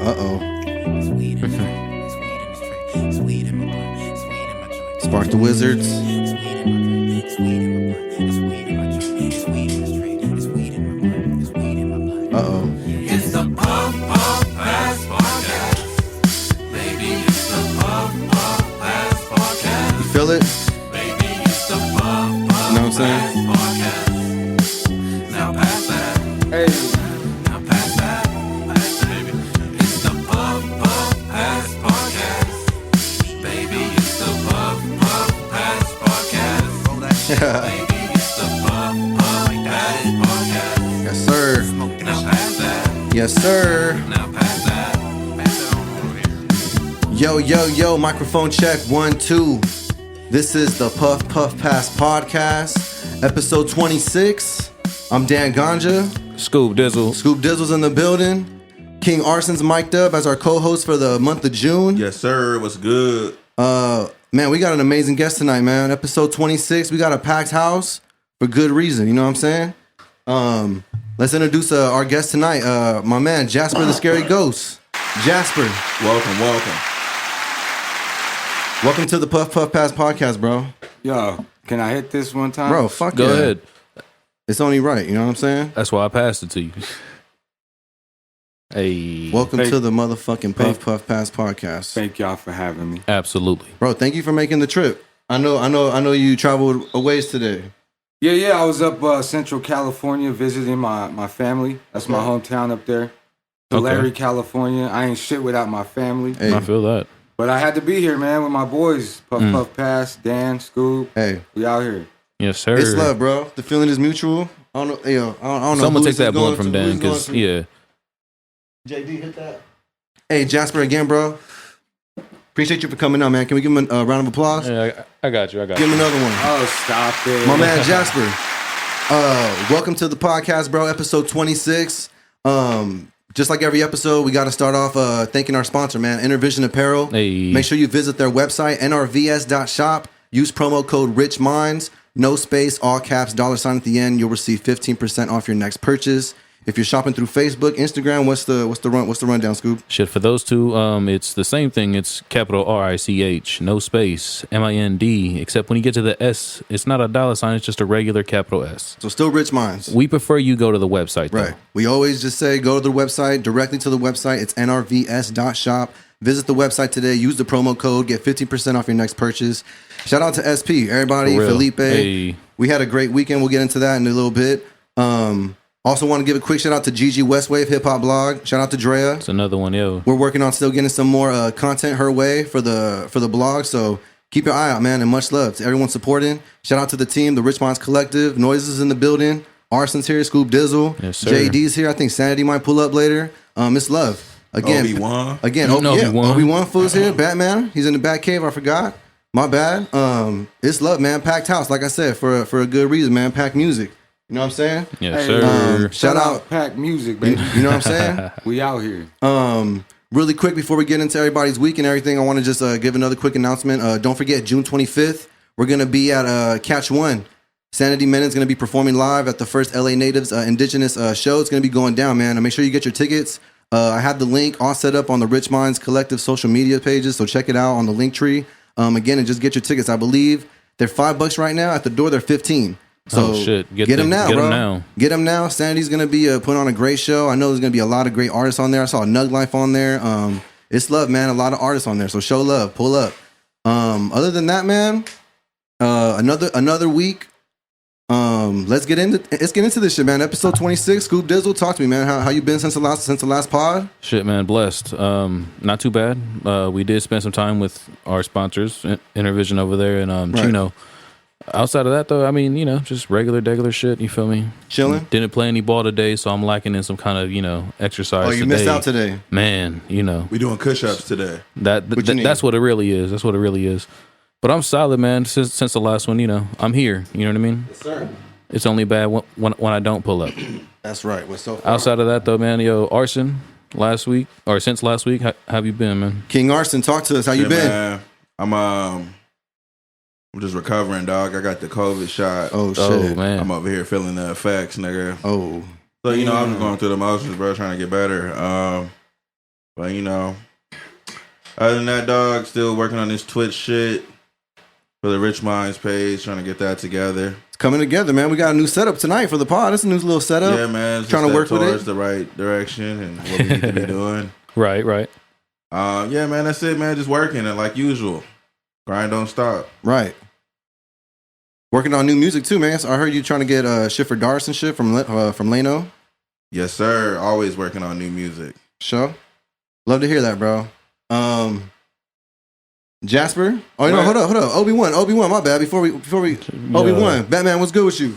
Uh-oh. Spark the Wizards. Uh-oh. It's the Puff Puff Pass Podcast. Baby, it's the Puff Puff Pass Podcast. You feel it? Baby, it's the Puff Puff You know what I'm saying? Podcast. Now pass that. Hey, Now pass that. Pass that, baby. It's the Puff Puff Pass Podcast. Baby, it's the Puff Puff Pass Podcast. Baby, it's the Puff Puff Pass Podcast. Yes, sir. Now pass that. Yes, sir. Now pass that. Pass it on over here. Yo, yo, yo, microphone check, 1, 2. This is the Puff Puff Pass Podcast, episode 26. I'm Dan Ganja. Scoob Dizzle. Scoob Dizzle's in the building. King Arson's mic'd up as our co-host for the month of June. Yes, sir. What's good? Man, we got an amazing guest tonight, man. Episode 26. We got a packed house for good reason. You know what I'm saying? Let's introduce our guest tonight. My man, Jasper the Scary Ghost. Jasper, Welcome. welcome to the Puff Puff Pass Podcast, bro. yo, can I hit this one time? Bro, fuck Go yeah. ahead. It's only right. You know what I'm saying? That's why I passed it to you. Hey. Welcome Thank- to the motherfucking Puff thank- Puff Pass Podcast. Thank y'all for having me. Absolutely. Bro, thank you for making the trip. I know you traveled a ways today. Yeah, I was up Central California visiting my family. That's my hometown up there. Tulare, California. I ain't shit without my family. Hey, I feel that. But I had to be here, man, with my boys. Puff Puff Pass, Dan, Scoob. hey, We out here. Yes, sir. it's love, bro. The feeling is mutual. I don't know. Yo, I don't know. Someone who take this that is blunt going from to, who Dan, it's going because, to. yeah. JD, hit that. Hey, Jasper, again, bro. Appreciate you for coming on, man. Can we give him a round of applause? Yeah, I got you. Give him another one. Oh, stop it. My man, Jasper. Welcome to the podcast, bro. Episode 26. Just like every episode, we got to start off thanking our sponsor, man, Intervision Apparel. Hey. Make sure you visit their website, nrvs.shop. Use promo code RICHMINDS. No space, all caps, $ at the end. You'll receive 15% off your next purchase. If you're shopping through Facebook, Instagram, what's the rundown, Scoob? Shit, for those two, it's the same thing. It's capital RICH, no space, MIND, except when you get to the S, it's not a $, it's just a regular capital S. So still Rich Minds. We prefer you go to the website, though. Right. We always just say go to the website, directly to the website. It's nrvs.shop. Visit the website today. Use the promo code. Get 15% off your next purchase. Shout out to SP, everybody, For real. Felipe. Hey. We had a great weekend. We'll get into that in a little bit. Also want to give a quick shout out to Gigi Westwave Hip Hop Blog. Shout out to Drea. It's another one, yo. We're working on still getting some more content her way for the blog. So keep your eye out, man, and much love to everyone supporting. Shout out to the team, the Rich Minds Collective. Noises in the building. Arson's here. Scoob Dizzle. Yes, sir. JD's here. I think Sanity might pull up later. It's love. Again, Obi-Wan. Again, Obi-Wan. Obi-Wan fool's here. Batman. He's in the Batcave. I forgot. My bad. It's love, man. Packed house, like I said, for a good reason, man. Packed music. You know what I'm saying? Yes, Hey, sir. Shout out. Pack Music, baby. You know what I'm saying? We out here. Really quick before we get into everybody's week and everything, I want to just give another quick announcement. Don't forget, June 25th, we're going to be at Catch One. Sanity Menon's going to be performing live at the first LA Natives Indigenous show. It's going to be going down, man. And make sure you get your tickets. I have the link all set up on the Rich Minds Collective social media pages, so check it out on the link tree. Again, and just get your tickets. I believe they're $5 right now. At the door, they're 15. So Shit. get them now, Get bro. them now. Get them now. Sanity's going to be putting on a great show. I know there's going to be a lot of great artists on there. I saw Nug Life on there. It's love, man. A lot of artists on there. So show love. Pull up. Other than that, man, another week. Let's get into this shit, man. Episode 26. Scoob Dizzle, talk to me, man. How you been since the last pod? Shit, man, blessed. Not too bad. We did spend some time with our sponsors, Intervision over there, and Right. Chino. Outside of that, though, I mean, just regular shit. You feel me? Chilling. Didn't play any ball today, so I'm lacking in some kind of, exercise. Oh, you missed out today. Man. We doing push-ups today. What you need? That's what it really is. That's what it really is. But I'm solid, man. Since the last one, I'm here. You know what I mean? Yes, sir. It's only bad when I don't pull up. That's right. What's so far? Outside of that, though, man, Arson, since last week, how have you been, man? King Arson, talk to us. How you Shit, been? Man. I'm just recovering, dog. I got the COVID shot. Oh shit. Oh, man. I'm over here feeling the effects, nigga. Oh. So, I'm just going through the motions, bro, trying to get better. But other than that, dog, still working on this Twitch shit for the Rich Minds page, trying to get that together. It's coming together, man. We got a new setup tonight for the pod. It's a new little setup. Yeah, man. It's Trying to work with towards it. the right direction and what we need to be doing. Right. Yeah, man. That's it, man. Just working and like usual, grind don't stop. Right. Working on new music too, man. So I heard you trying to get shit for Darce and shit from Lano. Yes, sir. Always working on new music. Show. Love to hear that, bro. Jasper. Oh, no, hold up. Obi-Wan, my bad. Before we Obi-Wan, Batman, what's good with you?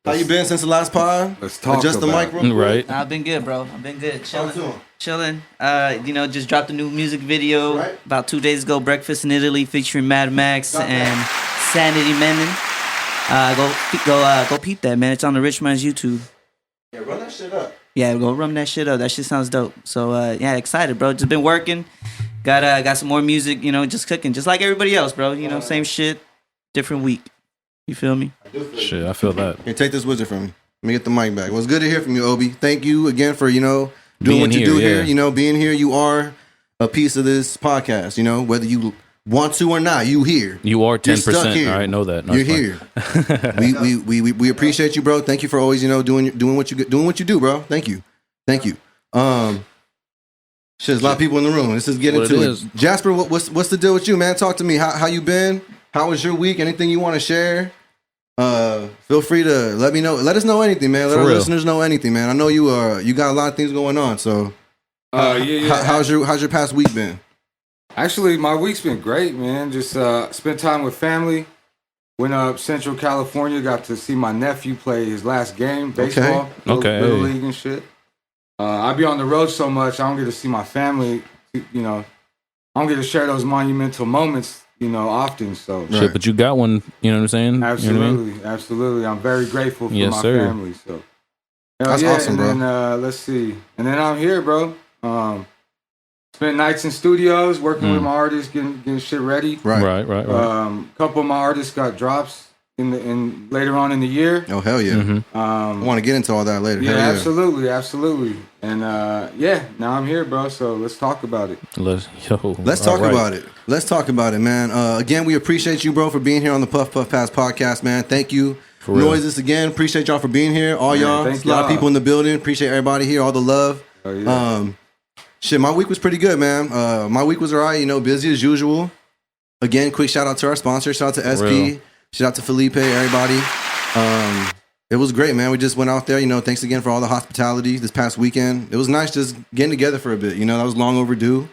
How you been since the last pod? Let's talk Adjust the about mic real quick. Right. I've been good, bro. I've been good. Talk to him. Chilling. Just dropped a new music video Right. about 2 days ago. Breakfast in Italy featuring Mad Max Got that. and Sanity Menon. Go peep that, man. It's on the Rich Man's YouTube. Yeah, run that shit up. Yeah, go run that shit up. That shit sounds dope. So excited, bro. Just been working. Got some more music. Just cooking, just like everybody else, bro. Same shit, different week. You feel me? Shit, I feel that. Here, take this wizard from me. Let me get the mic back. Well, it's good to hear from you, Obi. Thank you again for, doing Being what you do here, here. yeah. Being here, you are a piece of this podcast, whether you want to or not, you here. You are You're stuck 10%. here. All right, know that. No, You're it's fine. here. we appreciate you, bro. Thank you for always, doing what you do, bro. Thank you. Shit, there's a lot of people in the room. Let's just get What into it it. is. Jasper, what's the deal with you, man? Talk to me. How you been? How was your week? Anything you want to share? Feel free to let me know. Let us know anything, man. Let For our real. listeners know anything, man. I know you got a lot of things going on. So, Yeah. how's your past week been? Actually, my week's been great, man. Just spent time with family. Went up Central California. Got to see my nephew play his last game, baseball, Okay. little league and shit. I be on the road so much, I don't get to see my family. I don't get to share those monumental moments, often. So Shit, but you got one. You know what I'm saying? You know what I mean? Absolutely. I'm very grateful for Yes, my sir. family. So That's awesome, and bro. then let's see, and then I'm here, bro. Spent nights in studios working with my artists, getting shit ready. Right. Right. Couple of my artists got drops in later on in the year. Oh hell yeah. Mm-hmm. I want to get into all that later. Yeah, Hell yeah. absolutely. And now I'm here, bro. So let's talk about it. Let's talk about it. Let's talk about it, man. Again, we appreciate you, bro, for being here on the Puff Puff Pass podcast, man. Thank you. For real. Noises again. Appreciate y'all for being here. All y'all. thank A lot of y'all. people in the building. Appreciate everybody here. All the love. Oh, yeah. Shit, my week was pretty good, man. My week was all right. Busy as usual. Again, quick shout out to our sponsor. Shout out to SP. real. Shout out to Felipe, everybody. It was great, man. We just went out there. Thanks again for all the hospitality this past weekend. It was nice just getting together for a bit. That was long overdue.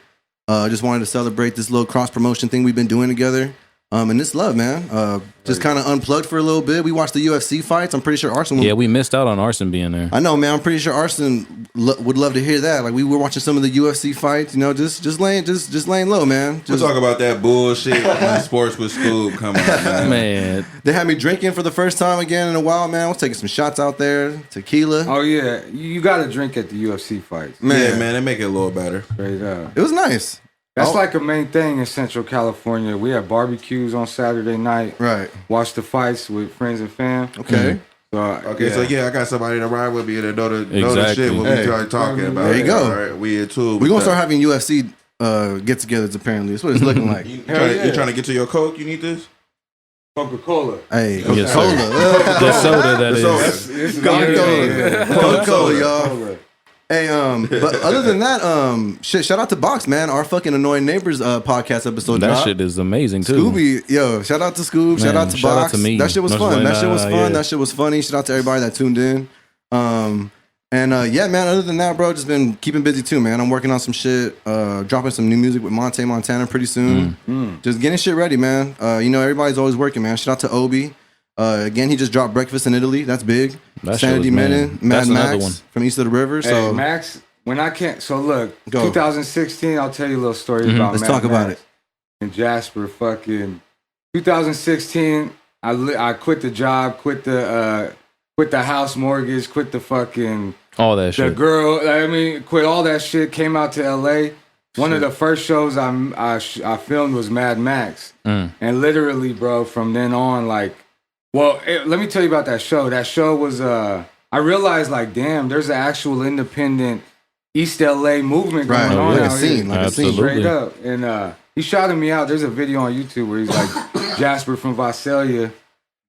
Just wanted to celebrate this little cross promotion thing we've been doing together. And this love, man. Just kind of unplugged for a little bit. We watched the UFC fights. I'm pretty sure Arson. Yeah, we missed out on Arson being there. I know, man. I'm pretty sure Arson would love to hear that. Like we were watching some of the UFC fights. Just laying low, man. We'll Just, talk about that bullshit when Sports with Scoob coming up, man. Man, they had me drinking for the first time again in a while, man. I was taking some shots out there, tequila. Oh yeah, you got to drink at the UFC fights. Yeah, man, they make it a little better. Straight up. It was nice. That's Oh. like a main thing in Central California. We have barbecues on Saturday night. Right. Watch the fights with friends and fam. Okay. So, Okay, so yeah, I got somebody to ride with me and know the shit Exactly. what Hey. we started talking about. There you go. All right, we here too. We're gonna start having UFC get-togethers. Apparently, that's what it's looking like. You Hell yeah. trying to get to your Coke? You need this? Coca-Cola. Hey, Yes, Coca-Cola. the soda that soda. is. This is Coca-Cola. Coca-Cola, y'all. Coca-Cola. Hey, but other than that, shout out to Box, man. Our fucking Annoying Neighbors podcast episode. That dropped. shit is amazing too. Scooby, yo, shout out to Scoob, shout Man, out to shout out Box. to me. That shit was No, fun. That shit was fun. yeah. That shit was funny. Shout out to everybody that tuned in. Yeah, man. Other than that, bro, just been keeping busy too, man. I'm working on some shit, dropping some new music with Monte Montana pretty soon. Just getting shit ready, man. Everybody's always working, man. Shout out to Obi. Again, he just dropped Breakfast in Italy. That's big. That shit Sanity was, man. Menon, Mad That's another Max one. from East of the River. So Hey, Max, when I can't. So look, Go. 2016. I'll tell you a little story about. let's Mad talk about Max it. And Jasper, fucking 2016. I quit the job, quit the house mortgage, quit the fucking All that the shit. girl. Quit all that shit. Came out to LA. One of the first shows I filmed was Mad Max, and literally, bro, from then on, like, let me tell you about that show. That show was I realized, like, damn, there's an actual independent East LA movement going Right, on like a out scene, here. like a scene. Absolutely. Straight up. And he shouted me out. There's a video on YouTube where he's like Jasper from Visalia.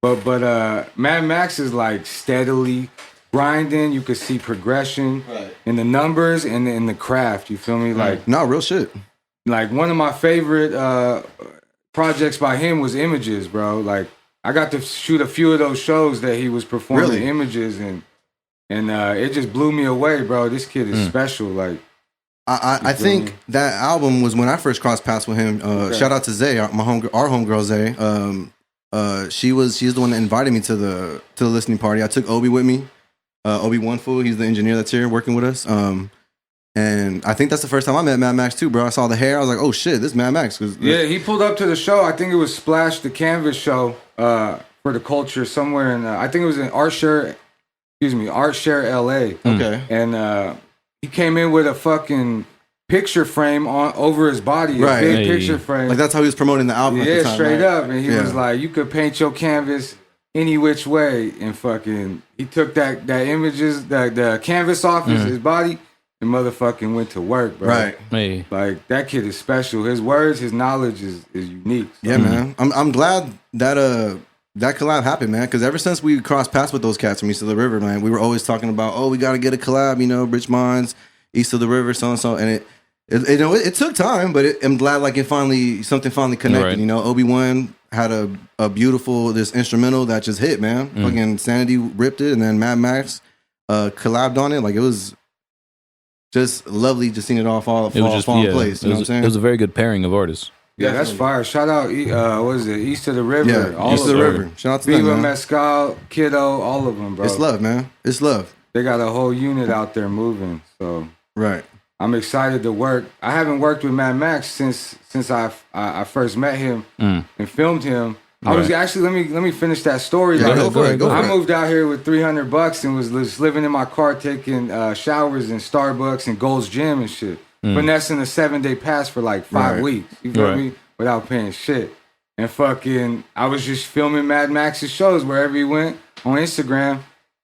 But Mad Max is like steadily grinding. You could see progression in the numbers and in the craft. You feel me? Like No, real shit. like one of my favorite projects by him was Images, bro. Like I got to shoot a few of those shows that he was performing Really? Images and it just blew me away, bro. This kid is special. Like I feel think me? that album was when I first crossed paths with him. Shout out to Zay, our homegirl Zay. She's the one that invited me to the listening party. I took Obi with me. Obi One Fool, he's the engineer that's here working with us. And I think that's the first time I met Mad Max too, bro. I saw the hair. I was like, oh shit, this is Mad Max. yeah, he pulled up to the show. I think it was Splash the Canvas show for the culture somewhere in. I think it was in Artshare LA. Okay. And he came in with a fucking picture frame on over his body, a Right. big Hey. picture frame. Like that's how he was promoting the album. at the Yeah, time, straight right? up. And he Yeah. was like, you could paint your canvas any which way. And fucking, he took that images, the canvas off his body, and motherfucking went to work, bro. Right. Hey, Like, that kid is special. His words, his knowledge is unique. So, Yeah, man. I'm glad that that collab happened, man. Because ever since we crossed paths with those cats from East of the River, man, we were always talking about, oh, we got to get a collab, you know, Rich Minds, East of the River, so and so, and it took time, but I'm glad like something finally connected. Right. You know, Obi-Wan had a beautiful this instrumental that just hit, man. Fucking Sanity ripped it, and then Mad Max collabed on it. Like it was just lovely, just seeing it all fall in place. You know what I'm saying? It was a very good pairing of artists. Yeah, that's fire. Shout out, what is it? East of the River. Yeah, all East of the them. River. Shout out to them, Viva man. Mescal, Kiddo, all of them, bro. It's love, man. It's love. They got a whole unit out there moving. So Right. I'm excited to work. I haven't worked with Mad Max since I first met him and filmed him. I was actually let me finish that story. Yeah, Like, go for it. I moved out here with $300 and was just living in my car, taking showers in Starbucks and Gold's Gym and shit. Finessing a 7-day pass for like 5 Right. weeks. You feel Right. me? Without paying shit. And fucking, I was just filming Mad Max's shows wherever he went on Instagram,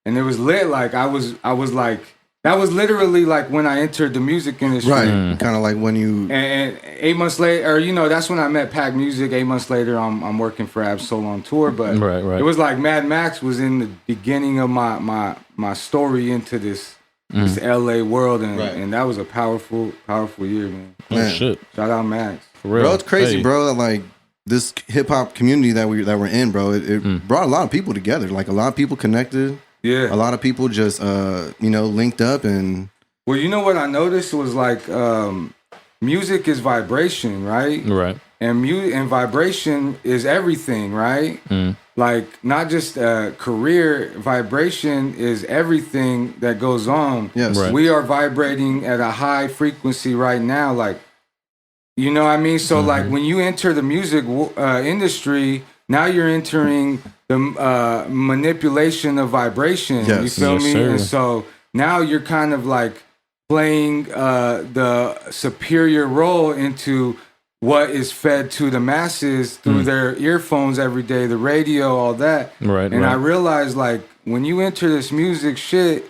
and it was lit. Like I was like, that was literally like when I entered the music industry. Right. Kind of like when you. And 8 months later, or you know, that's when I met PaKK Music. 8 months later, I'm working for Absol on tour. But Right. it was like Mad Max was in the beginning of my story into this LA world, and that was a powerful year, man. Oh, Man. shit. Shout out Max. For real. Bro, it's crazy, Hey. bro. That, like this hip hop community that we're in, bro. It brought a lot of people together. Like a lot of people connected. Yeah. A lot of people just linked up and Well, you know what I noticed was like music is vibration, right? Right. And vibration is everything, right? Like not just career, vibration is everything that goes on. yes, Right. We are vibrating at a high frequency right now, like you know what I mean? So like when you enter the music industry, now you're entering the manipulation of vibration. Yes. You feel Yes, me? sir. And so now you're kind of like playing the superior role into what is fed to the masses through their earphones every day, the radio, all that. Right. And right. I realized like when you enter this music shit,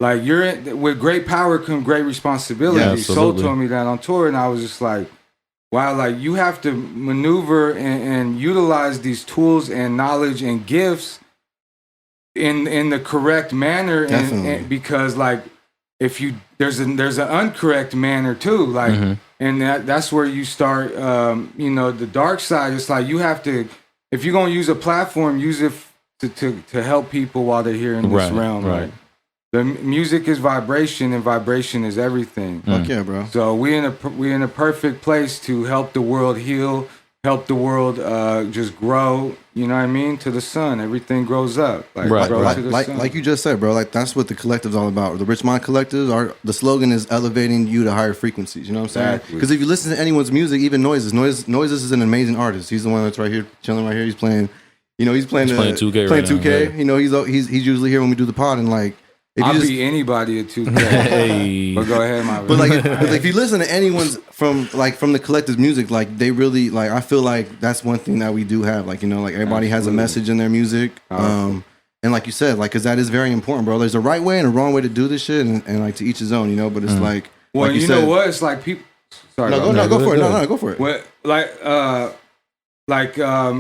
like with great power come great responsibility. Yeah, Soul absolutely. told me that on tour, and I was just like, wow, like you have to maneuver and utilize these tools and knowledge and gifts in the correct manner, Definitely. and because like if you there's an incorrect manner too, like and that's where you start the dark side. It's like you have to, if you're gonna use a platform, use it to help people while they're here in this Right, realm. right. Like, the music is vibration, and vibration is everything. fuck yeah, bro. So we in a perfect place to help the world heal, help the world just grow. You know what I mean? To the sun, everything grows up. Like Right, grow right. to the Like sun. you just said, bro. Like that's what the collective's all about. The Rich Mind Collectives the slogan is elevating you to higher frequencies. You know what I'm saying? Exactly. Because if you listen to anyone's music, even Noises is an amazing artist. He's the one that's right here, chilling right here. He's playing. You know, he's playing 2K Playing right now, 2K. yeah. You know, he's usually here when we do the pod, and like if I'll you just, beat anybody at 2K. Hey. But go ahead, my But like, if you listen to anyone's from the collective's music, like they really like. I feel like that's one thing that we do have. Like like everybody has a Absolutely. message in their music. Powerful. And like you said, like, cause that is very important, bro. There's a right way and a wrong way to do this shit, and like to each his own, you know. But it's like, well, like you know what? It's like people. Sorry, go for it. No, go for it. What,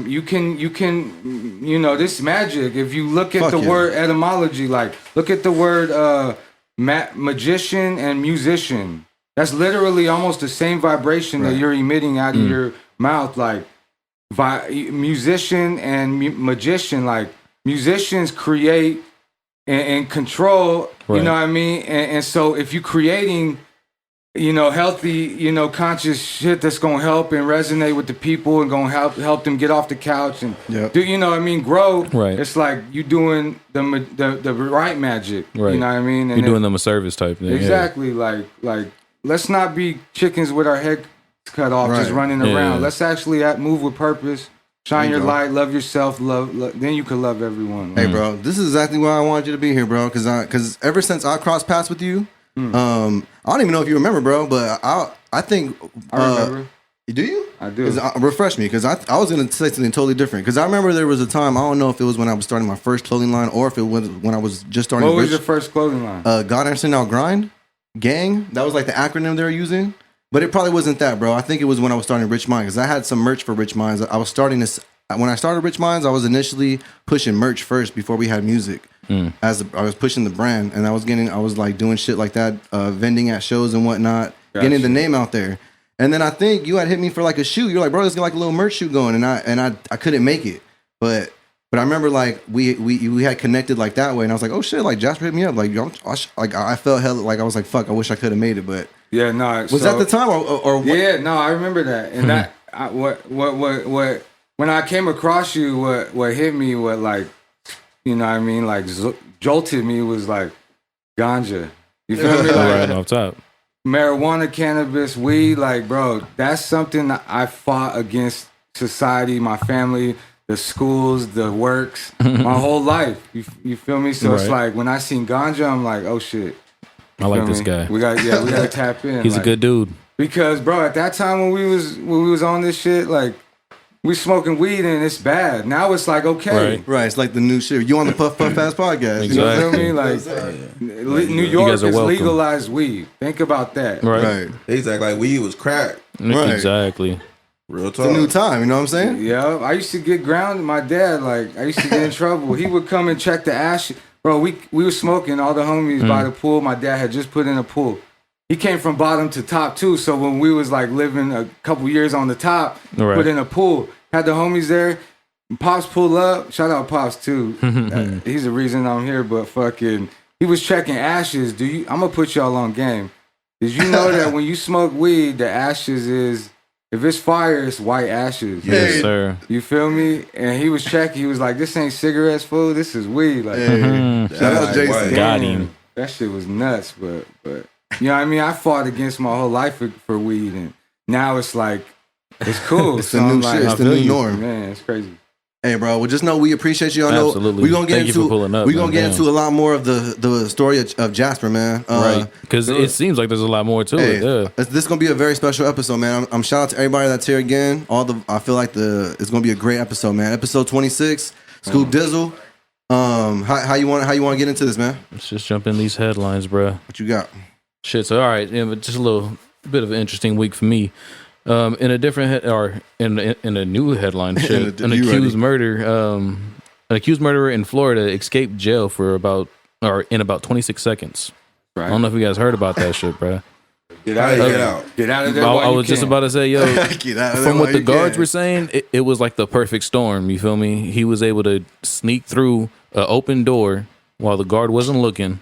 you can, you know, this magic. If you look at the word etymology, like look at the word magician and musician. That's literally almost the same vibration that you're emitting out of your mouth, like musician and magician. Like musicians create and control. Right. You know what I mean? And so if you're creating, you know, healthy, you know, conscious shit that's gonna help and resonate with the people and gonna help them get off the couch and do, you know what I mean, grow. Right. It's like you doing the right magic. Right. You know what I mean? And You're doing them a service type thing. Exactly. Like let's not be chickens with our head cut off, just running around. Let's actually move with purpose. Shine your light, love yourself, love. Then you can love everyone. Hey, bro, this is exactly why I wanted you to be here, bro. Because ever since I crossed paths with you, I don't even know if you remember, bro, but I think I remember. Do you? I do. Refresh me, because I was gonna say something totally different. Because I remember there was a time, I don't know if it was when I was starting my first clothing line or if it was when I was just starting. What was your first clothing line? God Arson Now Grind Gang. That was like the acronym they were using. But it probably wasn't that, bro. I think it was when I was starting Rich Minds, because I had some merch for Rich Minds. I was starting this when I started Rich Minds. I was initially pushing merch first before we had music. As I was pushing the brand, and I was like doing shit like that, vending at shows and whatnot, getting the name out there. And then I think you had hit me for like a shoot. You're like, bro, let's get like a little merch shoot going, and I couldn't make it, but I remember like we had connected like that way, and I was like, oh shit, like Jasper hit me up, like I felt hell, like I was like, fuck, I wish I could have made it, but yeah, no, was that the time or what? Yeah, no, I remember that, and that what when I came across you, what hit me, what like, you know what I mean, like jolted me was like ganja. You feel me? Like, right off top. Marijuana, cannabis, weed, like, bro, that's something that I fought against society, my family, the schools, the works, my whole life. You feel me? So it's like when I seen ganja, I'm like, oh shit. I like this guy. We gotta tap in. He's like, a good dude. Because, bro, at that time when we was on this shit, like, we smoking weed and it's bad. Now it's like, okay. Right, it's like the new shit. You on the Puff Pass podcast. Exactly. You know what I mean? Like, New York is legalized weed. Think about that. Right. Exactly. Like weed was crack. Right. Exactly. Real talk. It's a new time, you know what I'm saying? Yeah, I used to get grounded. My dad, like, I used to get in trouble. He would come and check the ash. Bro, we were smoking, all the homies by the pool. My dad had just put in a pool. He came from bottom to top too. So when we was like living a couple years on the top, put in a pool, had the homies there. Pops pull up. Shout out Pops too. He's the reason I'm here. But fucking, he was checking ashes. I'm gonna put y'all on game. Did you know that when you smoke weed, the ashes is, if it's fire, it's white ashes. Yes, sir. You feel me? And he was checking. He was like, "This ain't cigarettes, fool. This is weed." Like, Shout out Jason. Got him. that shit was nuts. But you know what I mean? I fought against my whole life for weed, and now it's like, it's cool. It's the new shit. It's the new norm. Man, it's crazy. Hey, bro. Well, just know we appreciate you. I know Absolutely. we're gonna get Thank you for pulling up, we're gonna man. get Damn. into a lot more of the story of Jasper, man. Right. Because it seems like there's a lot more to it. Yeah. This is gonna be a very special episode, man. I'm shout out to everybody that's here again. I feel like it's gonna be a great episode, man. Episode 26, Scoob Dizzle. How you want to get into this, man? Let's just jump in these headlines, bro. What you got? Shit. So, all right. Yeah, but just a little bit of an interesting week for me. In a different in a new headline, shit, an accused murderer in Florida escaped jail in about 26 seconds. Right. I don't know if you guys heard about that shit, bro. Get out of here. Get out of there. I was just about to say, yo, Get out of there from while what the you guards can. were saying, it was like the perfect storm. You feel me? He was able to sneak through an open door while the guard wasn't looking,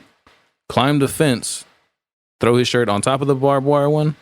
climb the fence, throw his shirt on top of the barbed wire one,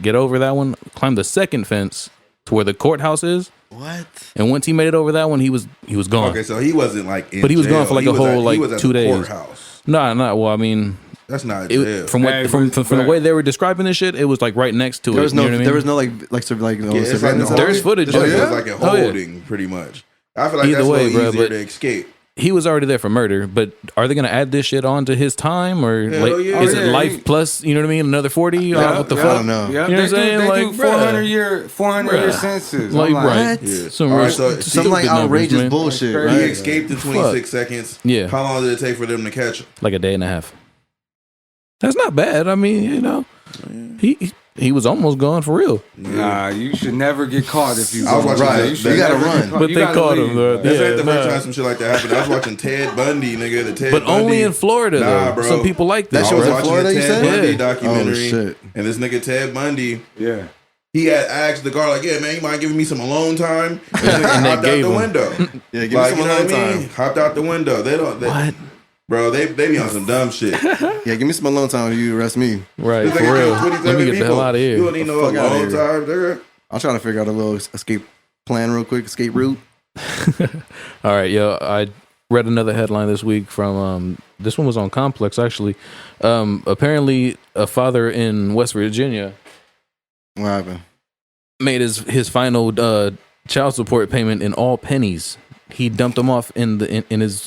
get over that one, climb the second fence to where the courthouse is. What? And once he made it over that one, he was gone. Okay, so he wasn't like in But he was jail. gone for like He a was whole he was like at 2 the days. courthouse. Nah. Well, I mean, That's not jail. from the way they were describing this shit, it was like right next to There it. was you know what I mean? there was no It's like surveillance. the There's footage It of was it. like a Oh, yeah. holding, pretty much. I feel like Either that's way, a little bro, easier but- to escape. he was already there for murder, but are they going to add this shit on to his time, or Hell like, yeah. is Oh, it yeah, life plus? You know what I mean? Another 40? What the I fuck? don't know. Yeah, You know what I'm they saying? do Like, 400 year sentences. Like, I'm like, right? What? Some All real right, so stupid Some like numbers, outrageous man. bullshit, That's He right? escaped in 26 seconds. Yeah. How long did it take for them to catch him? Like a day and a half. That's not bad. I mean, you know, he was almost gone for real. Nah, you should never get caught if you I was go. watching Right. that- You that- gotta that- run. But You they gotta caught leave, him, though. bro. That's Yeah, ain't the first nah. time some shit like that happened. I was watching Ted Bundy, nigga. The Ted But Bundy. only in Florida, Nah, though. bro. Some people like That this. shit I was was in watching Florida, the you Ted said? Bundy Yeah. documentary. Oh, shit. And this nigga Ted Bundy, Yeah. he had asked the guard, like, yeah, man, you mind giving me some alone time? And this nigga And they hopped out gave the him. window. Yeah, give Like, me you some know alone what I mean? time. Hopped out the window. They don't. What? Bro, they be on some dumb shit. Yeah, give me some alone time if you arrest me. Right, This for nigga real. killed 27 Let me get the people. hell out of You don't here. need no Fuck outta alone here. time, nigga. I'll try to figure out a little escape plan real quick, escape route. All right, yo, I read another headline this week from this one was on Complex actually. Apparently, a father in West Virginia What happened? made his final child support payment in all pennies. He dumped them off in his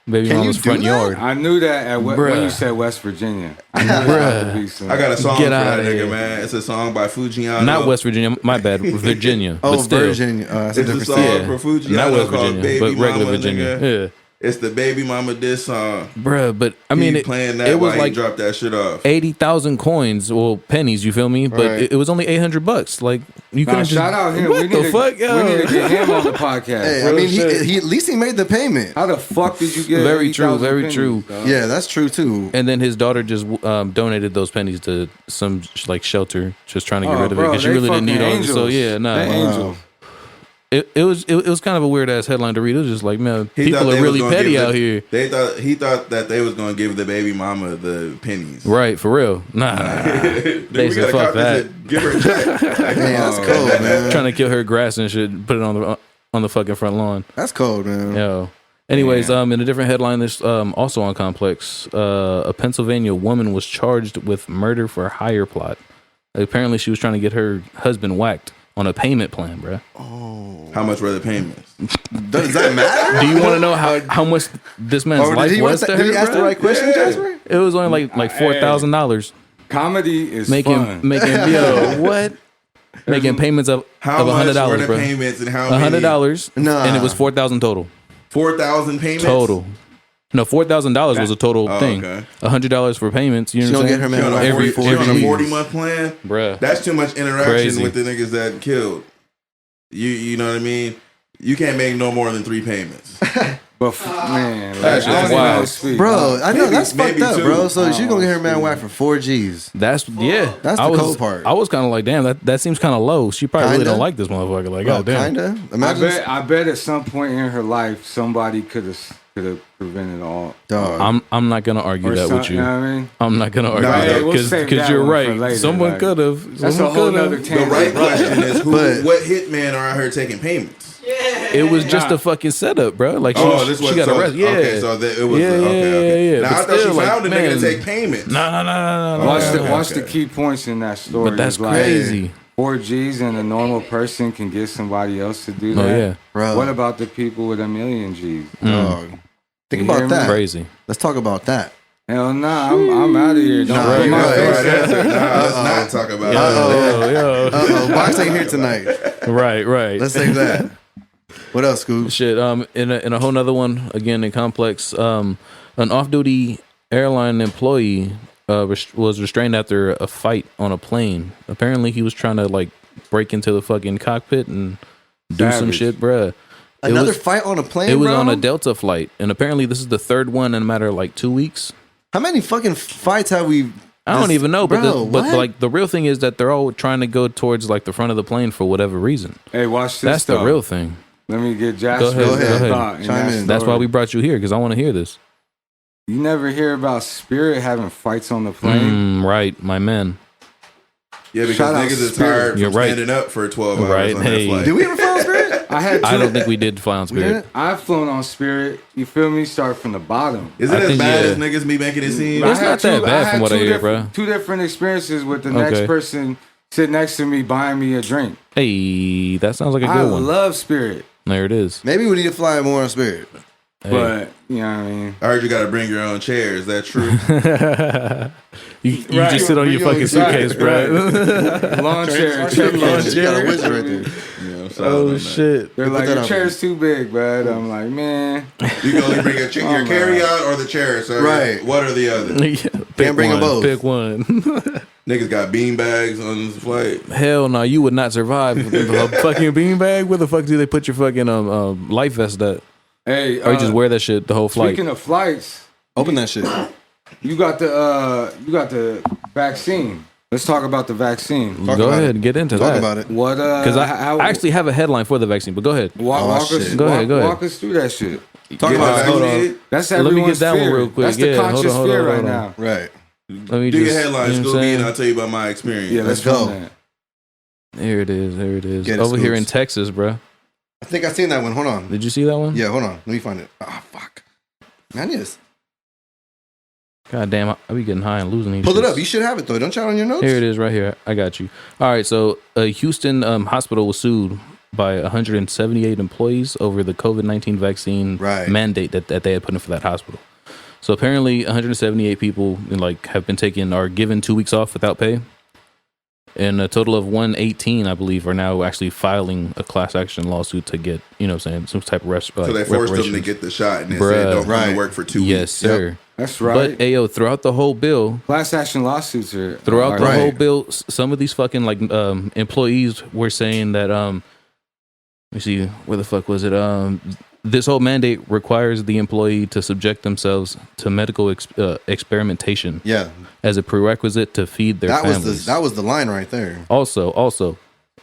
baby Can you mama's do front that? yard. I knew that when Bruh. you said West Virginia. I knew that had to be some. I got a song Get for that outta nigga, here. man. It's a song by Fujiano. Not West Virginia, my bad, Virginia. Oh, but still. Virginia. That's a It's a different song state. Yeah. for Fujiano Not West called Virginia, Baby but regular Mama, Virginia. nigga. Yeah, It's the Baby Mama diss song. bruh. But I mean, He playing that it was while like he dropped that shit off. 80,000 coins, well, pennies. You feel me? But Right. it was only $800. Like you Nah, couldn't just shout out him. What we the need fuck? To, we need to get him on the podcast. Hey, I Real mean, shit. he at least he made the payment. How the fuck did you get? Very true, 80,000 very pennies, true. dog? Yeah, that's true too. And then his daughter just donated those pennies to some like shelter, just trying to get Oh, rid of it bro, because she they really didn't need fucking all of it. So angels. yeah, nah. They angels. It was kind of a weird ass headline to read. It was just like, man, He people thought are they really was gonna petty give out the- here. He thought that they was gonna give the baby mama the pennies. Right, for real. Nah. Dude, They we said, gotta fuck cop this that. and give her a check. Man, that's cold, man. Trying to kill her grass and shit, put it on the fucking front lawn. That's cold, man. Yo. Anyways, in a different headline, this also on Complex, a Pennsylvania woman was charged with murder for hire plot. Apparently, she was trying to get her husband whacked on a payment plan, bruh. How much were the payments? Does that matter? Do you want to know how much this man's Or life did he, was to her? did he ask the bruh? right question, Jasper? It was only like $4,000. Comedy is Making fun. yo what? Making payments of How much were $100, the bro. payments and how many? $100, Nah. and it was $4,000 total. 4,000 payments Total. No, $4,000 was a total Oh, thing. okay. $100 for payments. You know She what gonna I'm get her saying? man She on a whacked every- 40 she on a week. 40-month plan. Bruh. That's too much interaction Crazy. with the niggas that killed. You know what I mean? You can't make no more than 3 payments. But man, That's I just don't even wild. know to speak. Bro, I know Maybe- that's fucked maybe up, two. bro. So she gonna get her man Oh, whacked for 4 G's. That's yeah. That's I the was, cold part. I was kind of like, damn, that seems kind of low. She probably really Kinda? don't like this motherfucker. Like, Bro, god damn. kinda. I Imagine, bet at some point in her life somebody could have prevented all. dog. I'm not gonna argue Or that some- with you. You know what I mean? I'm not gonna argue Nah, that hey, we'll save because that you're one for right. later, Someone like, could have. That's a whole nother The tangent. right question is But- what hitmen are out here taking payments? It was just Nah. a fucking setup, bro. Like she, This she was got so, arrested. Yeah. Okay, so that it was Yeah, okay. yeah. Now But I thought still, she like, found a nigga to man. take payments. No. Watch Okay. the key points in that story. But that's is like, crazy. 4 G's and a normal person can get somebody else to do Oh that. yeah, Bro. What about the people with 1,000,000 G's? Dog. Think You hear about me? that. crazy. Let's talk about that. Hell nah, I'm out of here. Don't Nah, put my right, face right. out there. Let's not talk about it. Yo. Uh-oh, Box ain't here tonight. Right. Let's save that. What else, Scoob? Shit. In a whole nother one again in Complex. An off-duty airline employee was restrained after a fight on a plane. Apparently, he was trying to like break into the fucking cockpit and do some Savage. shit, bruh. Another fight on a plane, It was bro? on a Delta flight, and apparently this is the third one in a matter of like 2 weeks. How many fucking fights have we... I don't even know, but Bro, but what? like the real thing is that they're all trying to go towards like the front of the plane for whatever reason. Hey, watch this. That's the though. real thing. Let me get Jasper's Go ahead. thought in Chime that in. That's why story. we brought you here because I want to hear this. You never hear about Spirit having fights on the plane. Right, my man. Yeah, because Shout out niggas is Spirit. tired You're from right. standing up for 12 hours Right, on hey. that flight. Did we ever fly on Spirit? I had two. I don't think we did fly on Spirit. I've flown on Spirit. You feel me? Start from the bottom. Is I it as think, bad yeah. as niggas be making it seem? It's I had not that bad had from what I two hear, different- bro. Two different experiences with the Okay. next person sit next to me buying me a drink. Hey, that sounds like a I good one. love Spirit. There it is. Maybe we need to fly more on Spirit. But you know what I mean. I heard you got to bring your own chair. Is that true? You Right. just sit on your fucking suitcase, bro. Lawn chair, You got a wizard right there. You know, Oh shit! They're like, that your up. chair's too big, bro. I'm like, man. You can only bring your my carry-out or the chair, sir. Right. What are the other? Pick bring 'em one. both. Pick one. Niggas got bean bags on this flight. Hell no, you would not survive with a fucking beanbag. Where the fuck do they put your fucking life vest at? Hey, Or you just wear that shit the whole flight? speaking of flights, Open that shit. you got the vaccine. Let's talk about the vaccine. Talk Go about ahead, it. get into Talk that. about it. What? Because I actually have a headline for the vaccine, but go ahead. walk shit. us. Go ahead. Walk us through that shit. Talk Get about it. hold on. vaccinated? That's Let me everyone's get that one fear. real quick. That's the Yeah, hold on, conscious hold on, fear hold right on. now. Right. Let me Do your just, headline, you know what I'm Scooby, saying? and I'll tell you about my experience. Yeah, Let's let's go. go. Here it is. Here it is. Get it, Over here Scoobs. in Texas, bro. I think I seen that one. Hold on. Did you see that one? Yeah, hold on. Let me find it. Oh, fuck. Man, yes. God damn, I be getting high and losing these. Pull it shits. up. You should have it, though. Don't you have it on your notes? Here it is, right here. I got you. All right, so a Houston hospital was sued by 178 employees over the COVID-19 vaccine Right. mandate that they had put in for that hospital. So apparently, 178 people have been are given 2 weeks off without pay, and a total of 118, I believe, are now actually filing a class action lawsuit to get some type of So they forced them to get the shot and they said don't come Right. to work for 2 Yes, weeks. sir. That's right. But ayo, throughout the whole bill, Class action lawsuits are throughout the Right. whole bill, some of these fucking employees were saying that let me see, where the fuck was it? This whole mandate requires the employee to subject themselves to medical experimentation Yeah. as a prerequisite to feed their families. That was the line right there. Also,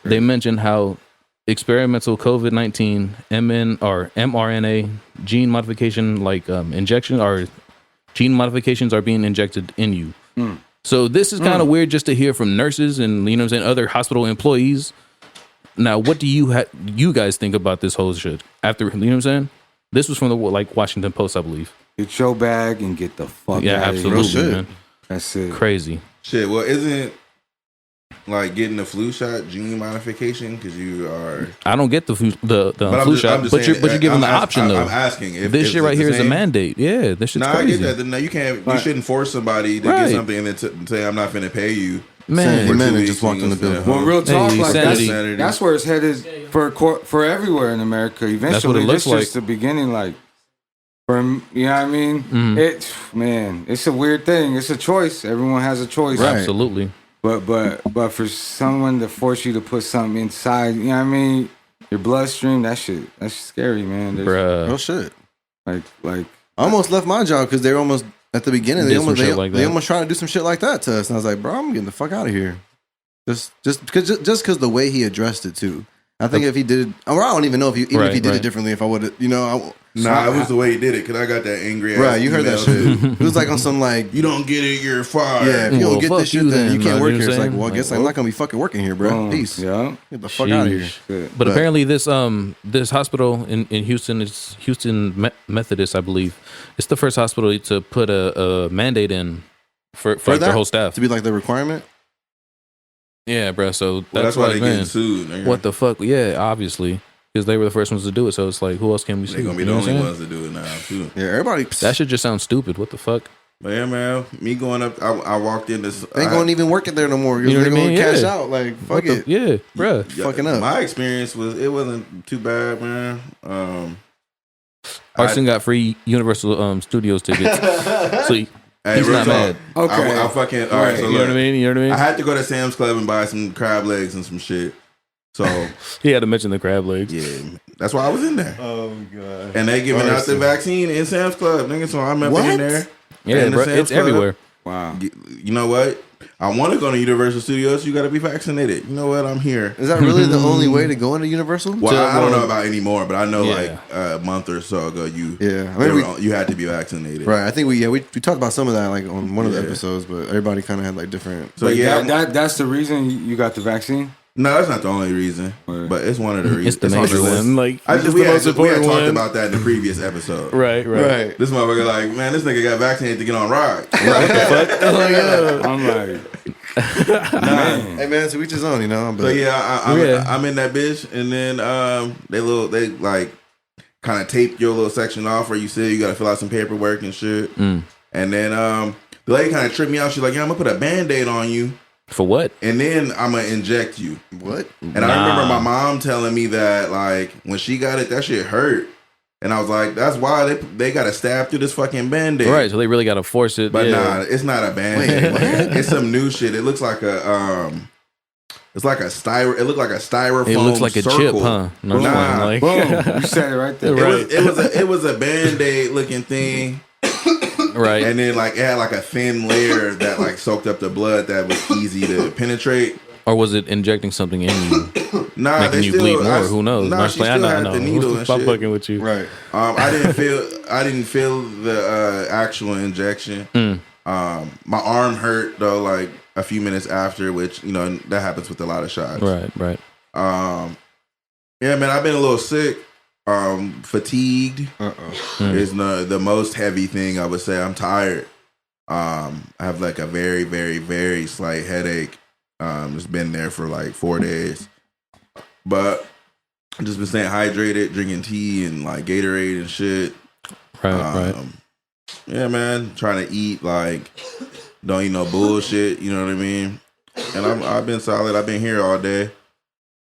they mentioned how experimental COVID-19 mRNA gene modification injection or gene modifications are being injected in you. So this is kind of weird just to hear from nurses and other hospital employees. Now, what do you guys think about this whole shit? After this was from the Washington Post, I believe. Get your bag and get the fuck Yeah, out absolutely, of here. shit. man. That's it. Crazy. Shit, well, isn't getting the flu shot gene modification because you are. I don't get the flu I'm shot, just but saying, you're given the I'm option though. I'm asking if This shit right it's here the is a same. mandate. Yeah, this shit's No, I crazy. get that. No, you can't. You Right. shouldn't force somebody to Right. get something and then say I'm not finna pay you. Man, For 2 Amen, and weeks just walked in the and you're building. gonna Well, stay real talk, Hey, like sanity. that's where it's headed for everywhere in America. Eventually, what it looks this is just the beginning. Like, from you know what I mean? Mm-hmm. It's a weird thing. It's a choice. Everyone has a choice. Right. absolutely. But for someone to force you to put something inside, you know what I mean? Your bloodstream, that's scary, man. There's, Oh, shit. like I almost left my job because they're almost, at the beginning, they Did some almost, shit like they that. almost tried to do some shit like that to us. And I was like, bro, I'm getting the fuck out of here. Just because the way he addressed it, too. I think if he did it, or I don't even know if he Right, did right. it differently, if I would have, Nah, it was the way he did it because I got that angry ass. right, you heard that email. shit. It was like on some like, You don't get it, you're fired. yeah, if you Well, don't get fuck this shit, you then you then, can't you work know here. what It's I'm like, saying? well, I guess I'm not gonna be fucking working here, bro. boom. Peace. Yeah. Get the fuck out of here. Sheesh. Shit. But apparently, this hospital in Houston, it's Houston Methodist, I believe. It's the first hospital to put a mandate in for For their that? whole staff. To be like the requirement. Yeah, bro. So Well, that's why they man, getting sued. Nigga. what the fuck? Yeah, obviously, because they were the first ones to do it. So it's like, who else can we sue? They gonna be You the know what only I'm ones to do it now too. Yeah, everybody. That should just sound stupid. What the fuck? But yeah, man, me going up, I walked in this. They ain't gonna even work it there no more. You know They're what I mean? gonna cash Yeah. out. Like fuck What the- it. yeah, bro. Fucking up. My experience wasn't too bad, man. Arson got free Universal Studios tickets, so he's real not talk. mad. Okay. I fucking all right. So You know what I mean? You know what I mean? I had to go to Sam's Club and buy some crab legs and some shit. So He had to mention the crab legs. yeah, that's why I was in there. Oh god. And they giving out the Arson. vaccine in Sam's Club, nigga. So I'm up What? in there. Yeah, And the bro. Sam's It's Club. everywhere. Wow. You know what? I want to go to Universal Studios. You got to be vaccinated. You know what? I'm here. Is that really the only way to go into Universal? Well, I don't know about anymore, but I know Yeah. like a month or so ago, you Yeah, I mean, you had to be vaccinated. right. I think we talked about some of that like on one of the Yeah. episodes, but everybody kind of had like different. So But yeah, that's the reason you got the vaccine. no, that's not the only reason, Right. but it's one of the reasons. It's the on major list. one. Like, I it's just, the we had most talked important one. about that in the previous episode. Right, right. This motherfucker like, man, this nigga got vaccinated to get on ride. Oh yeah. I'm like, Hey man, so each his own, you know. But So yeah, I'm in that bitch, and then they like kind of tape your little section off where you sit. You got to fill out some paperwork and shit. And then the lady kind of tripped me out. She's like, yeah, I'm going to put a Band-Aid on you. For what? And then I'm going to inject you. What? And I remember my mom telling me that, like, when she got it, that shit hurt. And I was like, that's why they got to stab through this fucking Band-Aid. Right, so they really got to force it. But nah, it's not a Band-Aid. It's some new shit. It looks like a, it's like a it looked like a styrofoam It looks like circle. a chip, huh? No, Nah, like, Boom. You said it right there. It was a Band-Aid looking thing. right. And then like it had like a thin layer that like soaked up the blood that was easy to penetrate. Or was it injecting something in you, Nah, making they you still, bleed more? Who knows? Nah, she still had the needle and Stop shit. fucking with you. Right. I didn't feel the actual injection. My arm hurt though, like a few minutes after, which you know that happens with a lot of shots. Right. Yeah, man, I've been a little sick. Fatigued is the most heavy thing I would say. I'm tired. I have like a very, very, very slight headache. It's been there for like 4 days, but I've just been staying hydrated, drinking tea and like Gatorade and shit. Right. Yeah, man, trying to eat like don't eat no bullshit. You know what I mean? And I've been solid. I've been here all day.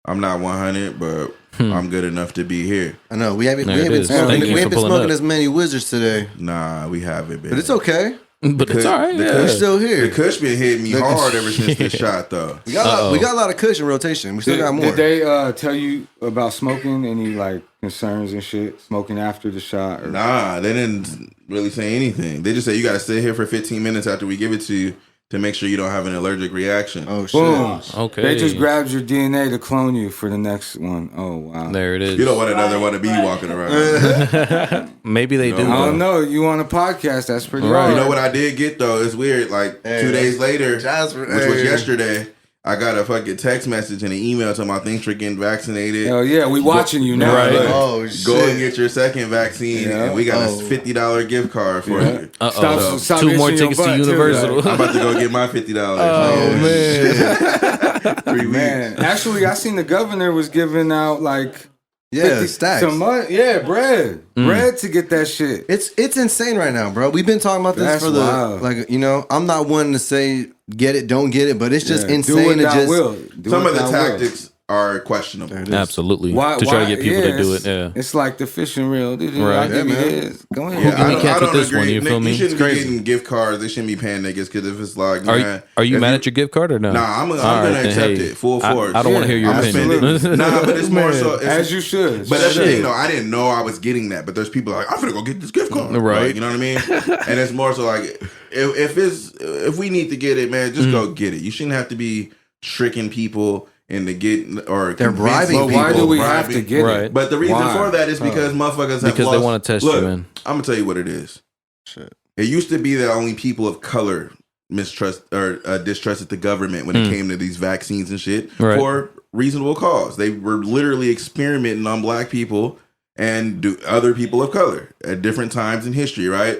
I'm not 100, but I'm good enough to be here. I know we haven't There it been is. smoking, Thank you we for ain't been pulling smoking up. as many wizards today, Nah, we haven't been. but it's okay. But it's all right. the Yeah. We're still The here. Kush been hitting me hard ever since this shot, though. We got a lot of cushion rotation. We still got more. Did they tell you about smoking? Any like concerns and shit? Smoking after the shot? Or? Nah, they didn't really say anything. They just said you got to sit here for 15 minutes after we give it to you to make sure you don't have an allergic reaction. Oh shit! Boom. Okay. They just grabbed your DNA to clone you for the next one. Oh wow. There it is. You don't want another one to be walking around. Maybe they do. I don't know. You on a podcast? That's pretty Right. hard. You know what I did get though? It's weird. Like 2 days later, Jasper, which was hey. yesterday, I got a fucking text message and an email talking about thanks for getting vaccinated. Hell yeah, we watching you now. Right. Look, Oh, go shit. and get your second vaccine, Yeah. and we got Oh. a $50 gift card for you. Stop 2 more itching your tickets to butt, too, Universal. like- I'm about to go get my $50. Oh man. 3 weeks. Man, actually, I seen the governor was giving out like Yeah, stacks. some money. Yeah, bread to get that shit. It's insane right now, bro. We've been talking about this That's for the wild. like. You know, I'm not one to say get it, don't get it, but it's just Yeah. insane Do what to thou just. will. Do Some what of the thou will. tactics are questionable. Absolutely. To try to get people to do it. Yeah. It's like the fishing reel. Dude, Right. I'll give you Yeah, man. this. Go ahead. Who give me I cats with don't this one, agree. you feel me? You shouldn't It's be crazy. getting gift cards. They shouldn't be paying niggas because if it's like, Are you if mad at your gift card or no? Nah, I'm All gonna right, then, accept hey, it full force. I don't want to hear your I'm opinion. spending- Nah, but it's more so. As you should. But that's the Shit. thing, you know, I didn't know I was getting that. But there's people like, I'm gonna go get this gift card, Right. Like, you know what I mean? And it's more so like, if we need to get it, man, just go get it. You shouldn't have to be tricking people into getting or They're convincing bribing But why people. do we have to bribing. get Right. it? But the reason Why? for that is because motherfuckers have Because they lost. wanna test Look, you, man. I'm gonna tell you what it is. Shit. It used to be that only people of color mistrust or distrusted the government when it came to these vaccines and shit Right. for reasonable cause. They were literally experimenting on black people and other people of color at different times in history, right?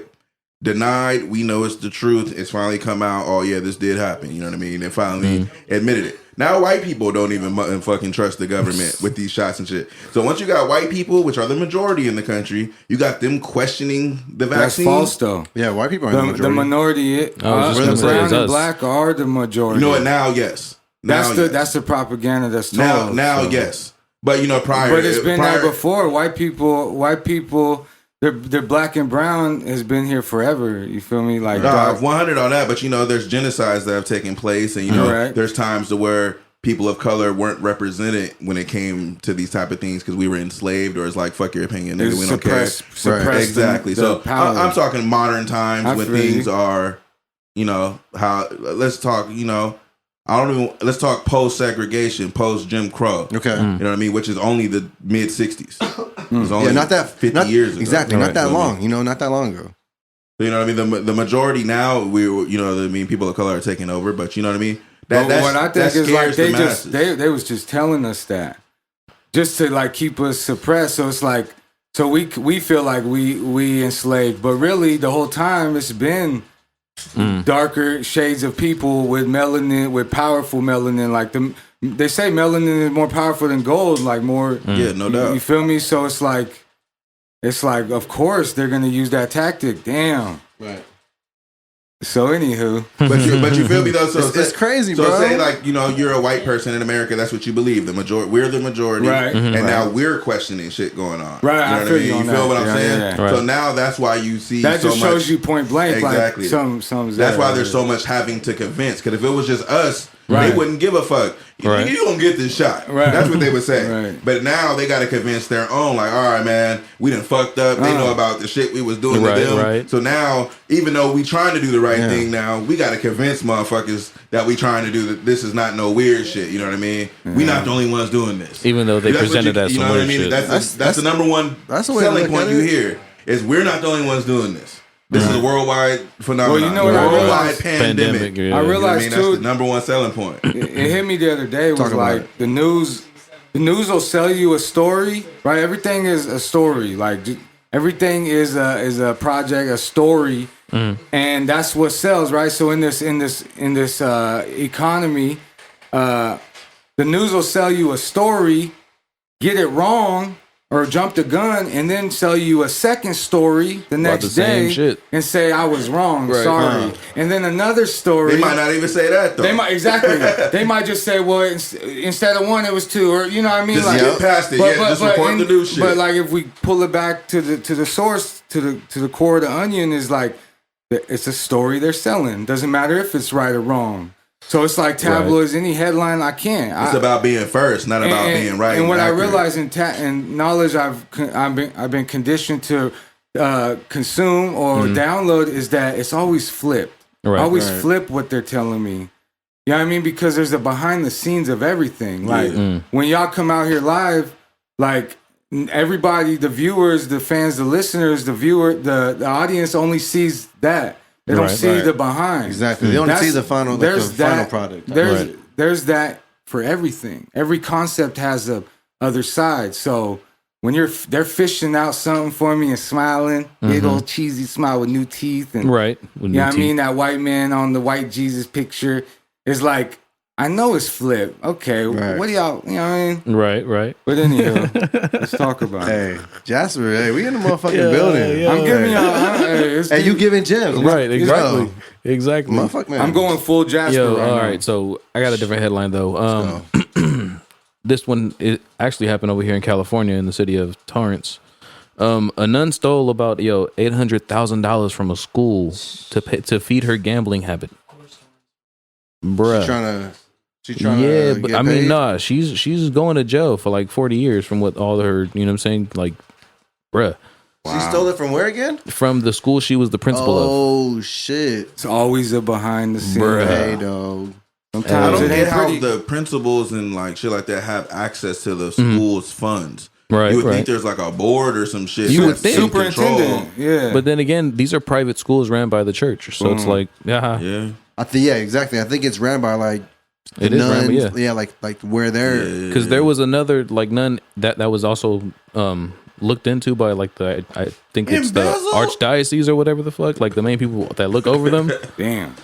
Denied, we know it's the truth. It's finally come out. Oh yeah, this did happen. You know what I mean? They finally admitted it. Now white people don't even fucking trust the government with these shots and shit. So once you got white people, which are the majority in the country, you got them questioning the That's vaccine. false, though. Yeah, white people are The minority, I was just the gonna say, brown it's and us. black are the majority. You know what? Now, yes. Now, That's the propaganda that's told. now, so. yes. But you know, prior, But it's been prior, there before. White people, they're black and brown has been here forever. You feel me? Like Nah, dark- 100 on that. But you know, there's genocides that have taken place, and you know, Right. there's times to where people of color weren't represented when it came to these type of things because we were enslaved, or it's like fuck your opinion, nigga, we don't care. suppress Exactly. the So power. I'm talking modern times I when feel things you. are, you know, how. Let's talk. You know, let's talk post segregation, post Jim Crow. Okay. You know what I mean? Which is only the mid 60s. It's only Yeah, not that 50 years ago. Exactly, Right. not that You know what I mean? long. You know, not that long ago. You know what I mean? The majority now, you know what I mean, people of color are taking over, but you know what I mean? But what I think is like the they was just telling us that just to like keep us suppressed. So it's like we feel like we enslaved, but really the whole time it's been darker shades of people with melanin, with powerful melanin. Like they say melanin is more powerful than gold. Like more, Yeah, no doubt. You feel me? So it's like it's like, of course they're gonna use that tactic. Damn. Right. So anywho, But you feel me though? So It's crazy, so bro. say like you're a white person in America. That's what you believe. We're the majority, Right. And Right. now we're questioning shit going on. Right, You know I what feel I mean? you on You feel that. what I'm Yeah, saying? yeah, yeah. So now that's why you see that so just much. shows you point blank, Exactly. like something's That's there. why there's so much having to convince. Because if it was just us, Right. they wouldn't give a fuck. Right. You gonna get this shot. Right. That's what they would say. Right. But now they got to convince their own. Like, all right, man, we done fucked up. They know about the shit we was doing Right, to them. right. So now, even though we trying to do the right thing now, we got to convince motherfuckers that we trying to do that. This is not no weird shit. You know what I mean? We not the only ones doing this. Even though they That's what presented as you some know what I weird mean? shit. That's the number one that's the way to selling look point at you it. hear is we're not the only ones doing this. This is a worldwide phenomenon. Well, you know what I worldwide realized? pandemic. Yeah. I You know what realized I mean? That's too. the number one selling point. It hit me the other day. It was Talk about like it. the news will sell you a story, right? Everything is a story. Like everything is a project, a story, and that's what sells, right? So in this economy, the news will sell you a story, get it wrong, or jump the gun, and then sell you a second story the next the same day shit. and say I was wrong, Right. sorry, and then another story. They might not even say that though. They might exactly. They might just say, "Well, instead of one, it was two," or you know what I mean? Just like, get past it. Just report the new shit. But like, if we pull it back to the source, to the core of the onion, is like it's a story they're selling. Doesn't matter if it's right or wrong. So it's like tabloids. Any headline I can. It's about being first, not about being right. And what I accurate. realize in knowledge I've been conditioned to consume or download is that it's always flipped. Right, always right. flip what they're telling me. You know what I mean? Because there's a behind the scenes of everything. Like when y'all come out here live, like everybody, the viewers, the fans, the listeners, the audience only sees that. They don't Right, see right. the behind. Exactly. They only see the final, like, the final product. There's that for everything. Every concept has a other side. So when they're fishing out something for me and smiling, big old cheesy smile with new teeth, and Right. you know what I mean? That white man on the white Jesus picture is like, I know it's flip. Okay, Right. what do y'all? You know what I mean? Right, right. But anyhow, let's talk about it. Hey, Jasper, hey, we in the motherfucking building. yeah. I'm giving y'all. It's Hey, you deep. giving gems. Right, exactly. Yo, Exactly. motherfucker, man. I'm going full Jasper. Yo, right all now. right. So I got a different headline though. This one it actually happened over here in California in the city of Torrance. A nun stole about $800,000 from a school to feed her gambling habit. Bruh. She's trying Yeah, to but get I mean, paid? nah, she's going to jail for like 40 years from what all her, you know what I'm saying? Like, bruh. She stole it from where again? From the school she was the principal of. Oh, shit. It's always a behind the scenes. Bruh. Hey, dog. I Sometimes don't it get ain't how pretty. the principals and like shit like that have access to the school's funds. Right, You would right. think there's like a board or some shit. You would that's think. in control. Superintendent. Yeah. But then again, these are private schools ran by the church. So it's like, Yeah. Yeah, exactly. I think it's ran by like the It is ran by- nuns. yeah. Like where they're. because there was another like nun that was also looked into by like I think it's the Embezzle? archdiocese or whatever the fuck, like the main people that look over them. Damn.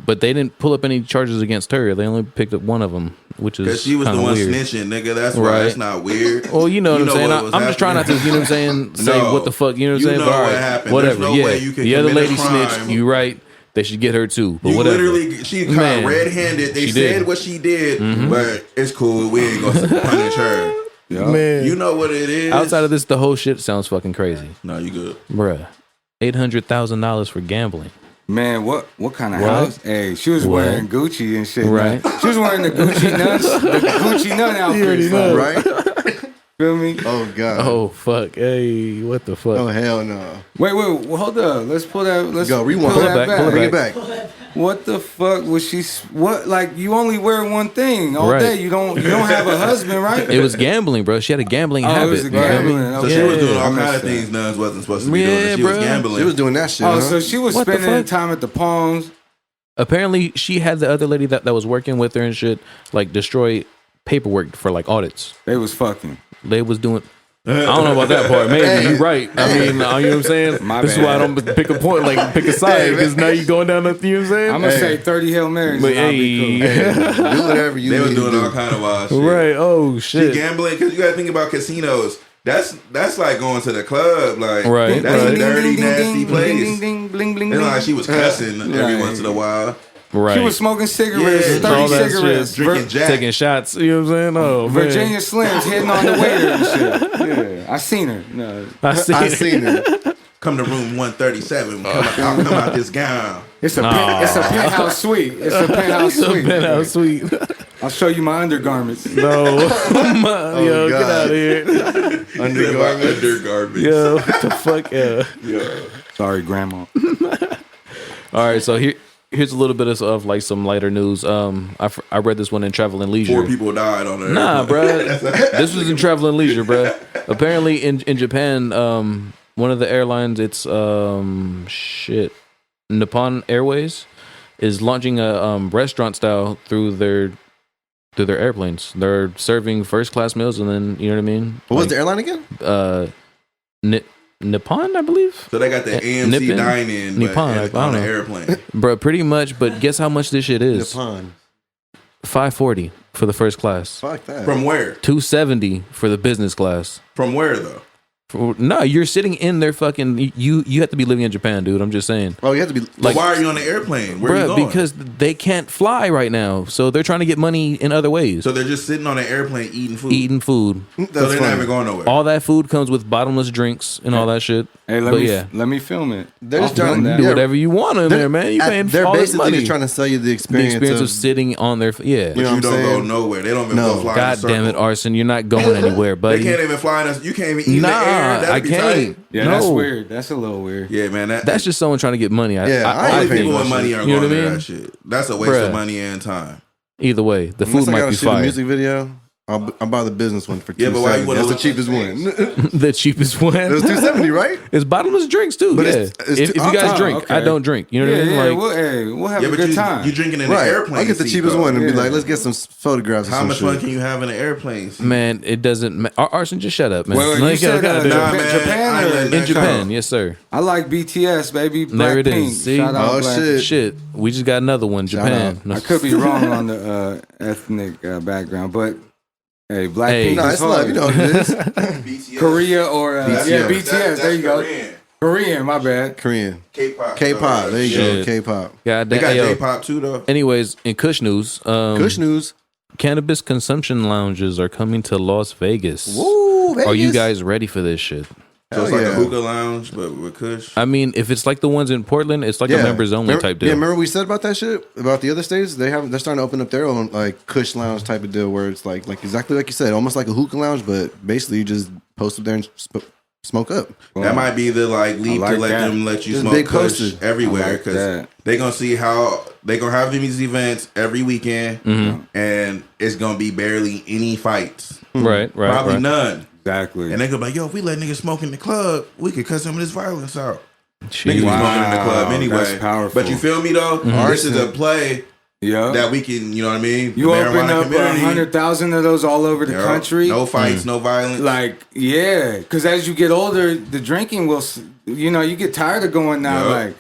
But they didn't pull up any charges against her. They only picked up one of them, which is Because she was the kinda one weird. snitching, nigga. That's why Right. it's not weird. Well, you know what I'm saying. what was I'm just trying not to, you know what I'm saying, say No. what the fuck, you know what I'm You saying. know But all what right, happened. whatever. There's no yeah, way you can the other commit a lady crime. snitched. You right. They should get her too. But You whatever. literally, she caught Man. red-handed. They She said did. what she did, but it's cool. We ain't gonna punish her. Man, You know what it is. outside of this, the whole shit sounds fucking crazy, no, you good. bruh. $800,000 for gambling. Man, what kind of What? house? Hey, she was What? wearing Gucci and shit. Right. Man. She was wearing the Gucci nuns, the Gucci nun outfit. son. Right? Feel me? Oh, God. Oh fuck! Hey, what the fuck? Oh, hell no. Wait, well, hold up. Let's pull that. Let's Go, rewind. pull Pull that it back, pull it Bring it back. back. What the fuck was she? What like you only wear one thing all Right. day? You don't have a husband, right? It was gambling, bro. She had a gambling Oh, it habit. was a you know what I mean? gambling. So Okay. she was doing all I kind missed of that. things nuns wasn't supposed to be doing. Yeah, She was bruh. gambling. She was doing that shit. Oh, huh? so she was What the spending fuck? time at the Palms. Apparently, she had the other lady that was working with her and shit, like destroy paperwork for like audits. They was fucking. They was doing. I don't know about that part. Maybe you're right. I mean, you know what I'm saying. My This is bad. why I don't pick a point, like pick a side, because now you going down the. You know what I'm saying? I'm gonna say 30 Hail Marys. But and I'll be hey, cool. Do whatever you They was need to doing do. all kind of wild shit. right? Oh She shit! gambling because you got to think about casinos. That's like going to the club, like Right, that's right. a dirty, nasty place. Bling, bling, bling, It's not bling. like she was cussing every Right. once in a while, Right. She was smoking cigarettes, Yeah, 30 all that cigarettes, shit. drinking Jack. Taking shots. You know what I'm saying? Oh, man. Virginia Slims hitting on the waiter and shit. Yeah, I seen her. No, I see. I seen it. Come to room 137. Come out this gown. it's a penthouse suite. It's a penthouse suite. Penthouse suite. I'll show you my undergarments. No. Yo, get God. out of here. Undergarments. Yo, what the fuck? Yeah. Sorry, Grandma. All right, so here's a little bit of like some lighter news. I read this one in Travel and Leisure. 4 people died on there. Nah, bro. This was in Travel and Leisure, bro. Apparently in Japan, one of the airlines, it's Nippon Airways, is launching a restaurant style through their airplanes. They're serving first class meals, and then you know what I mean. What was the airline again? Nippon, I believe. So they got the AMC Nippon? dine-in Nippon, but I on don't the know. airplane. Bro, pretty much. But guess how much this shit is? Nippon. $540 for the first class. Fuck that. From where? $270 for the business class. From where though? No, you're sitting in their fucking. You have to be living in Japan, dude. I'm just saying. Oh, you have to be Like, why are you on the airplane? Where are you Bruh, going? because they can't fly right now, so they're trying to get money in other ways. So they're just sitting on an airplane eating food. Eating food. So That's they're not funny. even going nowhere. All that food comes with bottomless drinks and all that shit. Hey, But yeah. let me film it. They're just I'll trying film to that. Do whatever you want in there, man. You paying They're all this basically money. just trying to sell you the The experience, experience of sitting on their. Yeah. But You know you what don't I'm go saying? nowhere. They don't even No. go fly. God in a damn it, circle. Arson. You're not going anywhere, They buddy. can't even fly in us. You can't even eat in the Nah, air. That'd I be can't. tight. Yeah, No. that's weird. That's a little weird. Yeah, man. That's just someone trying to get money. I only ain't paying people for with that money shit. are You know going what I to mean? that shit. That's a waste Bruh. of money and time. Either way, the Unless food I might gotta be shoot a fire. music video, I'll buy the business one for Yeah, but why you $270. wanna That's the look cheapest like one. The cheapest one. It was $270, right? It's bottomless drinks too. But yeah. it's if you guys oh, drink, okay. I don't drink. You know what I mean? Like, We'll have Yeah, a but good time. you drinking in Right. the airplane. I'll get the seat, cheapest though. one and be Yeah. like, let's get some photographs. How or much some fun shit. can you have in an airplane seat? man, it doesn't. Arson, just shut up, man. Wait, you Like, said, gotta do Nah, it. man. Japan I ain't or- letting In that Japan, go. yes, sir. I like BTS, baby. There it Blackpink. is. See? Shout out Oh, Black- shit. Shit, we just got another one. Japan. out. No. I could be wrong on the ethnic background, but hey, Blackpink Hey. No, is it's love. hard. You know what it is. BTS. Korea or BTS. yeah, BTS. That's there you go. Korean. Korean, my bad. Korean. K-pop. K-pop. There you go. Shit. K-pop. God They damn. got Hey, yo. J-pop too, though. Anyways, in Kush news, Kush news. cannabis consumption lounges are coming to Las Vegas. Woo, Vegas. Are you guys ready for this shit? So it's Hell like a yeah. hookah lounge, but with Kush. I mean, if it's like the ones in Portland, it's like a members only Remember- type deal. Yeah, remember we said about that shit about the other states? They're starting to open up their own like Kush lounge type of deal where it's like exactly like you said, almost like a hookah lounge, but basically you just post up there and smoke up. That might be the like leap I like to let that. them let you Just smoke big Kush posted. everywhere I like because that. they gonna see how they gonna have these events every weekend, and it's gonna be barely any fights, Right, right, probably right. none. Exactly. And they go like, yo, if we let niggas smoke in the club, we could cut some of this violence out. Jeez. Niggas be smoking in the club Wow, anyway. that's powerful. But you feel me though? This is a play yeah. that we can, you know what I mean? You The open marijuana up community, 100,000 of those all over the you know, country. No fights, no violence. Like, yeah, because as you get older, the drinking will, you get tired of going now. Yeah. Like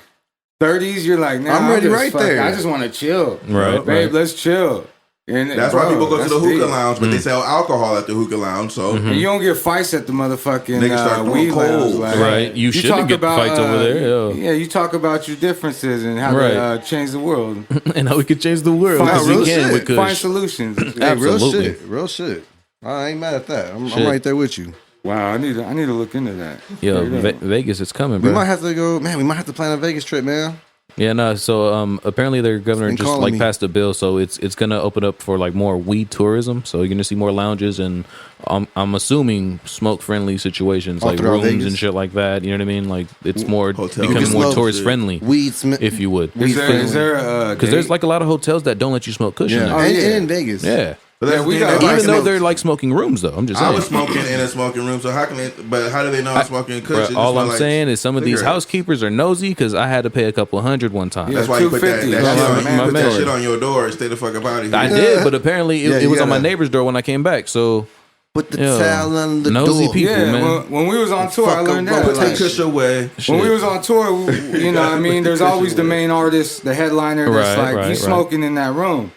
30s, you're like, nah, I'm ready just right fuck- there. I just want to chill, Right, babe. right. Let's chill. And that's bro, why people go to that's the hookah deep. lounge, but they sell alcohol at the hookah lounge. So And you don't get fights at the motherfucking Niggas start throwing weed lounge. cold. Like, Right. You shouldn't talk get fights over there, yeah. Yeah, you talk about your differences and how Right. to change the world. And how we could change the world. Find 'cause we real can shit. with Kush. Find solutions. Hey, Absolutely. real shit. I ain't mad at that. I'm Shit. right there with you. Wow, I need to look into that. Yo, Straight up. Vegas, it's coming, We bro. might have to go, man. We might have to plan a Vegas trip, man. Yeah, no. So apparently their governor Been just calling like me. passed a bill, so it's gonna open up for like more weed tourism. So you're gonna see more lounges and I'm assuming smoke friendly situations All like throughout rooms Vegas? and shit like that. You know what I mean? Like it's more Hotels. becoming You can more smoke tourist shit. friendly, Weed, if you would. Is there a Because there's like a lot of hotels that don't let you smoke Kush in yeah, there. Oh, and, yeah. in Vegas. Yeah. but that's Yeah, we the thing, got- though, Even like, though you know, they're like smoking rooms, though, I'm just I saying. was smoking in a smoking room, so how can they? But how do they know I'm smoking Kush? It Bruh, just all smell I'm like saying is some of these cigarettes. housekeepers are nosy because I had to pay a couple $100 one time. Yeah. That's why you put that, $250. that, That's shit, my on, man. you put that Man. shit on your door. Stay the fuck up out of here. I did, but apparently Yeah, it you was on my gotta- neighbor's door when I came back. So Put the Yo, towel on the nosy door. people. Yeah, man. when we was on tour, I Fuck learned up, that. bro. Put Like, that Kush away. when we was on tour, I mean, there's always the main artist, the headliner that's Right, like, right, he's right. smoking in that room.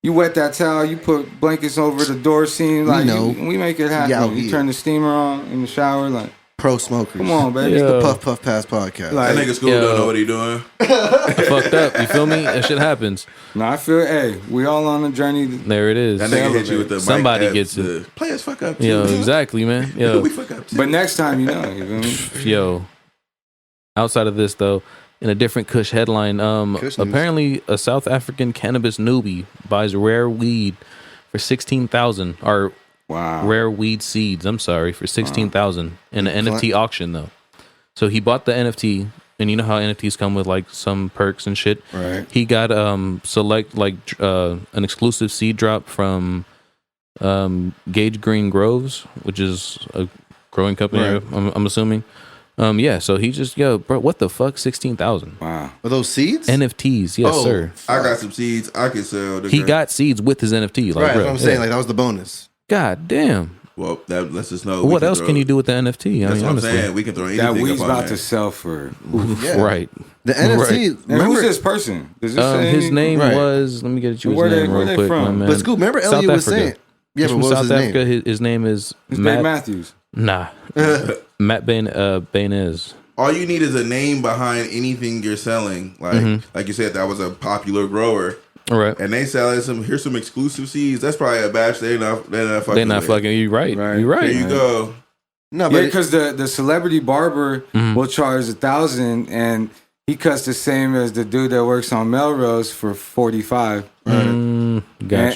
You wet that towel, you put blankets over the door seam, like we make it happen. Yeah, you turn the steamer on in the shower, like pro smokers. come on, baby. It's the Puff Puff Pass podcast. Like, That nigga Scoob don't know what he doing. Fucked up. You feel me? That shit happens. no, I feel. Hey, we all on the journey. There it is. That nigga hit you with the mic Somebody that gets the players fuck up too. Yo, exactly, man. Yo, we fuck up too. But next time, you feel me? yo. Outside of this, though, in a different Kush headline, Kush news. apparently a South African cannabis newbie buys rare weed for 16,000, or Wow. rare weed seeds. I'm sorry, for 16,000 in an NFT auction though. So he bought the NFT, and you know how NFTs come with like some perks and shit. Right. He got select an exclusive seed drop from Gage Green Groves, which is a growing company. Right. I'm assuming. Yeah. So he just bro, what the fuck, 16,000 Wow. Are those seeds? NFTs? Yes, Oh, sir. I got some seeds I can sell. He got seeds with his NFT. Like, right, bro, that's what I'm saying. Like that was the bonus. God damn. Well, that lets us know. What else can you do with the NFT? That's what I'm honestly. saying. We can throw anything That weed's up on about there. to sell for. Yeah. Right. The NFT. And Remember, who's this person? Does this say His name Right. was. Let me get you his Where they- name where real they quick, from? my man. but Scoob, remember South Elliot was Africa. saying. Yeah, He's but from what was South his Africa. name? His name is It's Dave Matt. Matthews. Nah, Matt Bainez. All you need is a name behind anything you're selling. Like you said, that was a popular grower, All right. and they selling some. Here's some exclusive seeds. That's probably a batch they're not fucking. They're not with. fucking. You right. Right. You right. Here you go. No, Yeah, but because the celebrity barber will charge 1,000, and he cuts the same as the dude that works on Melrose for 45. Got And-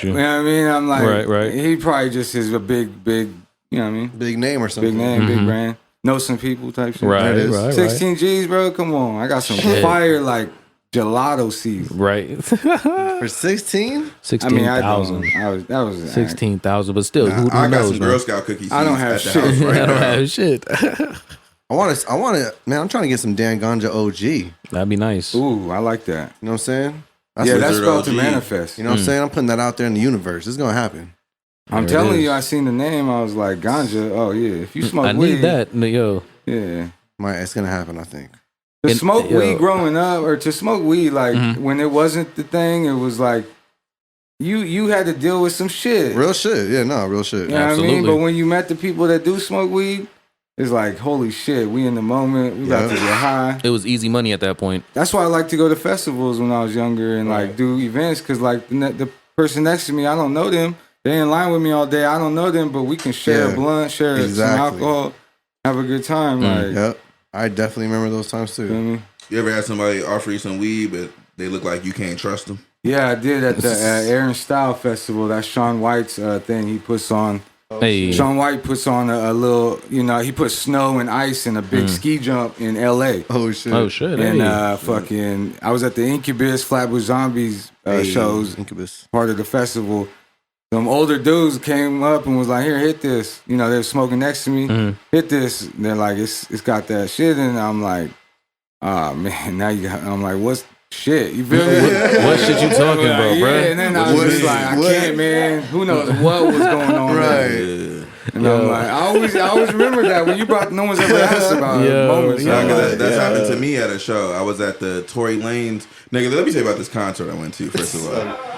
you. You know what I mean? I'm like, Right. He probably just is a big, you know what I mean? big name or something. Big name, big brand. Know some people type shit. Right. There it is. Right. 16 G's, bro. Come on. I got some fire like gelato seeds. Right. For 16? I mean, I 16,000. don't. That was 16,000, but still, who I got knows? some Man? Girl Scout cookies. I don't have at the shit. house right I don't now. have shit. I want to, man, I'm trying to get some Dan Ganja OG. You That'd be nice. Ooh, I like that. know what I'm saying? Yeah, what- that's Wizard spelled to OG. manifest. You know what I'm saying? I'm putting that out there in the universe. It's going to happen. I'm There it telling is. you, I seen the name. I was like, ganja. Oh yeah, if you smoke I weed, need that. Yo. yeah. It's going to happen, I think. To And- smoke yo. weed growing up, or to smoke weed like when it wasn't the thing, it was like you had to deal with some shit. Real shit. Yeah, no, real shit. You know what I mean? Absolutely. But when you met the people that do smoke weed, it's like, holy shit, we in the moment. We about to get high. It was easy money at that point. That's why I like to go to festivals when I was younger and like do events, because like the person next to me, I don't know them. They in line with me all day. I don't know them, but we can share Yeah, a blunt, share some exactly. alcohol, have a good time. Like, Yep. I definitely remember those times you know too. what I mean? You ever had somebody offer you some weed, but they look like you can't trust them? Yeah, I did at the Aaron Style Festival. That's Sean White's thing he puts on. Hey. Sean White puts on a little, he puts snow and ice and a big ski jump in L.A. Oh, shit. Oh shit. And hey. fucking, I was at the Incubus Flatbush Zombies shows, Incubus. part of the festival. Some older dudes came up and was like, "Here, hit this." They were smoking next to me. Hit this. And they're like, "It's got that shit," and I'm like, "Oh man, now you got." I'm like, "What's shit?" You feel me? What shit you talking about, Yeah, bro? and then I was just like, "I can't, man. Who knows what was going on?" Right. And I'm like, I always remember that when you brought. No one's ever asked about Yo, moments. yo. I'm like, That's happened to me at a show. I was at the Tory Lanez. Nigga, let me tell you about this concert I went to, first of all.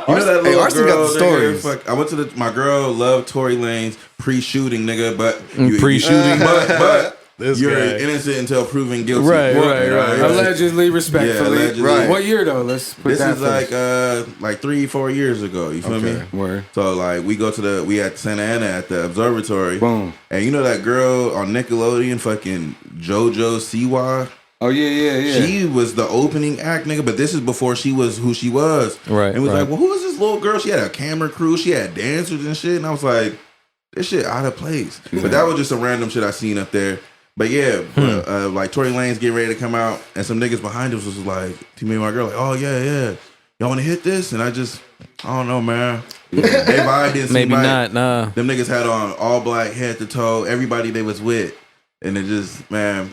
You know that little Arson girl, got the nigga, stories. I went to my girl loved Tory Lanez pre-shooting, nigga, but Pre-shooting. but This you're guy. innocent until proven guilty. Right. allegedly, respectfully. Yeah, allegedly. Right. What year though? Let's put This that is first. like 3-4 years ago. You feel me? Word. So like we go to we at Santa Ana at the observatory. Boom. And you know that girl on Nickelodeon, fucking JoJo Siwa? Oh yeah. She was the opening act, nigga, but this is before she was who she was. Right, And was right. like, well, who is this little girl? She had a camera crew, she had dancers and shit. And I was like, this shit out of place. But that was just some random shit I seen up there. But yeah, like Tory Lanez getting ready to come out, and some niggas behind us was like, to me and my girl, like, oh yeah. Y'all want to hit this? And I don't know, man. They vibe didn't seem Maybe right. not. Nah. Them niggas had on all black head to toe, everybody they was with. And it just, man,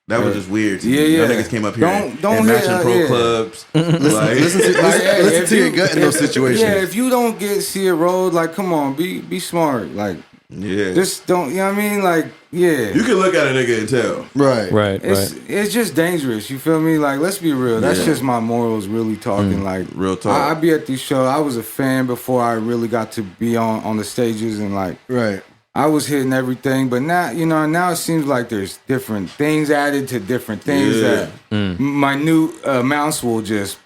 that was just weird to me. Yeah. Y'all niggas came up here Don't and hit, matching pro yeah. clubs. Listen to if your gut in those situations. Yeah, if you don't see a road, like, come on, be smart. Like, Yeah. Just don't, you know what I mean? Like, yeah. You can look at a nigga and tell. Right. It's just dangerous. You feel me? Like, let's be real. That's just my morals really talking. Like, Real talk. I be at these shows. I was a fan before I really got to be on the stages and like, Right. I was hitting everything. But now, now it seems like there's different things added to different things that minute amounts will just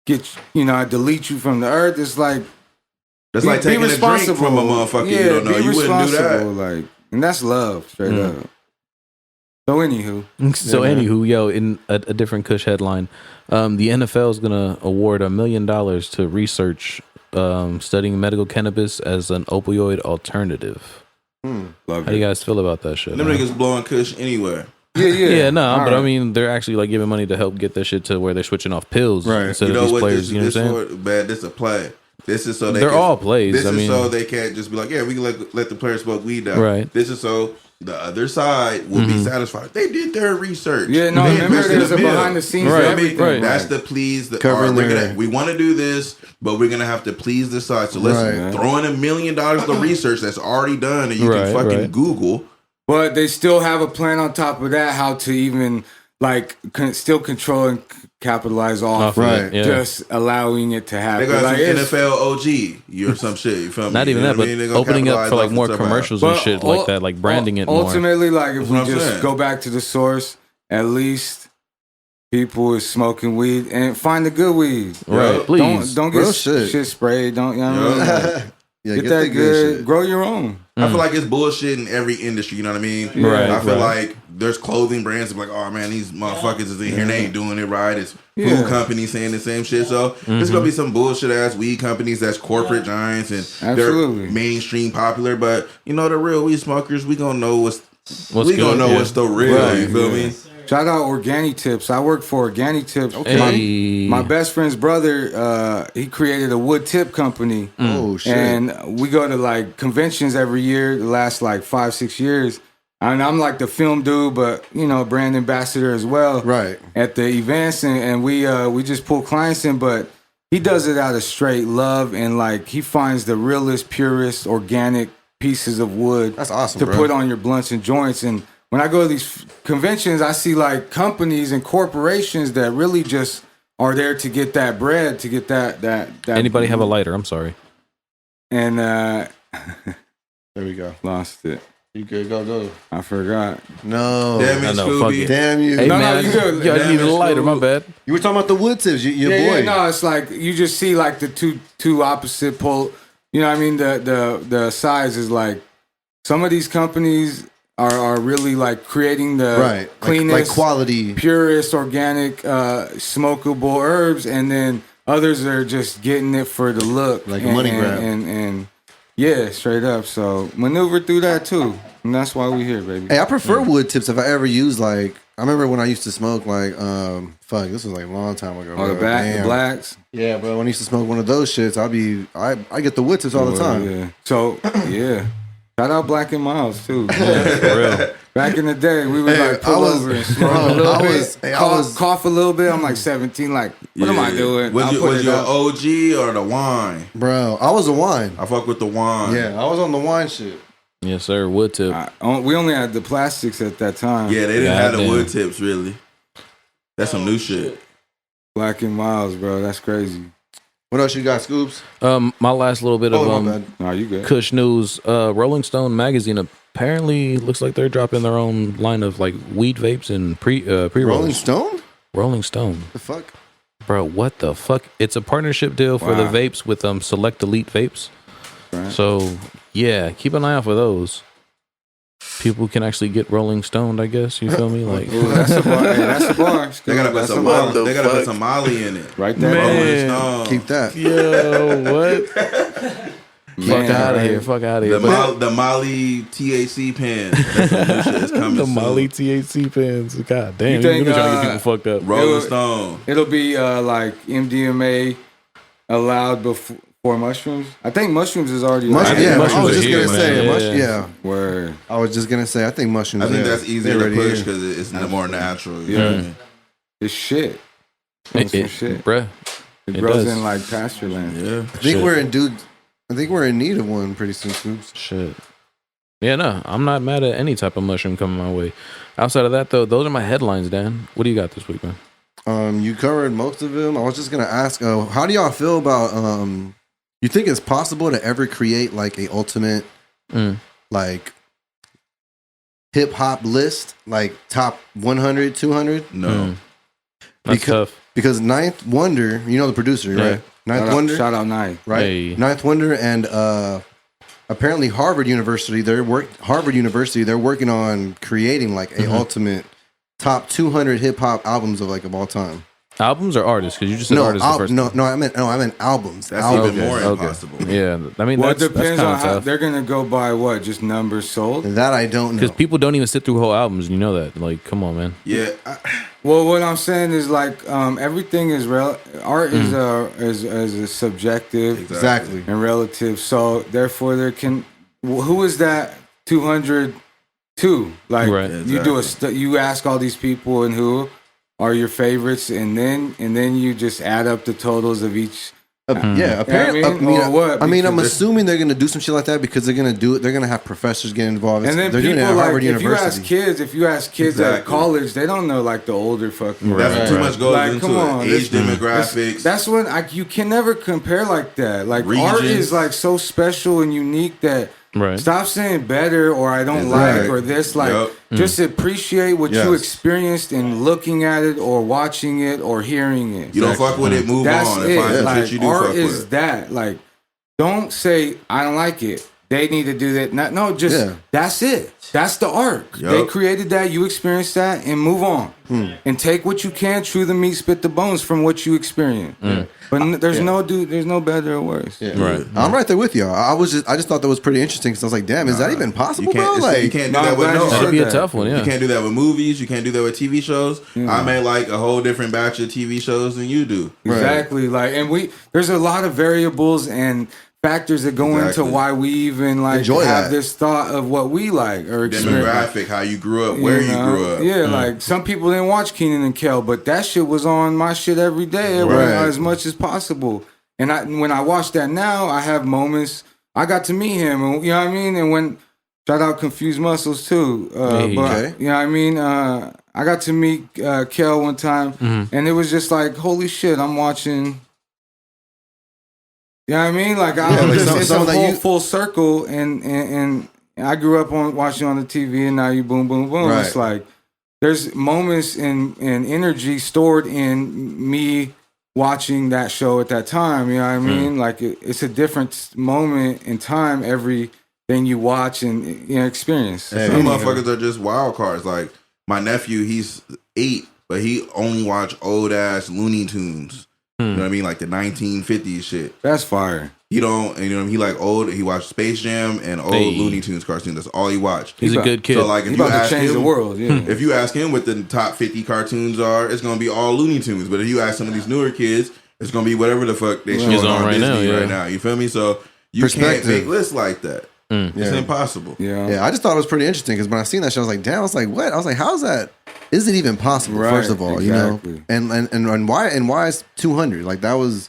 get, delete you from the earth. It's like, That's like taking a drink from a motherfucker you don't know. You wouldn't do that. Like, and that's love, straight up. So anywho, yo, in a different Kush headline, the NFL is gonna award $1 million to research studying medical cannabis as an opioid alternative. How do you guys feel about that shit? Them niggas blowing Kush anywhere. Yeah, but I mean, they're actually like giving money to help get that shit to where they're switching off pills instead of these players. You know what I'm saying? Bad. This a play. This is so they're all plays. This is so they can't just be like, yeah, we can let the players smoke weed now. Right. This is so the other side will be satisfied. They did their research. Yeah, no, remember there's a behind the scenes for everything. Right. That's the please. Covering We want to do this, but we're gonna have to please this side. So let's throw in $1 million of research that's already done, and you can fucking Google. But they still have a plan on top of that, how to even like still control and capitalize off right. just allowing it to happen. They got like, some NFL OG or some shit. You feel me? Not even that, but opening up for like more commercials and shit like that, like branding it more. Ultimately, like if we just go back to the source, at least people is smoking weed and find the good weed. Right, please. Don't get shit sprayed. Don't, you know what I mean? Get that good. Grow your own. I feel like it's bullshit in every industry. You know what I mean? Right. I feel like there's clothing brands that be like, oh man, these motherfuckers is in here and they ain't doing it right. It's food companies saying the same shit. So there's gonna be some bullshit ass weed companies that's corporate giants and they're mainstream popular. But the real weed smokers, we gonna know what's the real. Right. You feel me? Shout out Organic Tips. I work for Organic Tips. Okay. My best friend's brother, he created a wood tip company. Oh, shit. And we go to like conventions every year, the last like 5-6 years. And I'm like the film dude, but brand ambassador as well. Right. At the events, and we just pull clients in, but he does it out of straight love and like he finds the realest, purest, organic pieces of wood. That's awesome, to bro. put on your blunts and joints. And when I go to these conventions, I see like companies and corporations that really just are there to get that bread, to get that. Anybody have a lighter? I'm sorry. And there we go. Lost it. You good? Go. I forgot. No. Damn it, No, fuck Scooby. it. Damn you. Hey, No, man, you good. I Damn need a it, lighter. My Scoob. bad. You were talking about the wood tips, your boy. Yeah, no, it's like you just see like the two opposite pole. You know what I mean? The size is like some of these companies are really like creating the cleanest, like quality, purest, organic, smokable herbs, and then others are just getting it for the look, like a money grab. And yeah, straight up. So maneuver through that too, and that's why we here, baby. Hey, I prefer wood tips if I ever use like. I remember when I used to smoke like this was like a long time ago. Oh, the blacks. Yeah, bro. When I used to smoke one of those shits, I get the wood tips all the time. Yeah. So yeah. Shout out Black and Miles too. Yeah, for real. Back in the day, we would like pull over and smoke a little bit, cough a little bit. I'm like 17, like, what am I doing? Was you an OG or the wine? Bro, I was a wine. I fuck with the wine. Yeah, I was on the wine shit. Yes, sir. Wood tip. We only had the plastics at that time. Yeah, they didn't have the wood tips, really. That's some new shit. Black and Miles, bro. That's crazy. What else you got, Scoobs? My last little bit of No, you good. Kush news. Rolling Stone magazine apparently looks like they're dropping their own line of like weed vapes and pre-rolls. Rolling Stone? Rolling Stone. The fuck? Bro, what the fuck? It's a partnership deal for the vapes with Select Elite Vapes. Right. So, yeah, keep an eye out for those. People can actually get Rolling Stoned, I guess. You feel me? Like, Ooh, that's a bar. Hey, that's a bar. They gotta put some Molly. They gotta put some Molly in it. Right there. Man. Rolling Stone. Keep that. yo, what? Fuck out of here. Fuck out of here. The Molly THC pen. That's some new shit. It's coming The soon. Molly THC pens. God damn. You think, You're trying to get people fucked up. Rolling Stone. It'll be like MDMA allowed before mushrooms. I think mushrooms is already Mushrooms, allowed. yeah, mushrooms I was are just here, gonna say, man. yeah. Word. I was just gonna say, I think mushrooms. I think yeah, that's easier they're to already push here. because it's more natural. You Yeah. know what I mean? It's shit. It's some shit. Bruh. It It grows does. in like pasture land. Yeah. I think we're in need of one pretty soon, Scoobs. Shit. Yeah, no, I'm not mad at any type of mushroom coming my way. Outside of that, though, those are my headlines, Dan. What do you got this week, man? You covered most of them. I was just gonna ask, how do y'all feel about you think it's possible to ever create like a ultimate like hip hop list, like top 100, 200? No. That's tough. Because Ninth Wonder, you know the producer, Yeah. right? Ninth Wonder, Shout out Ninth. right? Hey. Ninth Wonder and apparently Harvard University, they're working on creating like a ultimate top 200 hip hop albums of all time. Albums or artists? Because you just said artists the first time. I meant albums. That's albums. even more impossible. Yeah, I mean, Well, it that's depends kind on of how tough. they're gonna go by what, just numbers sold. That I don't know. Because people don't even sit through whole albums, and you know that. Like, come on, man. Yeah. Well, what I'm saying is like everything is art is subjective Exactly. and relative. So therefore, there can who is that 202? Like Right. you do you ask all these people and who are your favorites, and then you just add up the totals of each. Yeah, apparently. I mean, or what? I'm Because assuming they're going to do some shit like that because they're going to do it. They're going to have professors get involved. And then they're doing it people at like Harvard if you University. ask kids at Exactly. college, they don't know like the older fucking. That's too much goes Like, into come on, it. Age this- demographics. That's when you can never compare like that. Like art Regions. is like so special and unique that Right. stop saying better or I don't Right. like or this. Like Yep. just appreciate what you Yes. experienced in looking at it or watching it or hearing it. you don't fuck with it, move That's on and it. find some Like shit you do art fuck is with. that. Like don't say I don't like it. They need to do that. No, just Yeah. that's it. That's the art. Yup. They created that. You experienced that, and move on. And take what you can, chew the meat, spit the bones from what you experienced. But there's no better or worse. Yeah. Right. I'm right there with y'all. I just thought that was pretty interesting because I was like, damn, is that even possible, You bro? can't, Like, you can't do No, that I'm with glad no you That'd art. be a that. tough one, yeah. You can't do that with movies. You can't do that with TV shows. I made like a whole different batch of TV shows than you do. Exactly. Like, and there's a lot of variables and factors that go Exactly. into why we even like Enjoy have that. this thought of what we like or experience. Demographic, how you grew up, where you know? grew up. Yeah, like some people didn't watch Keenan and Kel, but that shit was on my shit every day, as much as possible. And when I watch that now, I have moments. I got to meet him, and you know what I mean. And when shout out Confused Muscles too, Hey. but Okay. you know what I mean. I got to meet Kel one time, and it was just like, holy shit, I'm watching. You know what I mean? Like it's a whole full circle, and I grew up watching on the TV, and now you boom, boom, boom. Right. It's like there's moments and energy stored in me watching that show at that time. You know what I mean? Like it's a different moment in time every thing you watch and experience. Some motherfuckers are just wild cards. Like my nephew, he's 8, but he only watch old ass Looney Tunes. You know what I mean? Like the 1950s shit. That's fire. He don't, you know, he like old. He watched Space Jam and old Hey. Looney Tunes cartoons. That's all he watched. He's a good kid. So like, if He's you about to ask change him, the world. Yeah. if you ask him what the top 50 cartoons are, it's gonna be all Looney Tunes. But if you ask some of these newer kids, it's gonna be whatever the fuck they showing on right Disney now, yeah. right now. You feel me? So you can't Perspective. make lists like that. It's Yeah. impossible. Yeah. I just thought it was pretty interesting because when I seen that show, I was like, damn. I was like, what? I was like, how's that? Is it even possible? Right, First of all, exactly. you know, and why is 200? Like that was.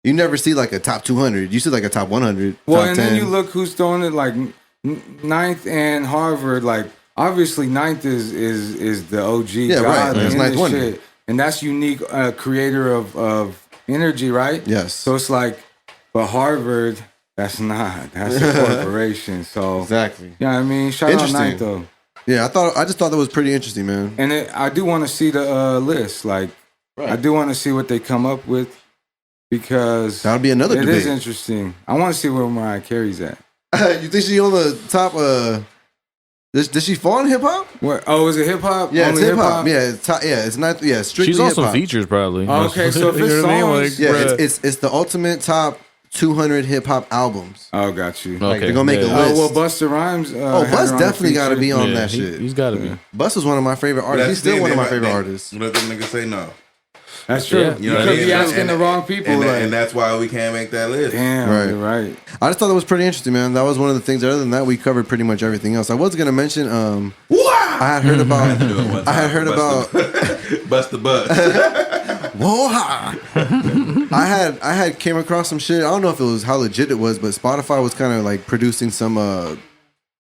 You never see like a top 200. You see like a top 100. Well, top and 10. then you look who's throwing it like Ninth and Harvard. Like obviously Ninth is the OG. Yeah, right. God That's in Ninth this Wonder. shit. And that's unique creator of energy, right? Yes. So it's like, but Harvard, that's not. That's a corporation. So Exactly. yeah, I mean, shout out Interesting. Ninth though. Yeah, I just thought that was pretty interesting, man. And I do want to see the list. Like I do want to see what they come up with because That'll be another it debate. is interesting. I want to see where Mariah Carey's at. You think she on the top? Did she fall in hip hop? Where, oh, is it hip hop? Yeah, Only it's hip hop. Yeah, it's top, yeah, it's not. Yeah, strictly She's on some hip-hop. features, probably. Okay, so if You it's know what I mean? songs- Yeah, bruh. it's the ultimate top 200 hip hop albums. Oh, got you. Okay, they're gonna make a yeah. list. Well, Busta Rhymes. Oh, had Bus her on the definitely got to feature. be on Yeah, that shit. He's got to be. Bus was one of my favorite artists. He's still one of my favorite artists. Let them niggas say no. That's true. Yeah. You know what I Because mean? you asking the wrong people. And, like, and that's why we can't make that list. damn, Right. you're right. I just thought that was pretty interesting, man. That was one of the things. Other than that, we covered pretty much everything else. I was gonna mention. I had heard about. Do it one I had time. heard about. Bust the bus. Whoa! I had came across some shit. I don't know if it was how legit it was, but Spotify was kind of like producing some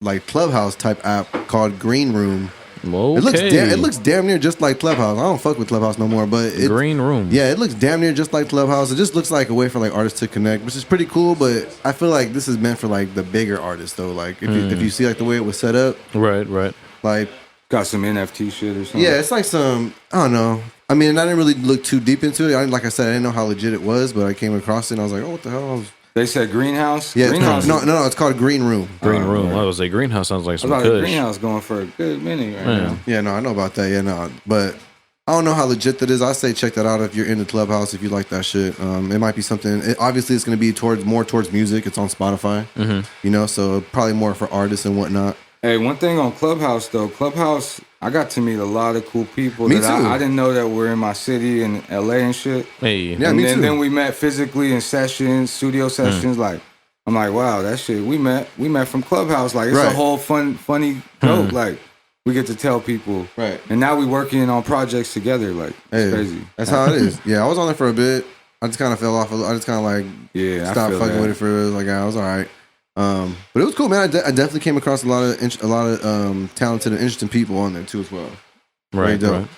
like Clubhouse type app called Green Room. Okay. It looks damn near just like Clubhouse. I don't fuck with Clubhouse no more, but Green Room. Yeah, it looks damn near just like Clubhouse. It just looks like a way for like artists to connect, which is pretty cool. But I feel like this is meant for like the bigger artists though. Like if you see like the way it was set up, Right. like Got some NFT shit or something. yeah, it's like some I don't know. I mean, I didn't really look too deep into it. Like I said, I didn't know how legit it was, but I came across it and I was like, oh, what the hell? They said greenhouse. Yeah, Greenhouse. no, it's called Green Room. Green Room. I was like, Greenhouse sounds like I was some about to kush. greenhouse going for a good minute right now. Yeah, no, I know about that. Yeah, no, but I don't know how legit that is. I say check that out if you're into Clubhouse, if you like that shit. It might be something. Obviously, it's going to be more towards music. It's on Spotify, you know, so probably more for artists and whatnot. Hey, one thing on Clubhouse though, Clubhouse, I got to meet a lot of cool people Me that too. I didn't know that were in my city in LA and shit. Hey. Yeah, and me too. then we met physically in sessions, studio sessions. Like, I'm like, wow, that shit. We met from Clubhouse. Like, it's a Right. whole funny joke. Like, we get to tell people. Right. And now we working on projects together. Like, it's Hey, crazy. That's how it is. Yeah, I was on there for a bit. I just kind of fell off. I just kind of like Yeah, I stopped feel fucking that. with it for like I was all right. But it was cool, man. I definitely came across a lot of talented and interesting people on there too as well. Very Right. dope.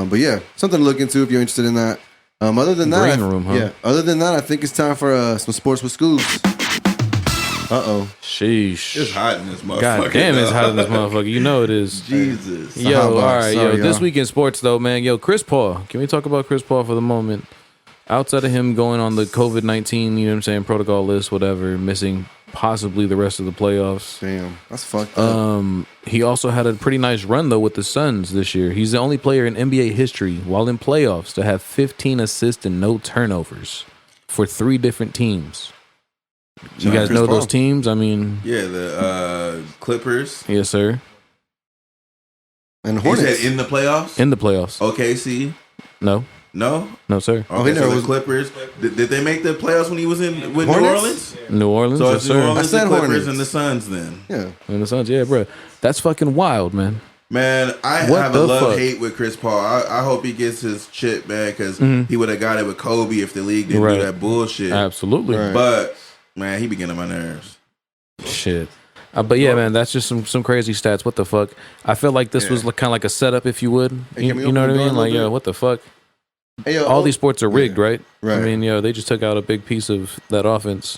But yeah, something to look into if you're interested in that. Other than that, Green Room, huh? Yeah. Other than that, I think it's time for some sports with Scoobs. Sheesh. It's hot in this motherfucker. God damn, it's though. hot in this motherfucker. You know it is. Jesus. a hot Yo, all box. right, Sorry, yo. This y'all. week in sports, though, man. Yo, Chris Paul. Can we talk about Chris Paul for the moment? Outside of him going on the COVID-19, you know what I'm saying, protocol list, whatever, missing possibly the rest of the playoffs. Damn, that's fucked up. He also had a pretty nice run, though, with the Suns this year. He's the only player in NBA history, while in playoffs, to have 15 assists and no turnovers for 3 different teams. You guys Chris know Paul. those teams? I mean, Yeah, the Clippers. yes, sir. And You Hornets. said in the playoffs? In the playoffs. OKC? No, No? no, sir. Oh, he Okay, never so the was- Clippers. Did they make the playoffs when he was in with New Hornets? Orleans? New Orleans, So yes, it's New sir. Orleans, I said the Clippers, Hornets. and the Suns then. Yeah. And the Suns, yeah, bro. That's fucking wild, man. Man, I What have the a fuck? love-hate with Chris Paul. I hope he gets his chip, man, because he would have got it with Kobe if the league didn't Right. do that bullshit. Absolutely. Right. But, man, he be getting on my nerves. Shit. But yeah, man, that's just some crazy stats. What the fuck? I feel like this was kind of like a setup, if you would. Hey, You, can we you know what open I the door mean? a Like, little yo, bit? what the fuck? Hey, yo, All these sports are rigged, right? Right. I mean, yo, they just took out a big piece of that offense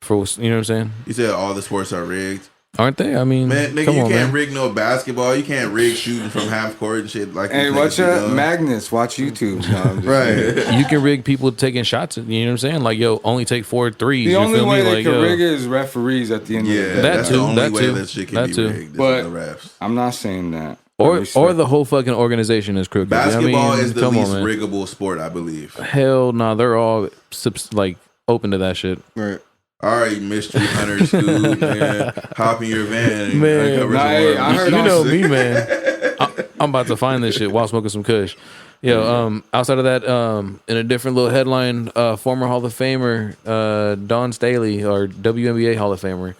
for, you know what I'm saying? You said all the sports are rigged. Aren't they? I mean, Man, nigga, come you on, can't man. rig no basketball. You can't rig shooting from half court and shit like Hey, these watch niggas be out, doing. Magnus. Watch YouTube. No, I'm just- Right. You can rig people taking shots. You know what I'm saying? Like, yo, only take 4 threes. The you only feel way me? they Like, can yo, rig it is referees at the end of Yeah, the day. That that's too, the only that way too, that shit can that be too. rigged. But- Is the refs. I'm not saying that. or the whole fucking organization is crooked. Basketball I mean, is the come least on, man. riggable sport, I believe. Hell no, they're all like open to that shit. Right. All right, mystery hunter, Scoob, man. Hop in your van and Man. uncover Nah, some hey, worms. I heard You on- know me, man. I'm about to find this shit while smoking some kush. Yo, outside of that, in a different little headline, former Hall of Famer Dawn Staley, or WNBA Hall of Famer,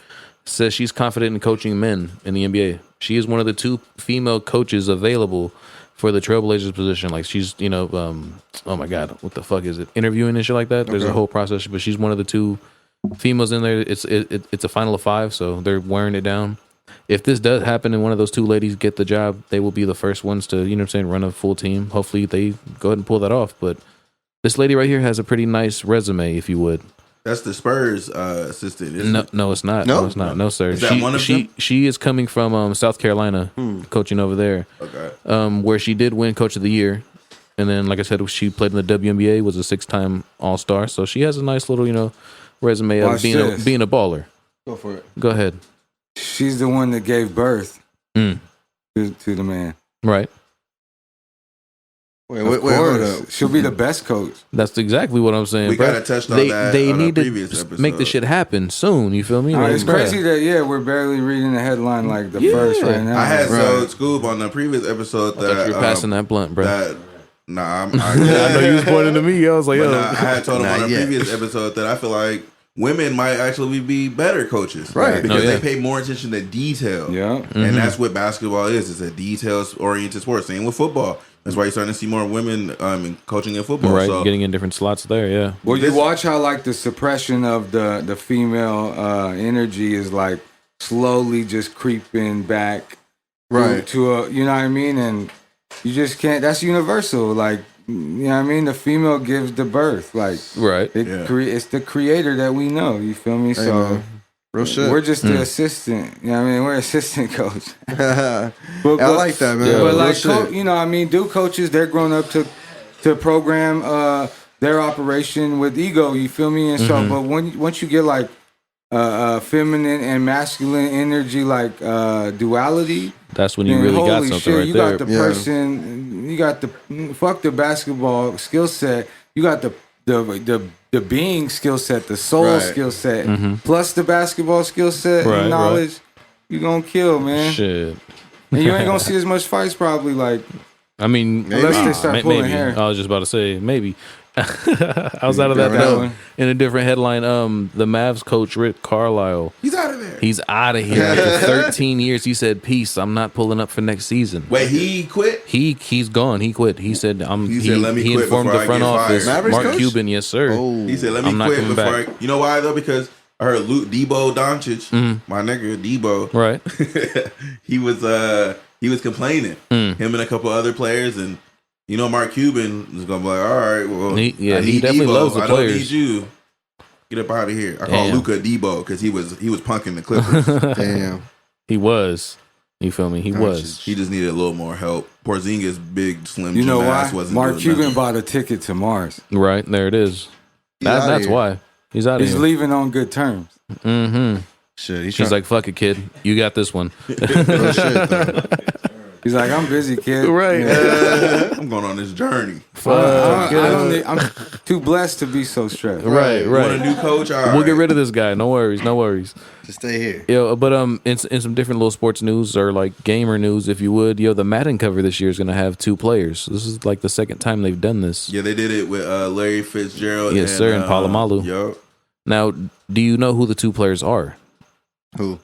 says she's confident in coaching men in the NBA. She is one of the 2 female coaches available for the Trailblazers position. Like, she's, you know, oh my God, what the fuck is it? Interviewing and shit like that. There's a whole process, but she's one of the 2 females in there. It's a final of 5, so they're wearing it down. If this does happen and one of those 2 ladies get the job, they will be the first ones to, you know what I'm saying, run a full team. Hopefully they go ahead and pull that off. But this lady right here has a pretty nice resume, if you would. That's the Spurs assistant, isn't No, it? no, it's not. No? No, it's not. No, sir. Is that one of them? She is coming from South Carolina, coaching over there, Okay. where she did win Coach of the Year. And then, like I said, she played in the WNBA, was a 6-time All-Star. So she has a nice little, you know, resume of Watch being this. being a baller. Go for it. Go ahead. She's the one that gave birth Mm. to the man. Right. Wait, Of hold course. up. She'll be the best coach. That's exactly what I'm saying. We bro. gotta touch on they, that They on our need to previous episode. make the shit happen soon. You feel me? Like, It's bruh. crazy that we're barely reading the headline like the Yeah. first right now. I had Right. Scoob on the previous episode I thought that you were passing that blunt, bro. that nah, I know you was pointing to me. I was like, But yo. nah, I had told him Not on a yet. previous episode that I feel like women might actually be better coaches, Right. Because Oh, yeah. they pay more attention to detail, Yeah. and that's what basketball is. It's a details-oriented sport. Same with football. That's why you're starting to see more women in coaching in football. Right, So getting in different slots there, yeah. Well, you This- watch how like the suppression of the female energy is like slowly just creeping back Right. to a, you know what I mean? And you just can't, that's universal. Like, you know what I mean? The female gives the birth. Like, Right. it's the creator that we know. You feel me? Hey, So man. Real shit. we're just the assistant. You know what I mean? We're assistant coach. I like that, man. Yeah. But Real like, shit. you know, what I mean, do coaches, they're grown up to program their operation with ego. You feel me? And so, but once you get like feminine and masculine energy, like duality, That's when you then really got holy something shit, right you there. got the Yeah. person, you got the fuck the basketball skill set, you got the being skill set, the soul Right. skill set, plus the basketball skill set Right, and knowledge. You gonna kill, man. Shit. And you ain't gonna see as much fights probably. Like, I mean, Unless they start pulling maybe. hair. I was just about to say maybe. Outside of that, That though, one. in a different headline, the Mavs coach Rick Carlisle, He's out of there. he's out of here after 13 years. He said, "Peace. I'm not pulling up for next season." Wait, he quit? He's gone. He quit. He said, He said, "Let me he quit informed before the I front get office, fired." Mavericks Mark coach? Cuban, yes sir. Oh. He said, "Let me I'm not quit coming before back. I." You know why though? Because I heard Debo Doncic, my nigga Debo, Right. he was complaining. Him and a couple other players, and you know Mark Cuban is gonna be like, "All right, well, He I need definitely Debo. loves the I don't players. need you. Get up out of here." I call Damn. Luka Debo because he was punking the Clippers. Damn. He was. You feel me? He was. He just needed a little more help. Porzingis, big, slim. you know Jim why? ass wasn't Mark doing Cuban nothing. bought a ticket to Mars. Right. There it is. outta That's here. why. He's out of He's here. leaving on good terms. Mm-hmm. Shit. He's She's like, fuck it, kid. You got this one. real shit, though. He's like, I'm busy, kid. Right. Yeah. I'm going on this journey. I don't need, I'm too blessed to be so stressed. Right, You want a right. new coach? All We'll right. get rid of this guy. No worries. No worries. Just stay here. Yo, but in some different little sports news or like gamer news, if you would, yo, the Madden cover this year is gonna have 2 players. This is like the second time they've done this. Yeah, they did it with Larry Fitzgerald. Yes, sir, and Palomalu. Yo, Now, do you know who the 2 players are? Who?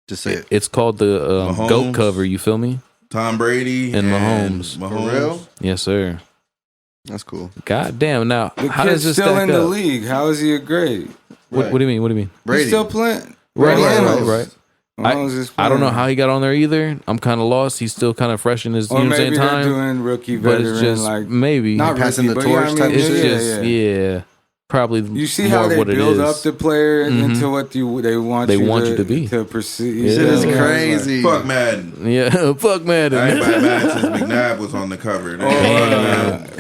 Just say it. It's called the Mahomes. GOAT cover. You feel me? Tom Brady And Mahomes. For real? Yes, sir. That's cool. God damn. Now, The how kid's does this still stack in the up? league. How is he a grade? What do you mean? What do you mean? Brady. He's still playing. Right, Brady right, Mahomes. right. Mahomes is I don't know playing. how he got on there either. I'm kind of lost. He's still kind of fresh in his, you Or know what I'm saying, maybe they're time. doing rookie But veteran, it's just like maybe. not Passing rookie, the but you know torch what I mean? type It's shit. just yeah. Probably You see more how of they what it build is. up the player into what they want They you want to, you to be. to perceive. Yeah. Shit is Yeah. crazy. Fuck Madden. Yeah, fuck man. I ain't been mad since McNabb was on the cover.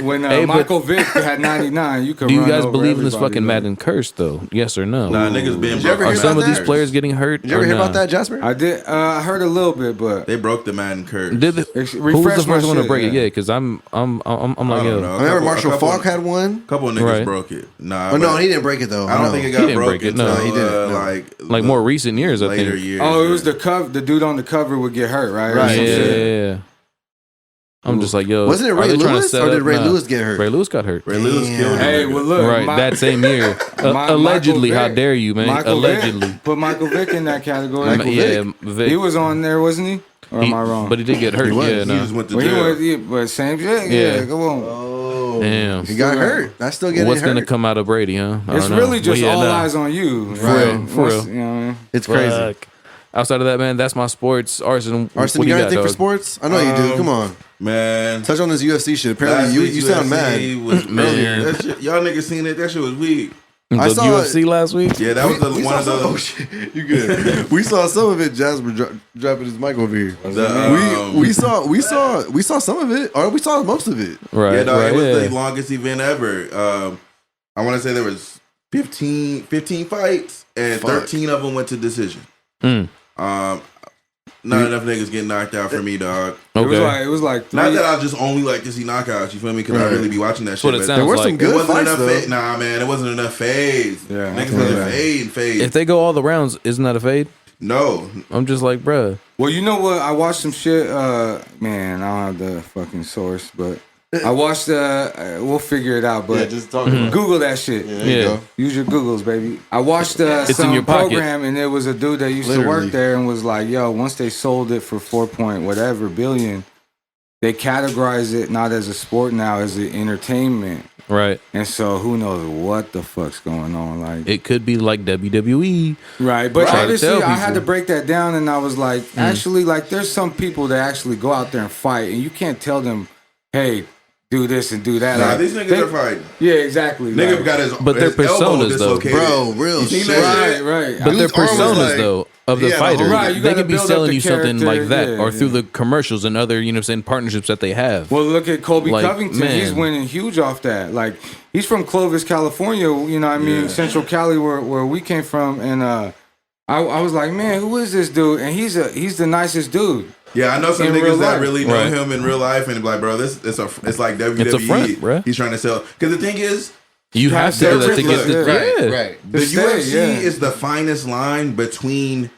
When Hey, but- Michael Vick had 99, you could Do you run guys over believe in this everybody, fucking like- Madden curse though? Yes or no? Nah, niggas been Did you ever broke. hear Are some about of these that? players getting hurt? Did you ever or hear nah? about that, Jasper? I did. I heard a little bit, but They broke the Madden curse. Did the, Ex- who was the refresh my first one to shit, break it? yeah. Yeah, because I'm like, I don't yo, know. I remember Marshall Falk had one. couple of niggas Right. broke it. Nah, Oh, no, but he didn't break it, though. I don't No. think it He got didn't broke break it, until no. He didn't, no. like more recent years, I later think. years. oh, it was the cover. The dude on the cover would get hurt, right? Or Right. some Yeah, shit. yeah. I'm just like, yo, Wasn't it are Ray they trying to Lewis? set Or did up- Ray nah. Lewis get hurt? Ray Lewis got hurt. Ray Lewis Damn. killed him. Hey, well, look, Right, that same year. Allegedly, how dare you, man? Michael Allegedly. Vick, put Michael Vick in that category. Yeah, Vic. He was on there, wasn't he? Or am I wrong? But he did get hurt. He was. Yeah, He no. just went to Well, he jail. was, yeah, but same shit. Yeah. Yeah, come on. Oh. Damn. He got hurt. That's still getting What's hurt. gonna come out of Brady, huh? I It's don't know. really just But yeah, all nah. eyes on you. For real, for Once- real. You know what I mean? It's crazy. Fuck. Outside of that, man, that's my sports. Arson, Arson, what you do got you anything for dog? sports? I know you do. Come on. Man. Touch on this UFC shit. Last Apparently, you week's sound UFC mad. Was Man. earlier. That shit, y'all niggas seen it? That shit was weak. I The saw UFC last week? Yeah, that was We one saw of some, oh the. shit, you good? We saw some of it. Jasper dropping his mic over here. The, we saw some of it, or we saw most of it. Right, Yeah, no, right, it was yeah. the longest event ever. I want to say there was 15 fights, and Fuck. 13 of them went to decision. Mm. Not enough niggas get knocked out for me, dog. Okay. It was like three. Not that I just only like to see knockouts, you feel me? Because I Right. really be watching that That's shit. what it but sounds There were like. some it good wasn't fights enough. though. Nah, man, it wasn't enough fades. Yeah, Niggas yeah. wasn't fade. If they go all the rounds, isn't that a fade? No, I'm just like, bruh. Well, you know what? I watched some shit. Man, I don't have the fucking source, but I watched. We'll figure it out. But talk Google that shit. Yeah. Use your Googles, baby. I watched It's in some your pocket. program, and there was a dude that used to Literally. work there, and was like, "Yo, once they sold it for 4 point whatever billion, they categorize it not as a sport now, as an entertainment. Right. And so who knows what the fuck's going on? Like It could be like WWE. right, but Try to obviously tell I had to people. break that down, and I was like, actually, like there's some people that actually go out there and fight, and you can't tell them, hey, do this and do that. Nah, Like, these niggas they- are fighting. Yeah, exactly. Nigga like- got his But their his elbow personas, though. dislocated. Bro, real You seen shit. that right, shit? right. But their Dude's arm was personas, like- though, of the yeah, fighter, right, you they gotta could be build up selling the you something character, like that, yeah, or through yeah. the commercials and other, you know what I'm saying, partnerships that they have. Well, look at Kobe Like, Covington. man. He's winning huge off that. Like, he's from Clovis, California. You know what I mean? Yeah. Central Cali, where we came from. And I was like, man, who is this dude? And he's the nicest dude. Yeah, I know some In real niggas that life. really know Right. him in real life, and be like, bro, it's like WWE. It's a front, bruh. He's trying to sell. Because the thing is, You have to do that to get the... Right, Yeah. right. the stay, UFC yeah. is the finest line between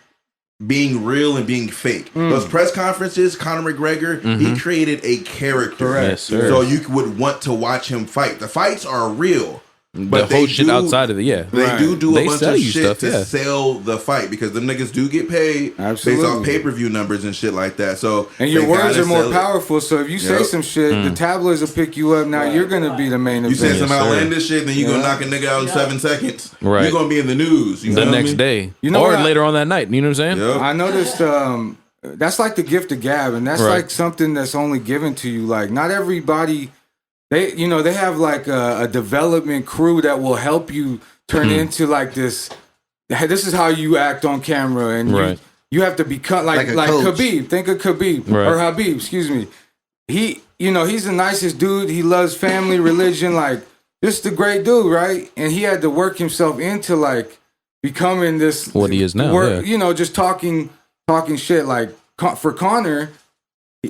being real and being fake. Those press conferences, Conor McGregor, he created a character. Correct. Yes, sir. So you would want to watch him fight. The fights are real. But the whole shit do- outside of it, yeah. They Right. do They a bunch sell of you shit stuff, to yeah. sell the fight because them niggas do get paid based Absolutely. off pay-per-view numbers and shit like that. So And your they words gotta are more sell it. powerful. So if you say Yep. some shit, the tabloids will pick you up. Now you're going to be the main You event. say some Yes, sir. outlandish shit, then you gonna knock a nigga out in 7 seconds. Right. You're gonna be in the news. You The feel next me? day. You know or what I- later on that night. You know what I'm saying? Yep. I noticed that's like the gift of gab, and that's Right. like something that's only given to you. Like not everybody, they have like a development crew that will help you turn into like this. Hey, this is how you act on camera, and Right. you have to become like Like a coach. Khabib. Think of Khabib Right. or Habib. Excuse me. He's the nicest dude. He loves family, religion. Like just a great dude, right? And he had to work himself into like becoming this What he is now, yeah. just talking shit. Like for Conor,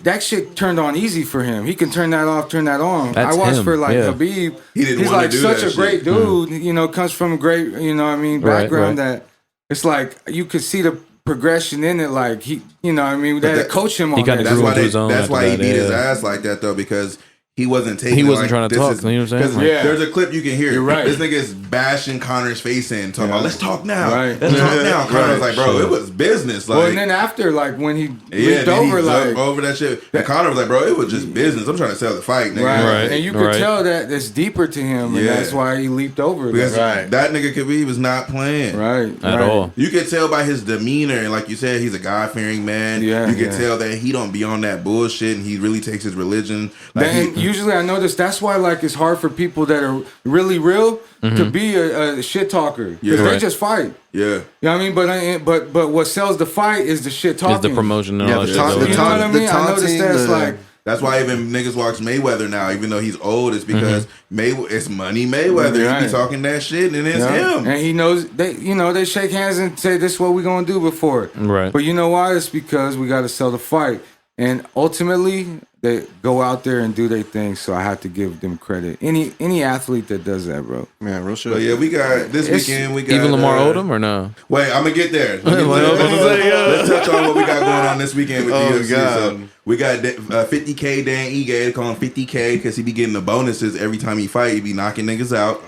that shit turned on easy for him. He can turn that off, turn that on. That's I watched him, for like yeah. Habib. He didn't He's wanna like do such that a great shit. dude. Comes from a great, Right, background right. that it's like you could see the progression in it. Like he, they had to that- coach him he on kinda that. That's grew why into his own That's after why he that, beat his yeah. ass like that though, because he wasn't taking. He wasn't like, trying to this talk. is- You know what I'm saying? 'cause Like- Yeah. There's a clip you can hear. You're right. This nigga is bashing Connor's face in, talking about let's talk now. Right. Let's talk now. Connor Right. was like, bro, it was business. Like, Well, and then after, like when he yeah, leaped then over, he like jumped over that shit. And Connor was like, bro, it was just business. I'm trying to sell the fight, nigga. right. Right. And you could Right. tell that it's deeper to him, and Yeah. that's why he leaped over. Because Like, that nigga Khabib was not playing. right. At all. You can tell by his demeanor, and like you said, he's a God-fearing man. Yeah, you can yeah. tell that he don't be on that bullshit, and he really takes his religion. Like And usually I notice that's why like it's hard for people that are really real to be a shit talker because Yeah. they Right. just fight. yeah, You know what I mean? But what sells the fight is the shit talking. Is the promotion and all Yeah, that the shit. talk- though. the You know talk- what I the mean? I noticed taunting, that's the- like that's why even niggas watch Mayweather now, even though he's old. It's because it's Money Mayweather. He Right. be talking that shit, and it's him. and he knows they shake hands and say this is what we're gonna do before. Right. But you know why? It's because we got to sell the fight, and ultimately they go out there and do their thing. So I have to give them credit. Any athlete that does that, bro. Man, real shit. But yeah, we got this It's- weekend. We got Even Lamar Odom or no? Wait, I'm gonna get there. Let's touch on what we got going on this weekend with Oh, the UFC. God. So we got 50K Dan Ige. They call him 50K because he be getting the bonuses every time he fight. He be knocking niggas out.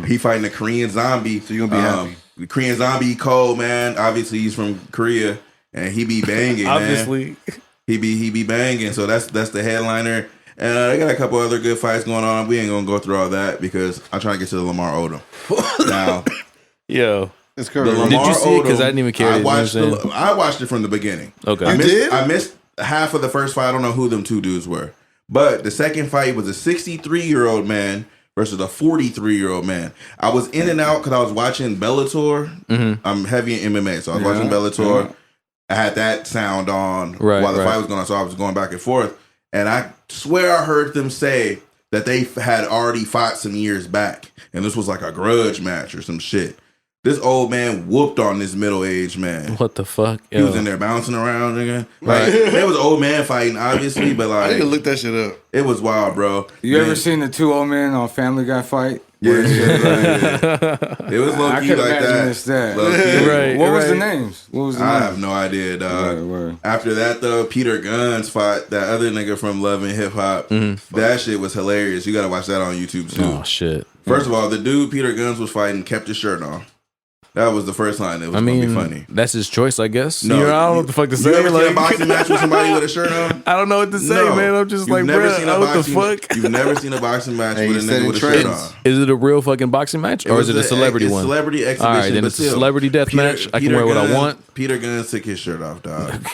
He fighting a Korean zombie. So you gonna be happy. The Korean zombie cold, man. Obviously he's from Korea and he be banging. Man. He be banging. So that's the headliner. And they got a couple other good fights going on. We ain't gonna go through all that because I'm trying to get to the Lamar Odom. Now, Yo. It's the current. Did Lamar you see it? 'Cause I Odom, didn't even care, I you know what I'm watched, saying? I watched it from the beginning. Okay. I You missed, did? I missed half of the first fight. I don't know who them two dudes were. But the second fight was a 63-year-old man versus a 43-year-old man. I was in and out because I was watching Bellator. Mm-hmm. I'm heavy in MMA, so I was watching Bellator. I had that sound on Right, while the right. fight was going on, so I was going back and forth. And I swear I heard them say that they had already fought some years back, and this was like a grudge match or some shit. This old man whooped on this middle-aged man. What the fuck? He was in there bouncing around, nigga. Like, there was an old man fighting, obviously, but I need like, to look that shit up. it was wild, bro. You Man, ever seen the two old men on Family Guy fight? Yeah, it was low I key could like imagine that. it's that. Low-key. Right. What was the names? What was the I names? have no idea, dog. Word. After that, though, Peter Guns fought that other nigga from Love and Hip Hop. That shit was hilarious. You gotta watch that on YouTube too. Oh shit. First of all, the dude Peter Guns was fighting kept his shirt on. That was the first line. It was gonna be funny. That's his choice, I guess. No, I don't know what the fuck to say. You ever seen a Like, boxing match with somebody with a shirt on? I don't know what to say, No. man. I'm just You've like, never bro, seen a what the boxing- fuck? You've never seen a boxing match Hey, with a you said nigga in with a shirt trends. on. Is it a real fucking boxing match, or is it a celebrity it's one? Celebrity exhibition. All right, then but it's a still, celebrity death match. I can wear what I want. Peter Guns took his shirt off, dog.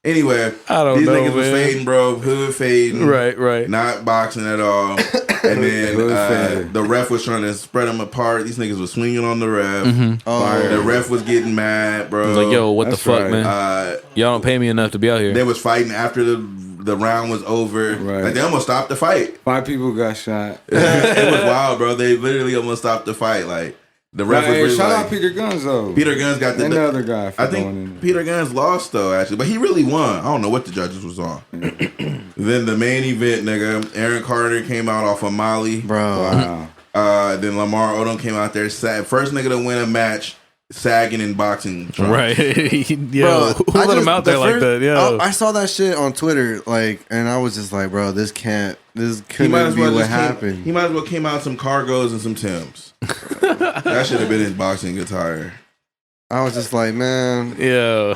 Anyway, I don't these know, niggas was man. fading, bro. Hood fading. Right. Not boxing at all. And then Hood fading. the ref was trying to spread them apart. These niggas was swinging on the ref. Oh, The ref was getting mad, bro. I was like, yo, what That's the fuck, right. man? Y'all don't pay me enough to be out here. They was fighting after the round was over. Right. Like they almost stopped the fight. 5 people got shot. It was wild, bro. They literally almost stopped the fight. Like the ref was Hey, really shout like, out Peter Guns though. Peter Guns got and the other guy. For I going in think there. Peter Guns lost though, actually, but he really won. I don't know what the judges was on. Then the main event, nigga, Aaron Carter came out off of Molly. bro. Wow. Then Lamar Odom came out there, first nigga to win a match, sagging and boxing. trunks. Right. Yo, who I let him just- out there the like first- that? Yo. I saw that shit on Twitter, like, and I was just like, bro, this He couldn't might as be well what just happened. he might as well came out in some cargos and some Timbs. That should have been his boxing attire. I was just like, man, Yeah.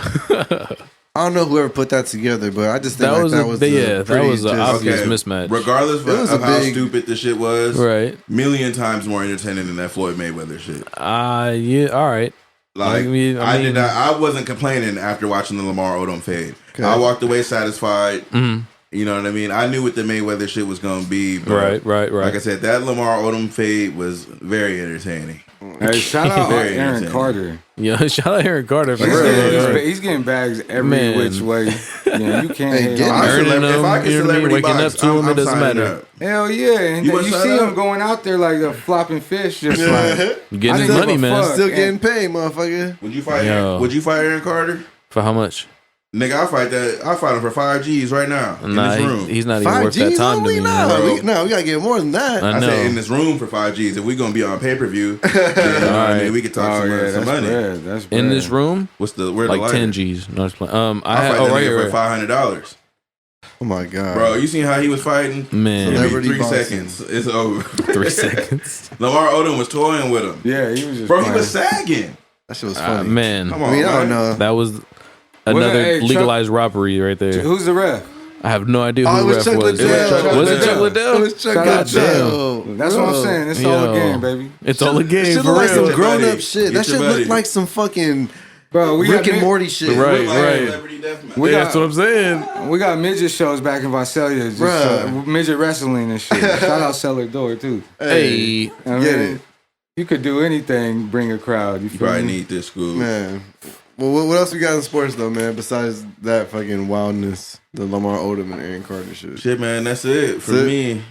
I don't know whoever put that together, but I just think That like was that a- was yeah, the that was pretty a just- obvious mismatch. Regardless It was of a how big- stupid the shit was, Right. million times more entertaining than that Floyd Mayweather shit. Yeah, all right. Like I mean- I wasn't complaining after watching the Lamar Odom fade. Okay. I walked away satisfied. Mm-hmm. You know what I mean? I knew what the Mayweather shit was gonna be. But Right. Like I said, that Lamar Odom fade was very entertaining. Hey, shout out Very Aaron entertaining. Carter. Yeah, shout out Aaron Carter for He's real. getting, he's getting bags every Man. which way. Yeah, you can't. Hey, hate get on it. him. Earning If them, I could you know what I mean? celebrity Waking box, up to him, it doesn't signing matter. up. Hell yeah, and You wanna you sign see up? him going out there like a flopping fish, just like You getting I his don't money, give a man. fuck. Still getting paid, motherfucker. Would you fight? Yo. Would you fight Aaron Carter? For how much? Nigga, I'll fight him for 5 G's right now in Nah, this room. he's not even 5 worth that G's time to only? me. No, man. we gotta get more than that. I I know. said in this room for 5 G's. If we gonna be on pay per view, then Alright. we could talk oh some, yeah, some that's money. bread. That's bread. In this room, What's the where like the 10 lighter? G's. No, just playing. I I'll had, fight oh, that right nigga here. for $500, Oh my god, bro. You seen how he was fighting? Man, Maybe Celebrity 3 boxing. seconds, it's over. 3 seconds. Lamar Odom was toying with him, Yeah, he was just bro. He playing. was sagging. that shit was funny. Man, Come I on, mean, I man. don't know. that was another Hey, Chuck- legalized robbery right there. Who's the ref? I have no idea Oh, who it the was ref Chuck was. Liddell. Was it Chuck It Liddell? was Chuck Shout out Liddell. That's what I'm saying. It's all a Yo. game, baby. It's all a game Shit for look like some real. grown buddy. up shit. Get That your shit buddy. looked like some fucking Bro, we Rick got and Morty shit. Right. Look like Celebrity Deathmatch. We Yeah, got- that's what I'm saying. We got midget shows back in Visalia. Just, Bruh. midget wrestling and shit. Shout out Cellar Door too. Hey, I Get mean, it. You could do anything, bring a crowd. You You feel probably me? need this school. Man. Well, what else we got in sports though, man? Besides that fucking wildness, the Lamar Odom and Aaron Carter shit. Shit, man, that's it for That's it. me.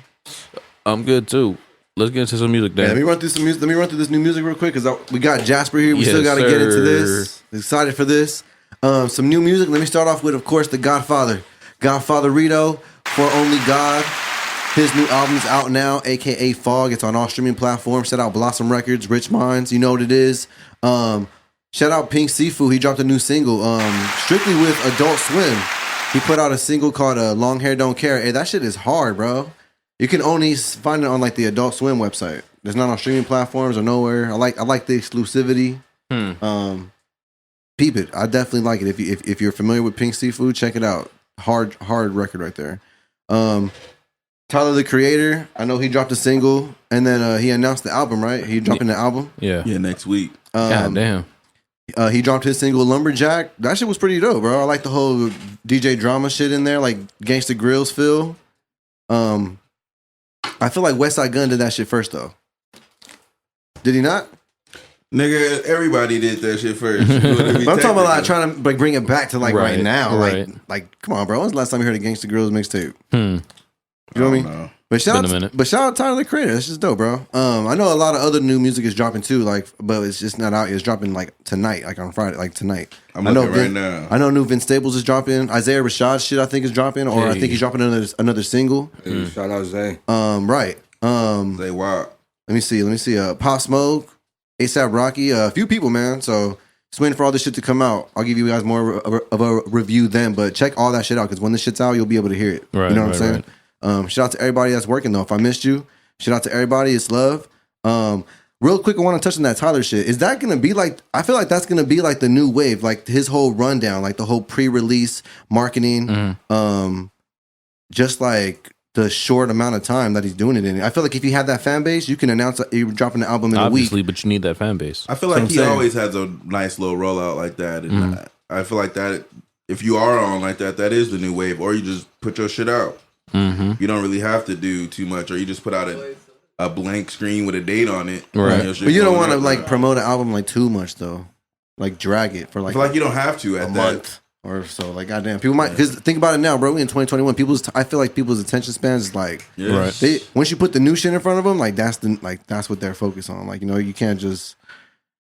I'm good too. Let's get into some music, Yeah, let me Dan. run through some music. Let me run through this new music real quick because we got Jasper here. We Yes, still got to get into sir. this. Excited for this. Some new music. Let me start off with, of course, The Godfather. Godfather Rito, For Only God. His new album is out now, aka Fog. It's on all streaming platforms. Shout out Blossom Records, Rich Minds. You know what it is. Shout out Pink Sifu. He dropped a new single, strictly with Adult Swim. He put out a single called Long Hair Don't Care. Hey, that shit is hard, bro. You can only find it on like the Adult Swim website. It's not on streaming platforms or nowhere. I like the exclusivity. Peep it. I definitely like it. If you're familiar with Pink Seafood, check it out. Hard record right there. Tyler the Creator, I know he dropped a single and then he announced the album, right? He dropping the album. Yeah. Yeah, next week. God damn. He dropped his single Lumberjack. That shit was pretty dope, bro. I like the whole DJ drama shit in there, like Gangsta Grills feel. I feel like Westside Gun did that shit first though. Did he not? Nigga, everybody did that shit first. But I'm talking about like trying to like bring it back to like right, Right, now. right. Like come on, bro. When's the last time you heard a Gangsta Grills mixtape? You know what I mean? Know. But shout Been a out, minute. but shout out Tyler the Creator. That's just dope, bro. I know a lot of other new music is dropping too, like, but it's just not out. It's dropping like tonight, like on Friday, like tonight. I'm I know looking right now. I know new Vince Staples is dropping. Isaiah Rashad's shit I think is dropping, or I Hey. think he's dropping another single. Hey, shout out Zay. Right. Say wow. Let me see. Pop Smoke, ASAP Rocky, a few people, man. So just waiting for all this shit to come out. I'll give you guys more of a review then, but check all that shit out because when this shit's out, you'll be able to hear it. Right, you know what right, I'm saying? Shout out to everybody that's working though. If I missed you, shout out to everybody. It's love. real quick, I want to touch on that Tyler shit. Is that going to be like, I feel like that's going to be like the new wave, like his whole rundown, like the whole pre-release marketing, just like the short amount of time that he's doing it in. I feel like if you have that fan base, you can announce that you're dropping the album in Obviously, a week. but you need that fan base. I feel like he saying. always has a nice little rollout like that, and I feel like that if you are on like that, that is the new wave, or you just put your shit out. You don't really have to do too much, or you just put out a blank screen with a date on it. Right. But you don't want to like promote an album like too much though. Like drag it for like I feel like you don't have to at a that. month or so. Like goddamn, people might because think about it now, bro. We in 2021. I feel like people's attention spans is like Right. they once you put the new shit in front of them, like that's what they're focused on. Like you can't just.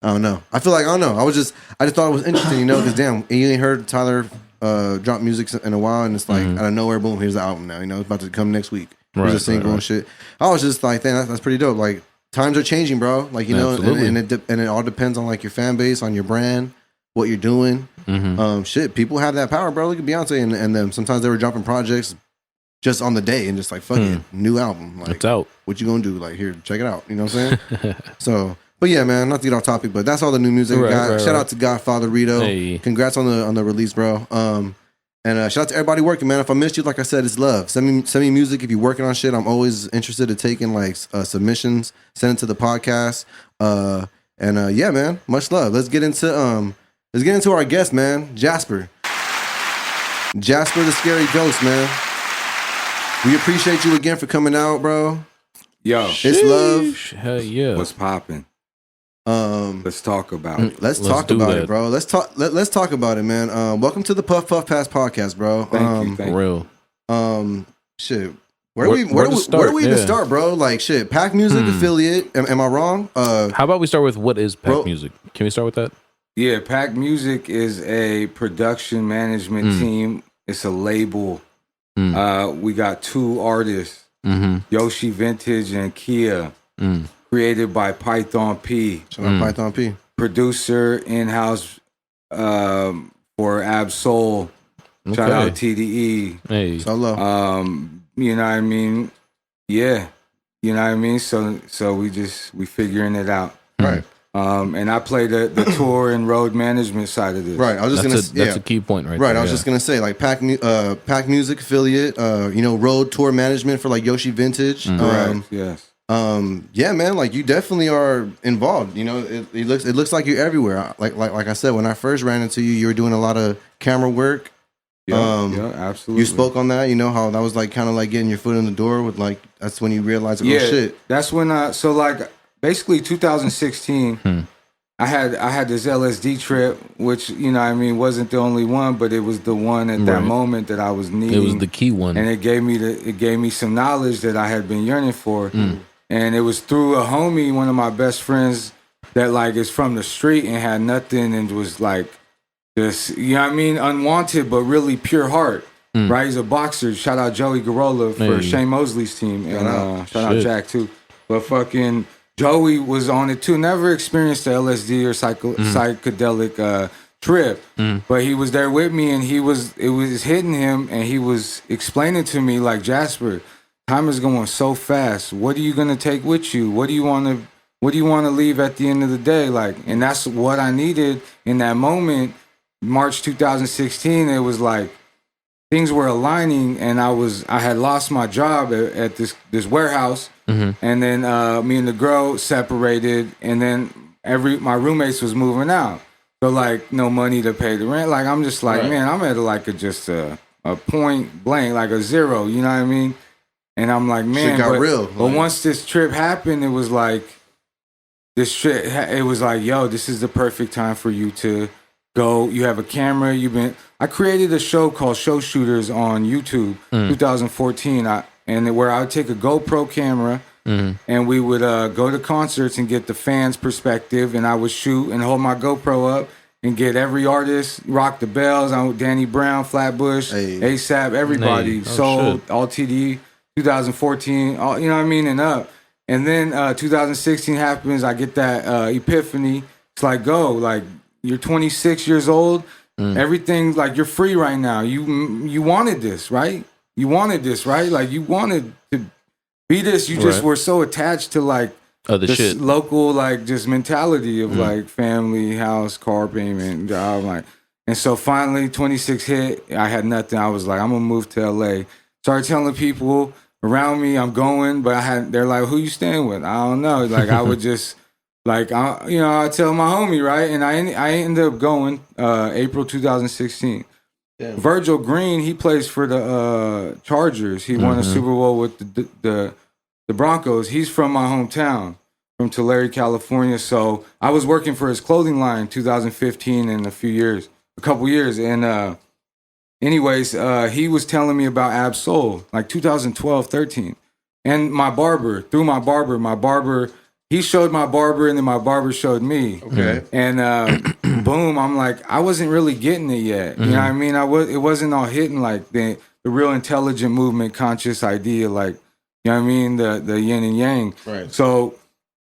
I don't know. I feel like I don't know. I just thought it was interesting, because damn, you ain't heard Tyler drop music in a while, and it's like out of nowhere, boom, here's the album now. It's about to come next week. Here's a single and shit. I was just like, damn, that's pretty dope. Like times are changing, bro. Like and it all depends on like your fan base, on your brand, what you're doing. Shit, people have that power, bro. Look at Beyonce and them. Sometimes they were dropping projects just on the day and just like fuck it, new album. Like It's out. What you gonna do? Like here, check it out. You know what I'm saying? So. But yeah, man, not to get off topic, but that's all the new music we got. Shout out to Godfather Rito. Hey. Congrats on the release, bro. And shout out to everybody working, man. If I missed you, like I said, it's love. Send me music if you're working on shit. I'm always interested in taking like submissions. Send it to the podcast. Yeah, man, much love. Let's get into our guest, man, Jasper. Jasper the Scary Ghost, man. We appreciate you again for coming out, bro. Yo, It's love. Hell yeah. what's popping? Let's talk about it. Let's Let's talk do about that. it, bro. Let's talk about it, man. Welcome to the Puff Puff Pass podcast, bro. Thank you. Real. Shit. Where do we even start, bro? Like shit, PaKK Music affiliate. Am I wrong? How about we start with what is PaKK Bro- Music? Can we start with that? Yeah, PaKK Music is a production management team. It's a label. We got 2 artists, Yoshi Veintage and Kia, created by Python P. Shout out Python P. Producer in-house for Absol. Shout out TDE. Hey. Solo. You know what I mean? Yeah. You know what I mean? So we figuring it out. Right. And I play the tour and road management side of this. Right. I was just That's a key point, right? Right, there, I was just gonna say like PaKK Music affiliate, road tour management for like Yoshi Veintage. Correct. Yes. Yeah, man, like you definitely are involved. It looks like you're everywhere. Like I said, when I first ran into you, you were doing a lot of camera work. Yeah, absolutely. You spoke on that. You know how that was like kind of like getting your foot in the door with like that's when you realized, oh shit. That's when basically 2016. I had this LSD trip, which wasn't the only one, but it was the one at that moment that I was needing. It was the key one, and it gave me some knowledge that I had been yearning for. And it was through a homie, one of my best friends, that like is from the street and had nothing and was like just unwanted but really pure heart. Right, he's a boxer. Shout out Joey Garola for Shane Mosley's team, and shout out Jack too. But fucking Joey was on it too. Never experienced the LSD or psychedelic trip, but he was there with me, and it was hitting him, and he was explaining to me like, Jasper, time is going so fast. What are you gonna take with you? What do you want to leave at the end of the day? Like, and that's what I needed in that moment. March 2016, it was like things were aligning, and I had lost my job at this warehouse, and then me and the girl separated, and then my roommates was moving out, so like no money to pay the rent. Like I'm just like, man, I'm at like a point blank, like a zero. You know what I mean? And I'm like, man, shit got real. But once this trip happened, it was like yo, this is the perfect time for you to go. You have a camera. I created a show called Show Shooters on YouTube, 2014. Where I would take a GoPro camera and we would go to concerts and get the fans' perspective, and I would shoot and hold my GoPro up and get every artist, Rock the Bells, Danny Brown, Flatbush, ASAP, everybody, Soul, all TD, 2014, all, you know what I mean, and up. And then 2016 happens. I get that epiphany. It's like, go, like, you're 26 years old. Everything, like, you're free right now. You wanted this, right? You wanted this, right? Like, you wanted to be this. You just were so attached to, like, the this shit. local like just mentality of like family, house, car payment, job, like. And so finally 26 hit, I had nothing. I was like, I'm gonna move to LA. Started telling people around me I'm going, but they're like, who you staying with? I don't know. Like I would just like I tell my homie, right? And I ended up going April 2016. Damn. Virgil Green, he plays for the Chargers. He won a Super Bowl with the Broncos. He's from my hometown, from Tulare, California. So I was working for his clothing line 2015 and a couple years. And anyways, he was telling me about Ab-Soul, like 2012, 13. And my barber, he showed my barber and then my barber showed me. Okay. And boom, I'm like, I wasn't really getting it yet. You know what I mean? It wasn't all hitting like the real intelligent movement, conscious idea, like, you know what I mean? The yin and yang. Right. So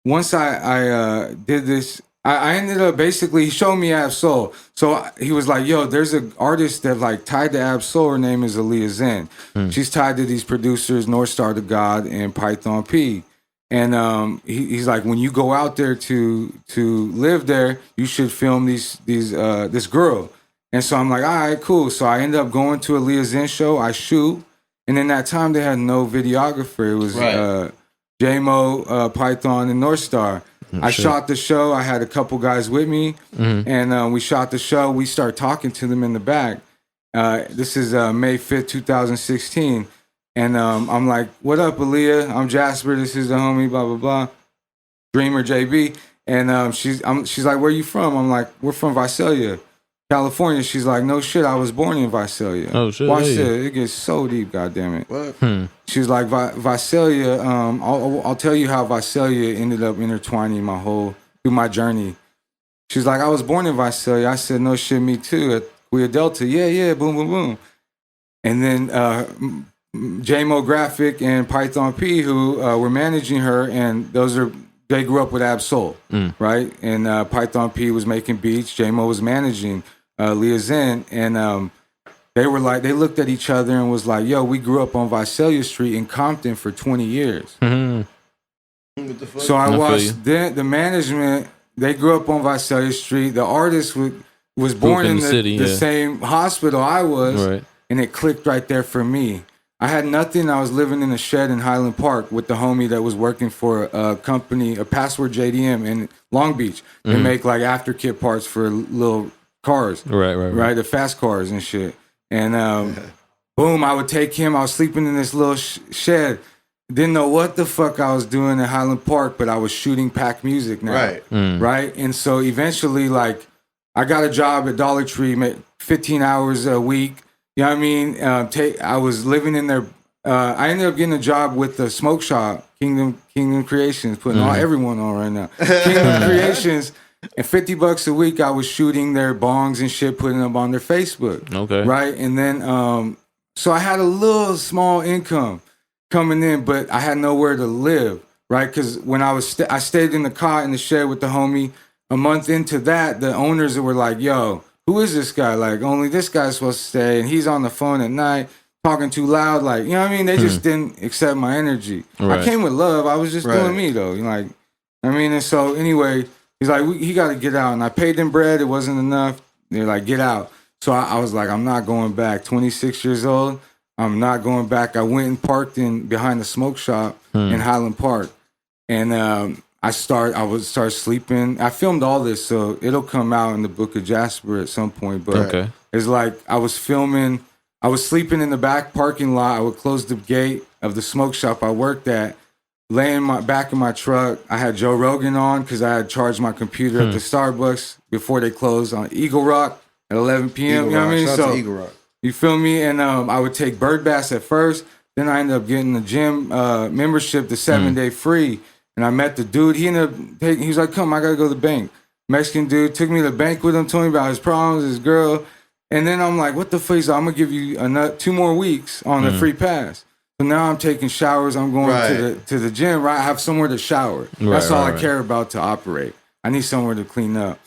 once I did this, I ended up basically, he showed me Ab-Soul. So he was like, yo, there's an artist that like tied to Ab-Soul. Her name is Aaliyah Zen. She's tied to these producers, North Star the God and Python P. And he's like, when you go out there to live there, you should film this girl. And so I'm like, all right, cool. So I ended up going to Aaliyah Zen show. I shoot. And in that time, they had no videographer. It was J-Mo, Python, and North Star. I shot the show. I had a couple guys with me. And we shot the show. We started talking to them in the back. This is May 5th, 2016. And I'm like, what up, Aaliyah? I'm Jasper. This is the homie, blah, blah, blah. Dreamer JB. And she's like, where you from? I'm like, we're from Visalia, California. She's like, no shit, I was born in Visalia. Oh, shit. Watch Hey. this. It gets so deep, goddammit. What? She's like, Visalia, I'll tell you how Visalia ended up intertwining through my journey. She's like, I was born in Visalia. I said, no shit, me too. At Queer Delta. Yeah, boom, boom, boom. And then J-Mo Graphic and Python P, who were managing her, and they grew up with Ab-Soul, right? And Python P was making beats. J-Mo was managing Leah Zen, and they looked at each other and was like, yo, we grew up on Visalia Street in Compton for 20 years. What the fuck? So I feel watched the management. They grew up on Visalia Street. The artist was born in the city, same hospital I was, Right. and it clicked right there for me. I had nothing. I was living in a shed in Highland Park with the homie that was working for a company, a Password JDM in Long Beach. They make like afterkit parts for little cars, Right. the fast cars and shit. And boom, I would take him. I was sleeping in this little shed. Didn't know what the fuck I was doing in Highland Park, but I was shooting PaKK music now. Right. Right. And so eventually, like, I got a job at Dollar Tree, 15 hours a week. You know what I mean? I was living in there. I ended up getting a job with the smoke shop, Kingdom Creations, putting everyone on right now. Kingdom Creations, and $50 a week, I was shooting their bongs and shit, putting them on their Facebook. Okay. Right, and then so I had a little small income coming in, but I had nowhere to live. Right, because when I stayed in the cot in the shed with the homie. A month into that, the owners were like, yo, who is this guy? Like, only this guy's supposed to stay, and he's on the phone at night talking too loud. Like, you know what I mean? They just didn't accept my energy. Right. I came with love. I was just doing me, though. Like, I mean, and so anyway, he's like, he got to get out. And I paid them bread. It wasn't enough. They're like, get out. So I was like, I'm not going back. 26 years old. I'm not going back. I went and parked behind the smoke shop in Highland Park. And I would start sleeping. I filmed all this, so it'll come out in the Book of Jasper at some point. But it's like I was sleeping in the back parking lot. I would close the gate of the smoke shop I worked at, lay in my back of my truck. I had Joe Rogan on because I had charged my computer at the Starbucks before they closed on Eagle Rock at 11 p.m. Eagle You know what I mean? Rock. Shout out So to Eagle Rock. you feel me? And I would take bird baths at first. Then I ended up getting the gym membership, the 7-day free. And I met the dude. He was like, come, I got to go to the bank. Mexican dude took me to the bank with him, told me about his problems, his girl. And then I'm like, what the fuck? I'm going to give you 2 more weeks on the free pass. So now I'm taking showers. I'm going to the gym, right? I have somewhere to shower. That's all I care about to operate. I need somewhere to clean up.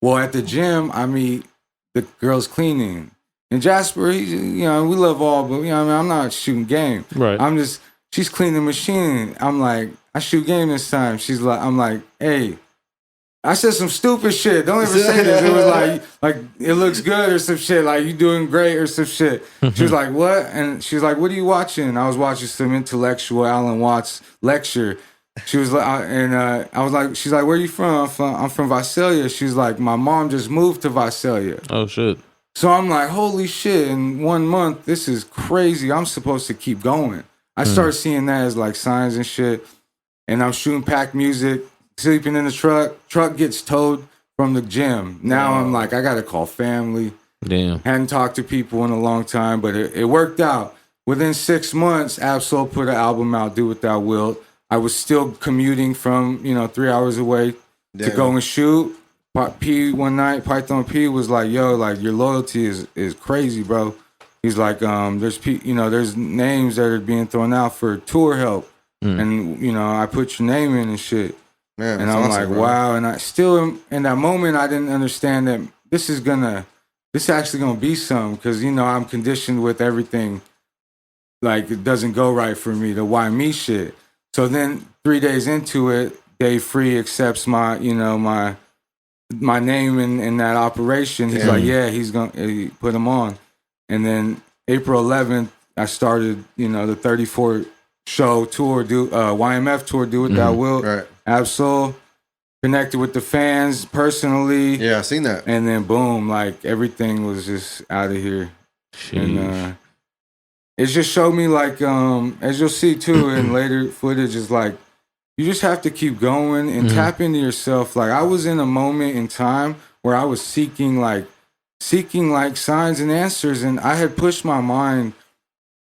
Well, at the gym, I meet the girls cleaning. And Jasper, we love all, but, you know, I mean, I'm not shooting game. Right. I'm just she's cleaning the machine. I'm like, I shoot game this time. I'm like, hey. I said some stupid shit. Don't ever say this. It was like it looks good or some shit. Like you doing great or some shit. She was like, what? And she was like, what are you watching? I was watching some intellectual Alan Watts lecture. She was like, I was like, she's like, where are you from? I'm from Visalia. She's like, my mom just moved to Visalia. Oh shit. So I'm like, holy shit! In 1 month, this is crazy. I'm supposed to keep going. I started seeing that as like signs and shit. And I'm shooting packed music. Sleeping in the truck gets towed from the gym. Now I'm like, I gotta call family. Damn. Hadn't talked to people in a long time, but it worked out. Within 6 months, Absol put an album out, Do What Thou Wilt. I was still commuting from 3 hours away to go and shoot. One night, Python P was like, yo, like your loyalty is crazy, bro. He's like, there's names that are being thrown out for tour help. And I put your name in and shit. Man, and that's I'm awesome, like, bro. wow. And I still, in that moment, I didn't understand that this actually gonna be something, because I'm conditioned with everything. Like it doesn't go right for me, the why me shit. So then 3 days into it, Dave Free accepts my my name in that operation. He's like, yeah, he put him on. And then April 11th, I started the 34 show tour, YMF tour, Do What Thou Wilt. Right. Absol, connected with the fans personally. Yeah, I seen that. And then boom, like everything was just out of here. Sheesh. And it just showed me, like, as you'll see too in later footage, is like you just have to keep going and tap into yourself. Like I was in a moment in time where I was seeking signs and answers, and I had pushed my mind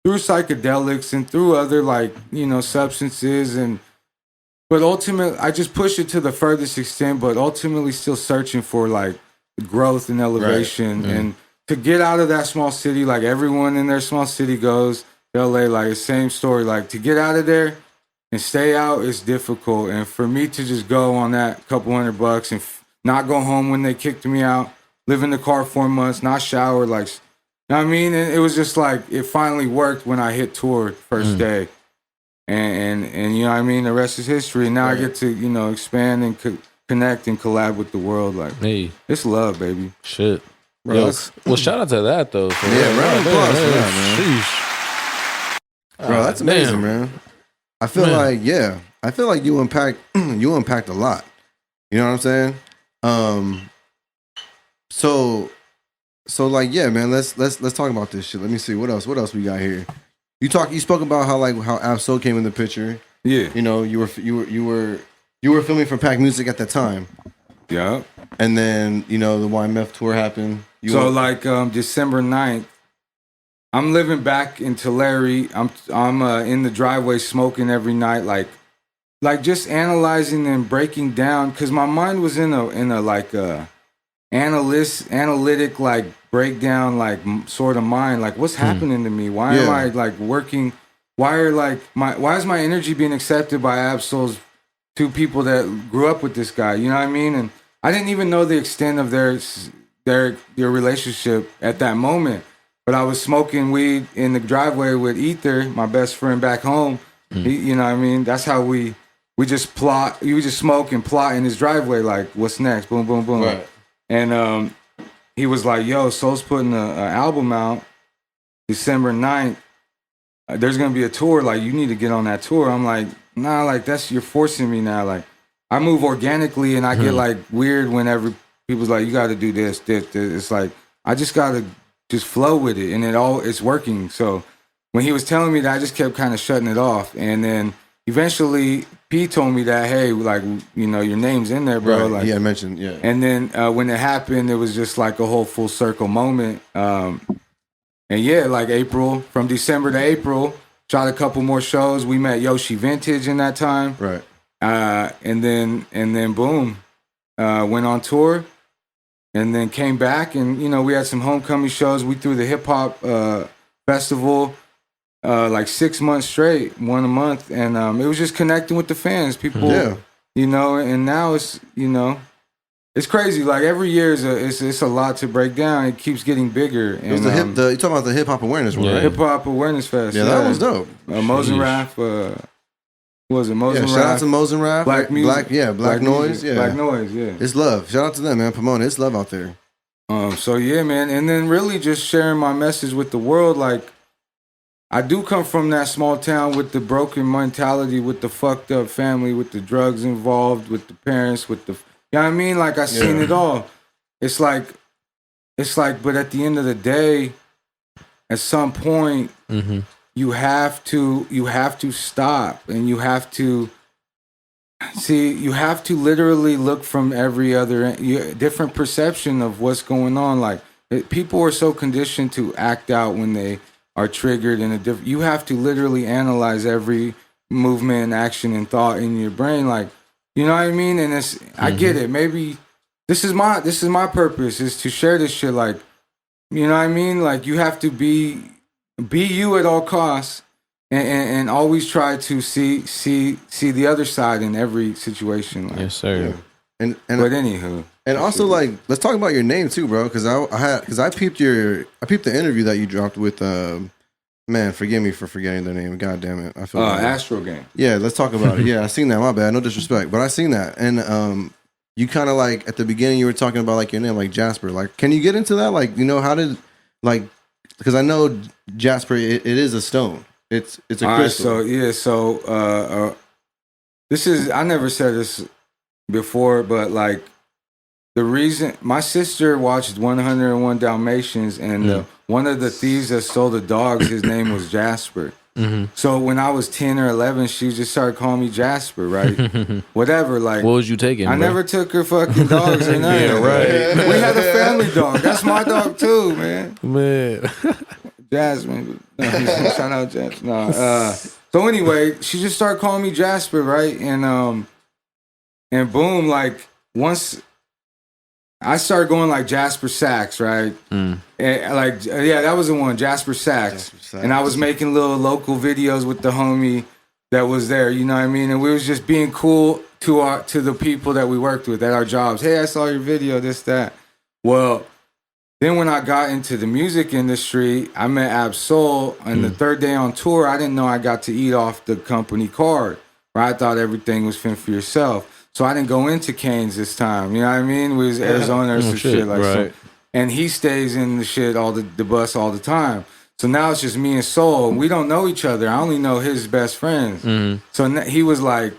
through psychedelics and through other substances, but ultimately I just pushed it to the furthest extent, but ultimately still searching for like growth and elevation. And to get out of that small city, like everyone in their small city goes, LA, like the same story, like to get out of there and stay out is difficult. And for me to just go on that couple $100 and not go home when they kicked me out, live in the car 4 months, not shower, like, you know what I mean? And it was just like, it finally worked when I hit tour first day. And you know what I mean? The rest is history. And now I get to, expand and connect and collab with the world. Like, Hey, it's love, baby. shit. Bro, Yo, that's- well, shout out to that though. For Yeah, real. round of applause for that, man. Sheesh. Bro, that's amazing, man. I feel like you unpacked a lot. You know what I'm saying? So like, yeah, man, let's talk about this shit. Let me see what else we got here. You spoke about how Absol came in the picture. Yeah. You were filming for PaKK Music at that time. Yeah. And then, the YMF tour happened. December 9th, I'm living back in Tulare. I'm in the driveway smoking every night, like just analyzing and breaking down, because my mind was in a analytic like breakdown, like sort of mind, like what's happening to me? Why am I like working? Why is my energy being accepted by Absol's two people that grew up with this guy? You know what I mean? And I didn't even know the extent of their relationship at that moment. But I was smoking weed in the driveway with Ether, my best friend back home. You know what I mean? That's how we just plot. We just smoke and plot in his driveway, like, what's next? Boom, boom, boom. Right. And he was like, yo, Soul's putting an album out December 9th. There's going to be a tour. Like, you need to get on that tour. I'm like, nah, like, you're forcing me now. Like, I move organically and I get, like, weird whenever people's like, you got to do this. It's like, I just got to just flow with it. And it's working. So when he was telling me that, I just kept kind of shutting it off. And then eventually P told me that, hey, like, your name's in there, bro. Right. Like, Yeah, I mentioned, yeah. And then when it happened, it was just like a whole full circle moment. And yeah, like from December to April, shot a couple more shows. We met Yoshi Veintage in that time. Right. And then boom, went on tour and then came back, and, we had some homecoming shows. We threw the hip hop festival like 6 months straight, one a month. And it was just connecting with the fans, people, Yeah. and now it's, it's crazy. Like every year it's a lot to break down. It keeps getting bigger. It was you talking about the hip hop awareness one, right? Hip Hop Awareness Fest. Yeah, that was dope. Mosin Raf, what was it? Mosin Yeah, Raf. shout out to Mosin Raf. Black music. Black Noise. Music. Yeah. Black Noise, yeah. It's love. Shout out to them, man. Pomona, it's love out there. So yeah, man. And then really just sharing my message with the world. Like, I do come from that small town with the broken mentality, with the fucked up family, with the drugs involved, with the parents, with the, you know what I mean? Like, I seen it all. It's like, but at the end of the day, at some point, you have to stop, and you have to literally look from every other different perception of what's going on. Like, people are so conditioned to act out when they are triggered in a different. You have to literally analyze every movement and action and thought in your brain. Like, you know what I mean? And it's, I get it. Maybe this is my purpose, is to share this shit. Like, you know what I mean? Like, you have to be you at all costs, and always try to see the other side in every situation. Like, Yes, sir. Yeah. And but anywho, and also, like, let's talk about your name too, bro. Because I peeped the interview that you dropped with man. Forgive me for forgetting their name. God damn it, I feel bad. Astro Gang. Yeah, let's talk about it. Yeah, I seen that. My bad. No disrespect, but I seen that. And you kind of like at the beginning you were talking about like your name, like Jasper. Like, can you get into that? Like, you know, how did, like, because I know Jasper, it is a stone. It's a crystal. Right, this is, I never said this before, but like, the reason my sister watched 101 Dalmatians, and one of the thieves that stole the dogs, his name was Jasper. So when I was 10 or 11, she just started calling me Jasper, right? Whatever, like. What was you taking? I bro? never took her fucking dogs or nothing. Yeah, right. We had a family dog. That's my dog too, man. Man. Jasmine. No, shout out Jasmine. No, so anyway, she just started calling me Jasper, right? And boom, like, once I started going like Jasper Sachs, right? And like, yeah, that was the one, Jasper Sachs. And I was making little local videos with the homie that was there, you know what I mean? And we was just being cool to the people that we worked with at our jobs. Hey, I saw your video, this, that. Well, then when I got into the music industry, I met Ab-Soul, and the third day on tour, I didn't know I got to eat off the company card. Right? I thought everything was fend for yourself. So I didn't go into Canes this time. You know what I mean? We was Arizona or some shit like right. so. And he stays in the shit the bus all the time. So now it's just me and Soul. We don't know each other. I only know his best friends. So he was like,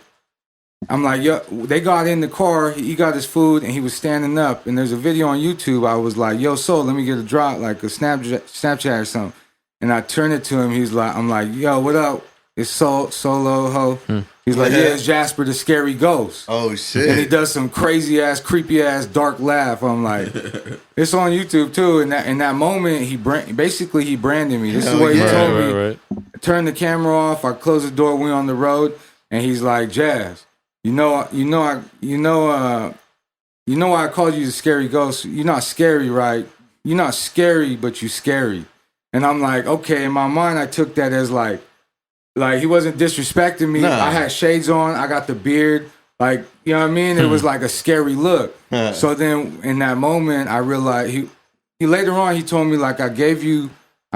I'm like, yo, they got in the car. He got his food and he was standing up. And there's a video on YouTube. I was like, yo, Soul, let me get a drop, like a Snapchat or something. And I turned it to him. He's like, I'm like, yo, what up? It's Solo Ho. He's like, yeah, it's Jasper the Scary Ghost. Oh shit! And he does some crazy ass, creepy ass, dark laugh. I'm like, it's on YouTube too. And in that moment, he branded me. This is what he told me. Right. Turn the camera off. I close the door. We on the road, and he's like, Jazz, you know why I called you the Scary Ghost? You're not scary, right? You're not scary, but you scary. And I'm like, okay. In my mind, I took that as like he wasn't disrespecting me. Nah. I had shades on. I got the beard. Like, you know what I mean? It was like a scary look. So then in that moment, I realized he later on, he told me, like, I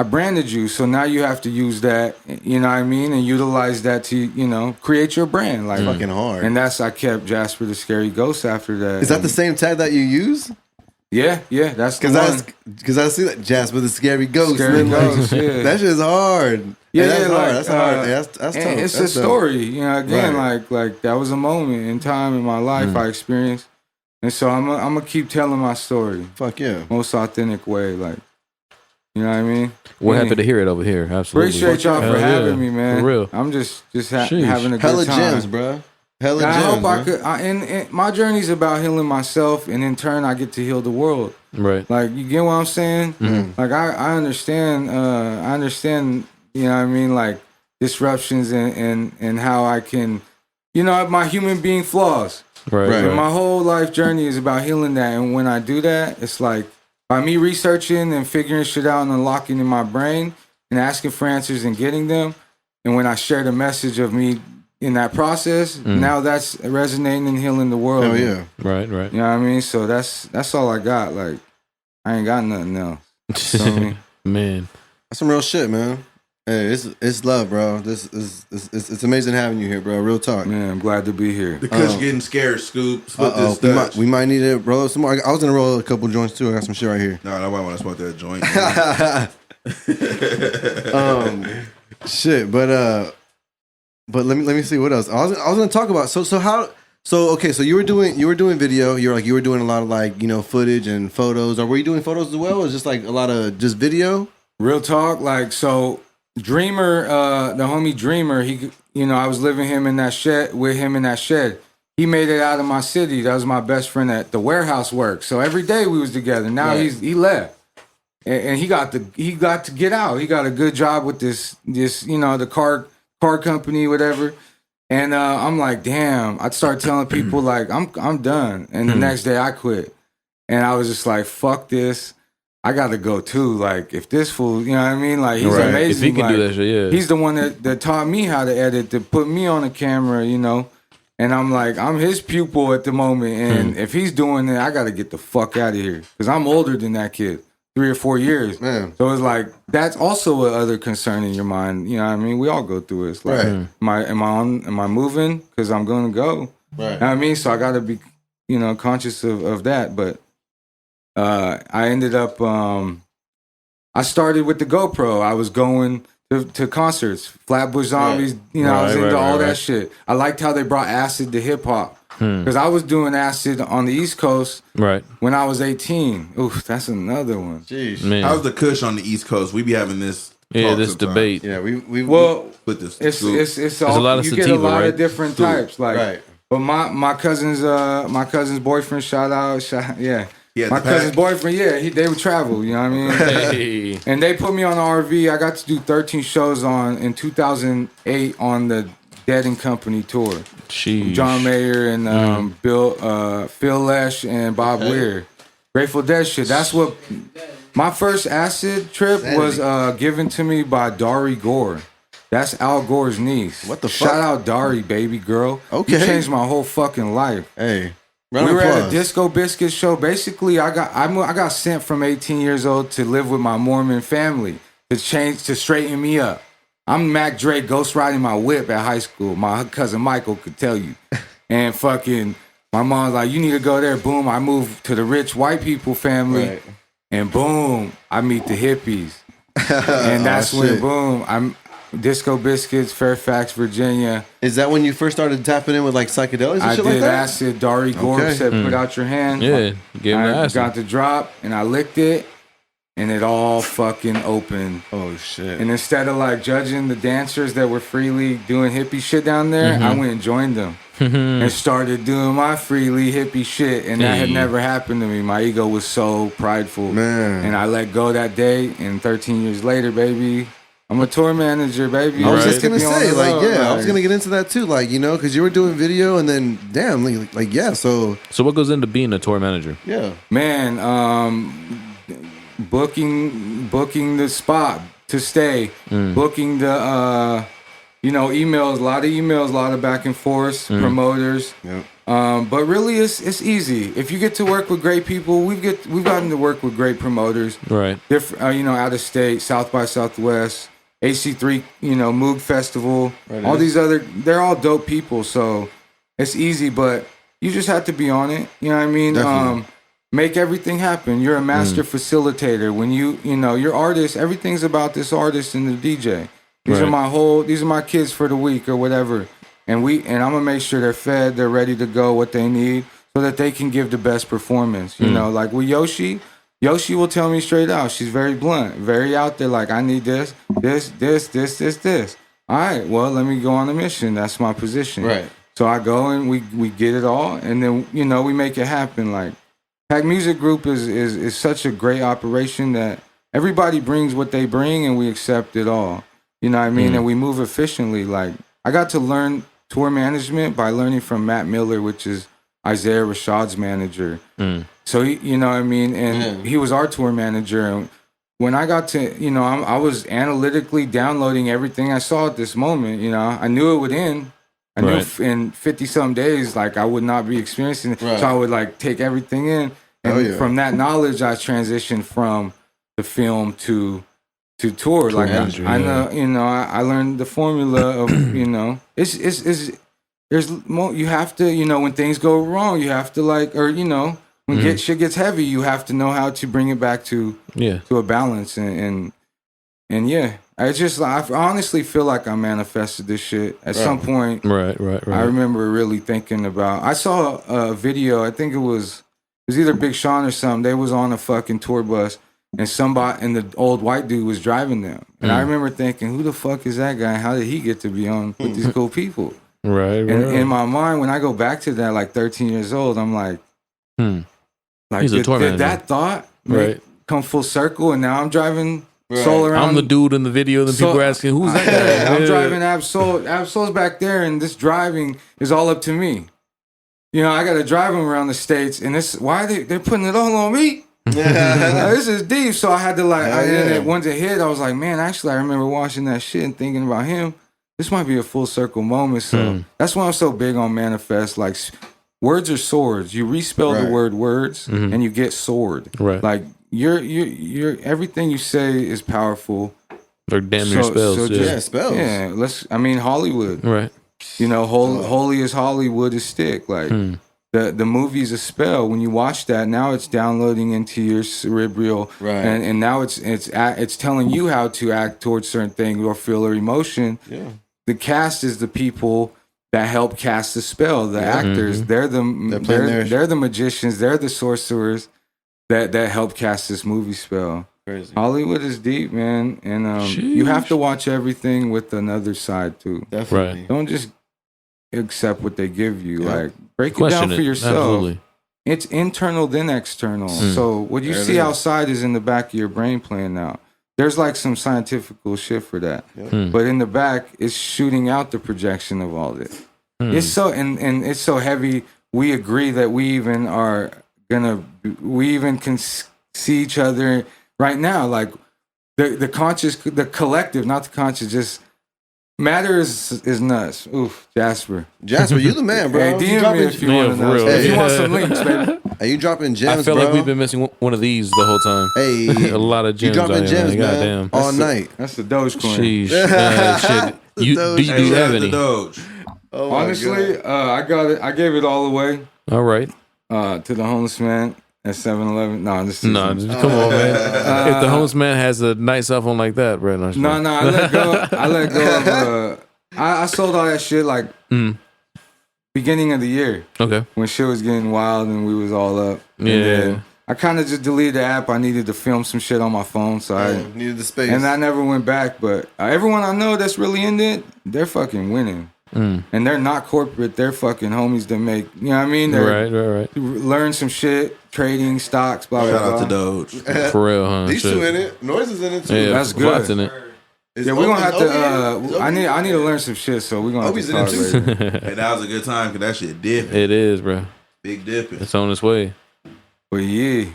branded you. So now you have to use that, you know what I mean? And utilize that to, you know, create your brand. Like, Fucking hard. And I kept Jasper the Scary Ghost after that. Is that the same tag that you use? Yeah, that's the one. Because I see that Jasper the Scary Ghost. Scary man. Like, Ghost, yeah. That shit's hard. Yeah, that's hard. like, That's hard. That's tough. and it's That's a story, you know. Again, Right. like that was a moment in time in my life I experienced, and so I'm gonna keep telling my story, Fuck yeah. most authentic way, like, you know what I mean. We're Yeah. happy to hear it over here. Absolutely. Appreciate y'all Hell for yeah. having me, man. For real. I'm just Sheesh. having a Hella good time. gems, bro. Hella And I gems. hope I bro. could. And my journey's about healing myself, and in turn, I get to heal the world. Right. Like, you get what I'm saying? Like, I understand. I understand. You know what I mean? Like, disruptions and how I can, you know, my human being flaws. Right. Right. And my whole life journey is about healing that. And when I do that, it's like by me researching and figuring shit out and unlocking in my brain and asking for answers and getting them. And when I share the message of me in that process, now that's resonating and healing the world. Hell yeah. Right. You know what I mean? So that's all I got. Like, I ain't got nothing else. You know what I mean? Man. That's some real shit, man. Hey, it's love, bro. It's amazing having you here, bro. Real talk. Man, I'm glad to be here. The Kush getting scared, Scoob. Split this we Dutch. might need to roll some more. I was gonna roll a couple joints too. I got some shit right here. No, nobody want to smoke that joint. Shit, but let me see what else. I was gonna talk about. So you were doing video. You were doing a lot of like, you know, footage and photos. Or were you doing photos as well? Or was just like a lot of just video? Real talk, like, so Dreamer, the homie Dreamer, he, you know, I was living him in that shed with him in that shed. He made it out of my city. That was my best friend at the warehouse work. So every day we was together. Now Right. he left, and he got to get out. He got a good job with this you know, the car company, whatever. And I'm like, damn. I'd start telling people like I'm done, and the next day I quit. And I was just like, fuck this. I gotta go too. Like, if this fool, you know what I mean? Like, he's Right. amazing. If he can like, do that shit, yeah. He's the one that taught me how to edit, to put me on the camera, you know. And I'm like, I'm his pupil at the moment. And if he's doing it, I gotta get the fuck out of here. Because I'm older than that kid, 3 or 4 years. Man. So it's like, that's also another concern in your mind. You know what I mean? We all go through it. It's like, Right. am I moving? Because I'm gonna go. Right. You know what I mean? So I gotta be, you know, conscious of that. But I ended up I started with the GoPro. I was going to concerts, Flatbush Zombies. You know, I was into all that shit. I liked how they brought acid to hip hop because I was doing acid on the East Coast when I was 18. Oof, that's another one. Jeez. Man. How's the Kush on the East Coast? We be having this. talk this sometimes. debate. Yeah, we Well, Split this. it's Scoop. all, a lot of you get a sativa, lot right? of different types. Like, Right. but my cousin's boyfriend, yeah. Yeah, My the cousin's pack. boyfriend, they would travel, you know what I mean? Hey. And they put me on the RV. I got to do 13 shows in 2008 on the Dead and Company tour. Sheesh. John Mayer and Phil Lesh and Bob Weir. Grateful Dead shit. That's what my first acid trip was given to me by Dari Gore. That's Al Gore's niece. What the fuck? Shout out Dari, baby girl. Okay. You changed my whole fucking life. Hey. We were at a Disco Biscuit show. Basically, I got sent from 18 years old to live with my Mormon family to straighten me up. I'm Mac Dre ghost riding my whip at high school. My cousin Michael could tell you. And fucking, my mom's like, you need to go there. Boom, I moved to the rich white people family. Right. And boom, I meet the hippies. And that's when, shit. boom, I'm Disco Biscuits, Fairfax, Virginia. Is that when you first started tapping in with like psychedelics and I shit did like that? acid. Dari Gore Okay. said, put out your hand. Yeah, give him the I acid. got the drop and I licked it and it all fucking opened. Oh shit. And instead of like judging the dancers that were freely doing hippie shit down there, I went and joined them and started doing my freely hippie shit. And that had Hey. never happened to me. My ego was so prideful. Man. And I let go that day. And 13 years later, baby, I'm a tour manager, baby. I was just Took gonna me on say, the like, road, yeah, I was gonna get into that too, like, you know, because you were doing video, and then, damn, like, yeah, so, So what goes into being a tour manager? yeah, Man, booking the spot to stay, booking the emails, a lot of emails, a lot of back and forth, promoters. Yep. But really, it's easy if you get to work with great people. We've gotten to work with great promoters, Right. different, out of state, South by Southwest, AC3, Moog Festival, all these other, they're all dope people. So it's easy, but you just have to be on it. You know what I mean? Definitely. Make everything happen. You're a master facilitator. When you're artist, everything's about this artist and the DJ. These are my kids for the week or whatever. And I'm gonna make sure they're fed, they're ready to go, what they need, so that they can give the best performance. Like with Yoshi will tell me straight out. She's very blunt, very out there. Like, I need this. All right, well, let me go on a mission. That's my position. Right. So I go and we get it all, and then we make it happen. Like, PaKK Music Group is such a great operation that everybody brings what they bring, and we accept it all. You know what I mean? And we move efficiently. Like, I got to learn tour management by learning from Matt Miller, which is Isaiah Rashad's manager. So he, you know what I mean? And he was our tour manager. And when I got to, I was analytically downloading everything I saw at this moment. I knew it would end. I knew Right. in 50-some days, like, I would not be experiencing it. Right. So I would, like, take everything in. And yeah. from that knowledge, I transitioned from the film to tour. Like, I know, you know, I learned the formula of, you know, there's more, you have to, you know, when things go wrong, you have to, like, or, you know, when shit gets heavy, you have to know how to bring it back to a balance. And yeah, I honestly feel like I manifested this shit at some point. Right. I remember really thinking about. I saw a video. I think it was either Big Sean or something. They was on a fucking tour bus, and the old white dude was driving them. And I remember thinking, who the fuck is that guy? How did he get to be on with these cool people? Right. And in my mind, when I go back to that, like 13 years old, I'm like, like He's a tour did manager. that thought Right. come full circle? And now I'm driving Soul around. I'm the dude in the video that people are asking, who's that guy? I'm driving Absol. Absol's back there, and this driving is all up to me. You know, I got to drive him around the states, and they're putting it all on me. This is deep. So I had to once it hit, I was like, man, actually, I remember watching that shit and thinking about him. This might be a full circle moment. So that's why I'm so big on manifest. Like, words are swords. You respell the word words, and you get sword. Right. Like, you're everything you say is powerful. They're damn near spells. spells. Yeah, Hollywood. Right. You know, holy as Hollywood is stick. Like the movie's a spell. When you watch that, now it's downloading into your cerebral, and now it's telling you how to act towards certain things or feel or emotion. Yeah. The cast is the people that help cast the spell. The actors, they're the magicians. They're the sorcerers that help cast this movie spell. Crazy. Hollywood is deep, man, and you have to watch everything with another side too. Definitely. Right. Don't just accept what they give you. Yeah. Like, break Question it down for yourself. Absolutely. It's internal then external. So what you see outside is in the back of your brain playing out. There's like some scientific shit for that. But in the back, it's shooting out the projection of all this. It's so and it's so heavy. We agree that we even can see each other right now. Like the conscious, the collective, not the conscious, just matter is nuts. Oof, Jasper, you the man, bro. Hey, DM me if you want to for know. real. If you want some links, baby. Hey, you dropping gems, I feel bro. like we've been missing one of these the whole time. Hey, A lot of you gems out dropping here, gems, man. man, Goddamn. all night. That's the Dogecoin. Sheesh. Shit. Do you Hey, do shout have out to any? Doge. Oh my Honestly, I got it. I gave it all away All right. to the homeless man at 7-Eleven. No, this is No, just come on, man. If the homeless man has a nice cell phone like that, right? No, I let go. I let go of. I sold all that shit like beginning of the year Okay. when shit was getting wild and we was all up. And Yeah. then I kind of just deleted the app. I needed to film some shit on my phone, so I Needed the space. and I never went back. But everyone I know that's really in it, they're fucking winning. And they're not corporate. They're fucking homies that make, you know what I mean? They're, Right. learn some shit, trading, stocks, blah, blah, Shout blah. out to Doge. For real, huh? These Shit. two in it. Noise is in it too. Yeah, That's good. Flott's in it. Is Yeah, we're gonna have Obi in it? to. Is Obi I in it? need to learn some shit, so we're gonna Obi's in have to it talk too. later. Hey, that was a good time because that shit dipping. It is, bro. Big dipping. It's on its way. But yeah,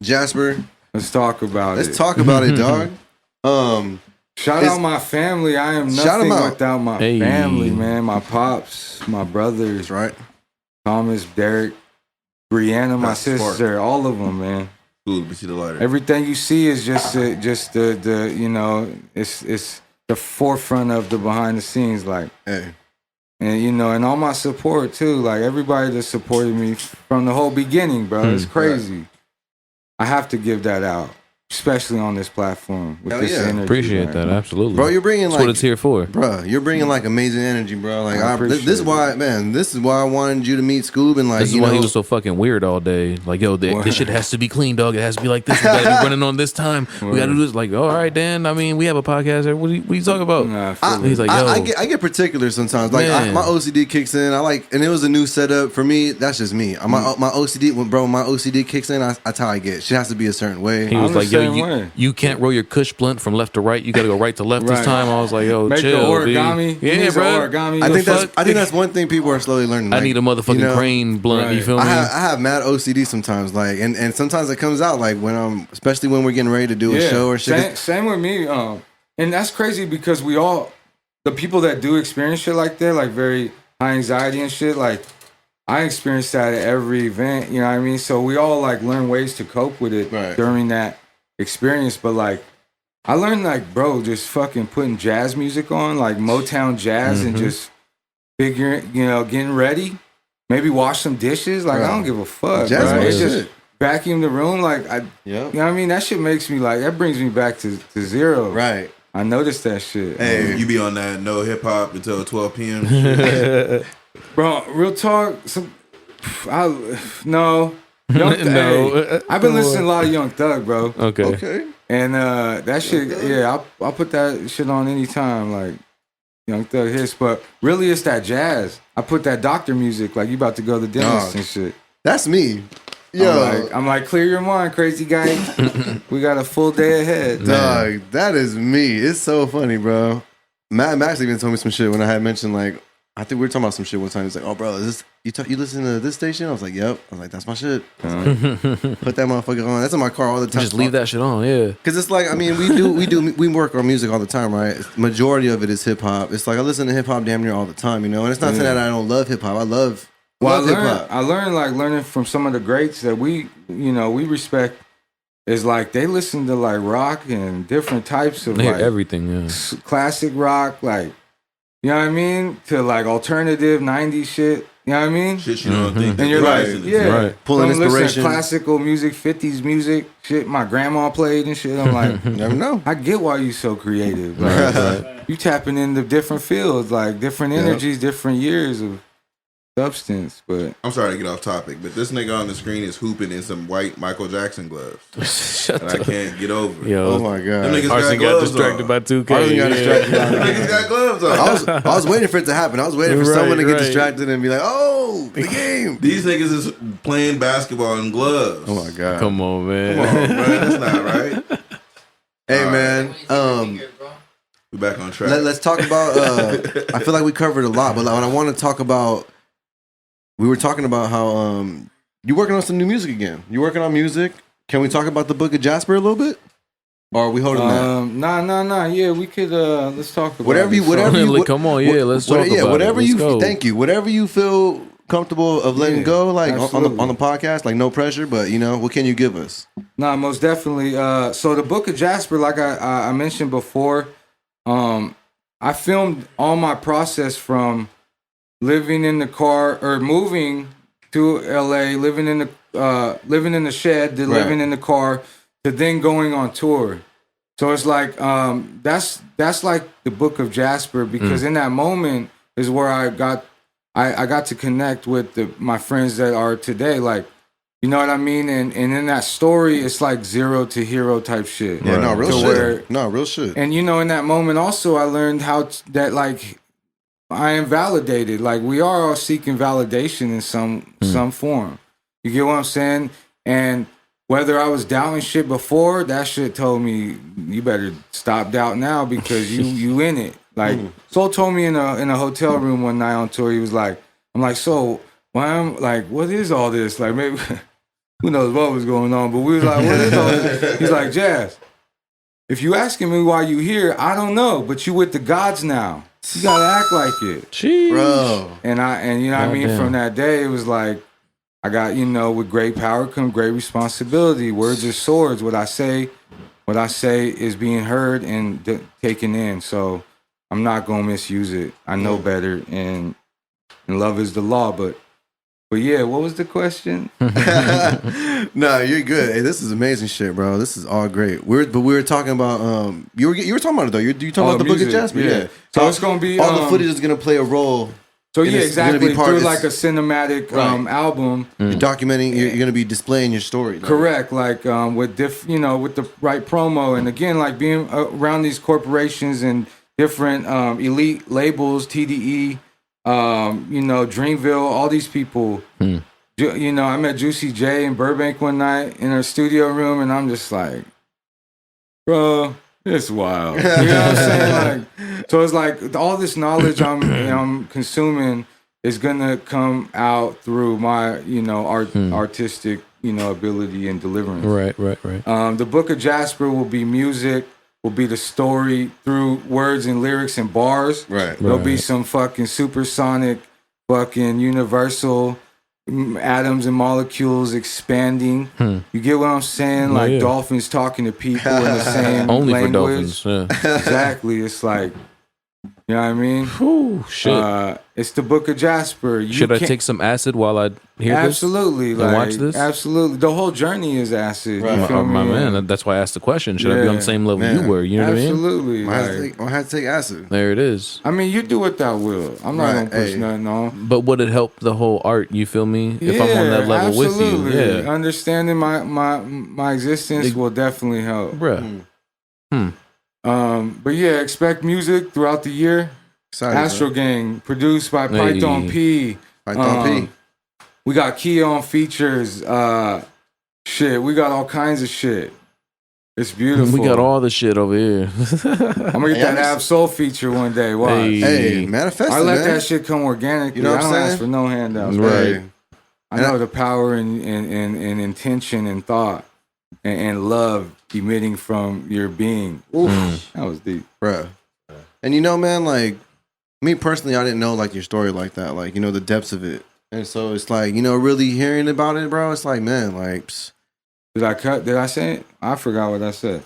Jasper, let's talk about it. let's talk about it, dog. Shout It's- out my family. I am Shout 'em nothing out. without my Hey. family, man. My pops, my brothers, That's right. Thomas, Derek, Brianna, my That's smart. sister, all of them, man. Cool, let me see the lighter. Everything you see is just the you know, it's the forefront of the behind the scenes, like. Hey, And you know, and all my support too, like everybody that supported me from the whole beginning, bro. It's crazy. I have to give that out, especially on this platform with Hell this yeah. energy. Appreciate man. that. Absolutely. bro, you're bringing That's like, what it's here for. bro, you're bringing like amazing energy, bro. Like, I this is appreciate why, man. This is why I wanted you to meet Scoob and like, This is you why know, he was so fucking weird all day. Like, yo, this shit has to be clean, dog. It has to be like this. We gotta be running on this time. We gotta do this. Like, all right, Dan. I mean, we have a podcast. What are you talking about? Nah, I feel it. He's like, yo, I get particular sometimes. Like Man. my OCD kicks in. I like, and it was a new setup for me. That's just me. My OCD, when my OCD kicks in, that's how I get. Shit has to be a certain way. he was I'm the like, yo, same way. you can't roll your Kush blunt from left to right. You gotta go right to left this Right. time. I was like, yo, Make chill, the origami. B. He Yeah, needs the bro. origami. I think fuck? that's one thing people are slowly learning. I Like, need a motherfucking you know, crane blunt. You Right. feel me? I have mad OCD sometimes, like, and sometimes it comes out like when especially when we're getting ready to do a show or shit. Same with me. And that's crazy because we all the people that do experience shit like that, like very high anxiety and shit, like I experienced that at every event, you know what I mean? So we all like learn ways to cope with it during that experience. But like I learned like, bro, just fucking putting jazz music on, like Motown jazz and just figuring, you know, getting ready. Maybe wash some dishes. Like I don't give a fuck. Jazz bro. It's shit. just vacuum the room. Like you know what I mean? That shit makes me like, that brings me back to zero. Right. I noticed that shit. Hey, you be on that no hip hop until 12 p.m. shit. Bro, real talk. No. No. Hey, I've been listening to a lot of Young Thug, bro. Okay. And that shit, yeah, I'll put that shit on anytime, like Young Thug hits. But really, it's that jazz. I put that doctor music, like you about to go to the dentist and shit. That's me. Yo, I'm like, clear your mind, crazy guy. We got a full day ahead. dog, that is me. It's so funny, bro. Max even told me some shit when I had mentioned, like, I think we were talking about some shit one time. He's like, "Oh, bro, is this you listen to this station?" I was like, "Yep." I was like, "That's my shit." Put that motherfucker on. That's in my car all the time. Just leave that shit on, yeah. Because it's like, I mean, we work our music all the time, right? Majority of it is hip hop. It's like I listen to hip hop damn near all the time, you know. And it's not saying that I don't love hip hop. I love hip hop. I learned like learning from some of the greats that we respect. Is like they listen to like rock and different types of like everything, yeah. Classic rock, like you know what I mean, to like alternative 90s shit. You know what I mean? Shit you don't think. And you're like, Pulling some inspiration, listen to classical music, 50s music, shit. My grandma played and shit. I'm like, never know. I get why you so creative. Like, you tapping into different fields, like different energies, different years of substance. But I'm sorry to get off topic, but this nigga on the screen is hooping in some white Michael Jackson gloves. Shut And I can't get over it. Yo, Oh my god. Them niggas Arson got got gloves distracted on. by 2K. Arson got distracted. Them niggas got gloves on. I was waiting for it to happen. I was waiting for Right, someone to get right. distracted and be like, "Oh, the game." These niggas is playing basketball in gloves. Oh my god. Come on, man. Come on, bro. That's not right. Hey All man, We back on track. let's talk about. I feel like we covered a lot, but like, I want to talk about. We were talking about how you working on some new music again. You working on music? Can we talk about the Book of Jasper a little bit? Or are we holding that? Nah. Yeah, we could. Let's talk about Whatever you. Come on, yeah, let's talk about it. Whatever Let's you. go. Thank you. Whatever you feel comfortable of letting go, like on absolutely. the podcast, like no pressure. But you know, what can you give us? Nah, most definitely. So the Book of Jasper, like I mentioned before, I filmed all my process from living in the car or moving to LA, living in the shed, to living in the car, to then going on tour. So it's like that's like the Book of Jasper, because in that moment is where I got to connect with my friends that are today, like, you know what I mean? And in that story, it's like zero to hero type shit. Yeah, no, real To shit. where- No, real shit. And you know, in that moment also, I learned that like I am validated. Like we are all seeking validation in some form. You get what I'm saying? And whether I was doubting shit before, that shit told me you better stop doubt now, because you in it. Like Soul told me in a hotel room one night on tour, he was like, I'm like, so why I'm like, what is all this? Like maybe who knows what was going on, but we was like, what is all this? He's like, Jazz, if you asking me why you here, I don't know, but you with the gods now. You gotta act like it. Jeez. Bro. And you know what I mean? Goddamn. From that day, it was like, I got, with great power come great responsibility. Words are swords. What I say is being heard and taken in. So I'm not gonna misuse it. I know better, and love is the law. But yeah, what was the question? No, you're good. Hey, this is amazing shit, bro. This is all great. We were talking about you were talking about it though. You talking about the Book of music, Jasper? Yeah. So it's gonna be all the footage is gonna play a role. So and yeah, it's gonna exactly. be part- Through it's- like a cinematic album. You're documenting. You're gonna be displaying your story. Correct, like with with the right promo, and again, like being around these corporations and different elite labels, TDE, Dreamville, all these people. I met Juicy J in Burbank one night in her studio room, and I'm just like, bro, it's wild. You know what I'm saying? Like, so it's like all this knowledge I'm consuming is gonna come out through my artistic ability and deliverance. Right. The Book of Jasper will be music, will be the story through words and lyrics and bars. Right. There'll be some fucking supersonic, fucking universal atoms and molecules expanding. You get what I'm saying? Like yeah. dolphins talking to people in the same Only language. for dolphins. Yeah. Exactly. It's like, you know what I mean? Whew, shit. It's the Book of Jasper. Should I take some acid while I hear absolutely, this? And watch this? Absolutely. The whole journey is acid. Right. You feel My me? man, that's why I asked the question. Should I be on the Yeah. same level Man. you were? You know what I mean? Absolutely. I Like, had to take acid. There it is. I mean, you do what thou will. I'm not Right, gonna push hey. nothing on. But would it help the whole art? You feel me? If I'm on that level with you, absolutely. yeah, Understanding my existence will definitely help. bruh. But yeah, expect music throughout the year. Excited, Astro Gang, produced by Hey. Python P. Python P. We got Key on features. Shit, we got all kinds of shit. It's beautiful. We got all the shit over here. I'm gonna get that Ab Soul feature one day. Watch. Hey. Hey, manifest I it, let man. that shit come organically. You know what I I'm don't ask saying? for no handouts. Right. Hey, I know the power and intention and thought and love emitting from your being. Oof, that was deep. bruh. And you know, man, like me personally, I didn't know like your story like that, like you know the depths of it. And so it's like you know, really hearing about it, bro. It's like, man, like, psst. Did I cut? Did I say it? I forgot what I said.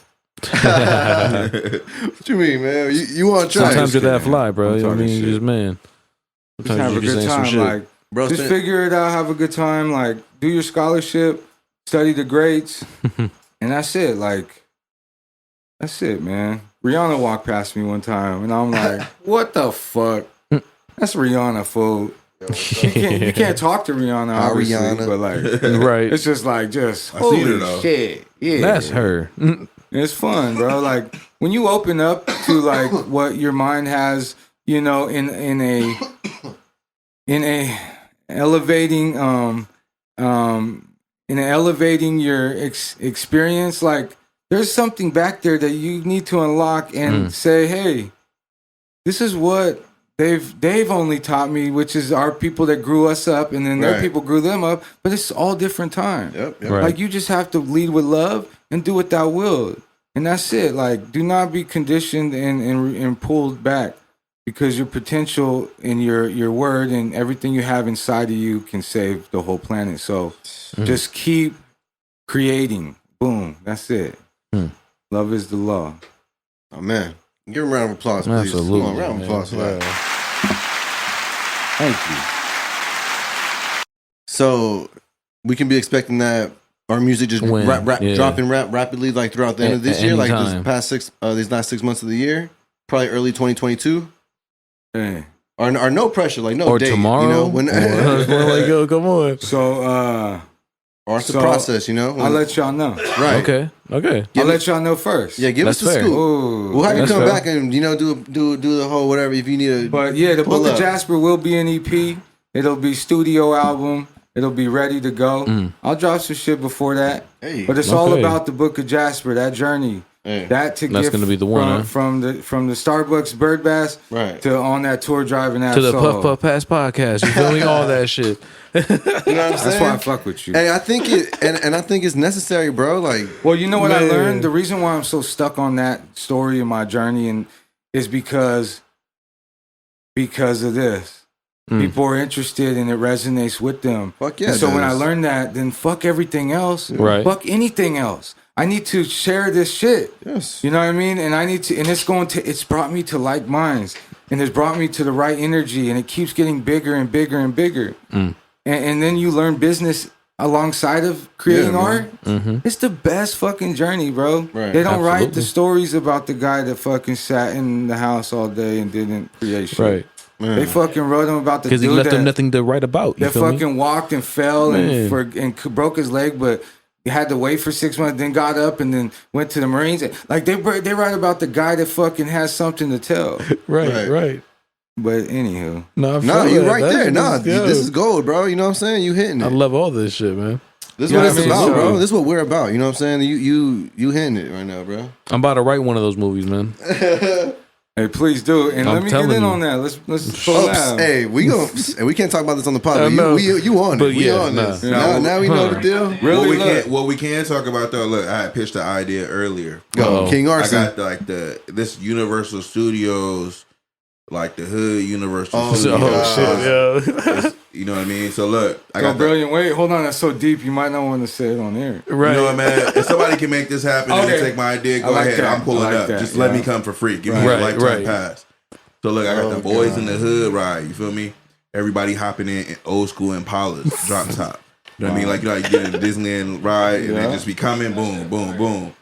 What you mean, man? You on track? Sometimes you're that fly, bro. I'm You know what I talking mean? shit. You just man. Just Sometimes have you a just good saying some time. shit. Like, bro. just figure it out. Have a good time. Like, do your scholarship, study the grades, and that's it. Like, that's it, man. Rihanna walked past me one time, and I'm like, "What the fuck? That's Rihanna, fool." You can't talk to Rihanna, obviously, Rihanna. but like, Right. it's just like, I seen her, holy though. shit, yeah, That's her. It's fun, bro. Like when you open up to like what your mind has, you know, in a elevating in elevating your experience, like there's something back there that you need to unlock and say, hey, this is what they've only taught me, which is our people that grew us up, and then their Right. people grew them up, but it's all different time. Yep. Right. Like you just have to lead with love and do what thou will, and that's it. Like do not be conditioned and pulled back, because your potential and your word and everything you have inside of you can save the whole planet. So just keep creating. Boom. That's it. Love is the law. Oh man, give him a round of applause, please. Absolutely, Come on, round of man. applause for that. Thank you. So we can be expecting that our music just When? Yeah. dropping rapidly like throughout the end of this At year, any like time. this past these last 6 months of the year, probably early 2022. Hey. Or no pressure, like no Or date, tomorrow. you know, when, Like, yo, come on. So or it's the So, process, you know. I'll let y'all know. right. Okay. I'll let y'all know first. Yeah, give us That's the fair. scoop. Ooh. We'll have you That's come fair. back and you know do the whole whatever if you need to. But yeah, the pull Book of up. Jasper will be an EP. It'll be studio album. It'll be ready to go. I'll drop some shit before that. Hey. But it's all Okay. about the Book of Jasper, that journey. Hey. That to That's get gonna be the one, from the Starbucks Bird Bass Right. to on that tour driving that To the solo. Puff Puff Pass podcast. You feel me? All that shit. You know what I'm That's saying? why I fuck with you. And I think and I think it's necessary, bro. Like Well, you know what I Man. learned? The reason why I'm so stuck on that story in my journey and is because of this. People are interested and it resonates with them. Fuck yeah, And so it when I does. learned that, then fuck everything else. Right. Fuck anything else. I need to share this shit. yes. You know what I mean? And I need to, and it's brought me to like minds, and it's brought me to the right energy, and it keeps getting bigger and bigger and bigger. And then you learn business alongside of creating Yeah, art. man. It's the best fucking journey, bro. Right. They don't write Absolutely. the stories about the guy that fucking sat in the house all day and didn't create shit. Right. They fucking wrote them about the Because he dude left that, them nothing to write about. You that feel me? fucking walked and fell Man. and broke his leg, but he had to wait for 6 months, then got up and then went to the Marines. Like they write about the guy that fucking has something to tell. Right. But anywho, No, No, you're right there. No, This is gold, bro. You know what I'm saying? You hitting I it. love all this shit, man. This is Yeah, what I it's mean, about, so- bro. This is what we're about. You know what I'm saying? You hitting it right now, bro. I'm about to write one of those movies, man. Hey, please do. And I'm let me get telling in you. on that. Let's pull that. Hey, we can't talk about this on the pod. I But know. you on But it. We yeah, on nah. this. Yeah. Now we know the deal. Really, what we can talk about though. Look, I had pitched the idea earlier. Go, King Arson. I got this Universal Studios, like the hood Universal Oh, Studios. shit, yeah. You know what I mean? So look, I Go got brilliant. Wait, hold on. That's so deep. You might not want to say it on air. You know what, man? If somebody can make this happen and Okay. take my idea, go I like ahead. that. I'm pulling I like up. that, Just let yeah. me come for free. Give me a Right, lifetime right. pass. So look, I got the boys in the hood ride. You feel me? Everybody hopping in old school Impalas, drop top. You know what I mean? Like you get in the Disneyland ride and Yeah. they just be coming, boom, boom, boom.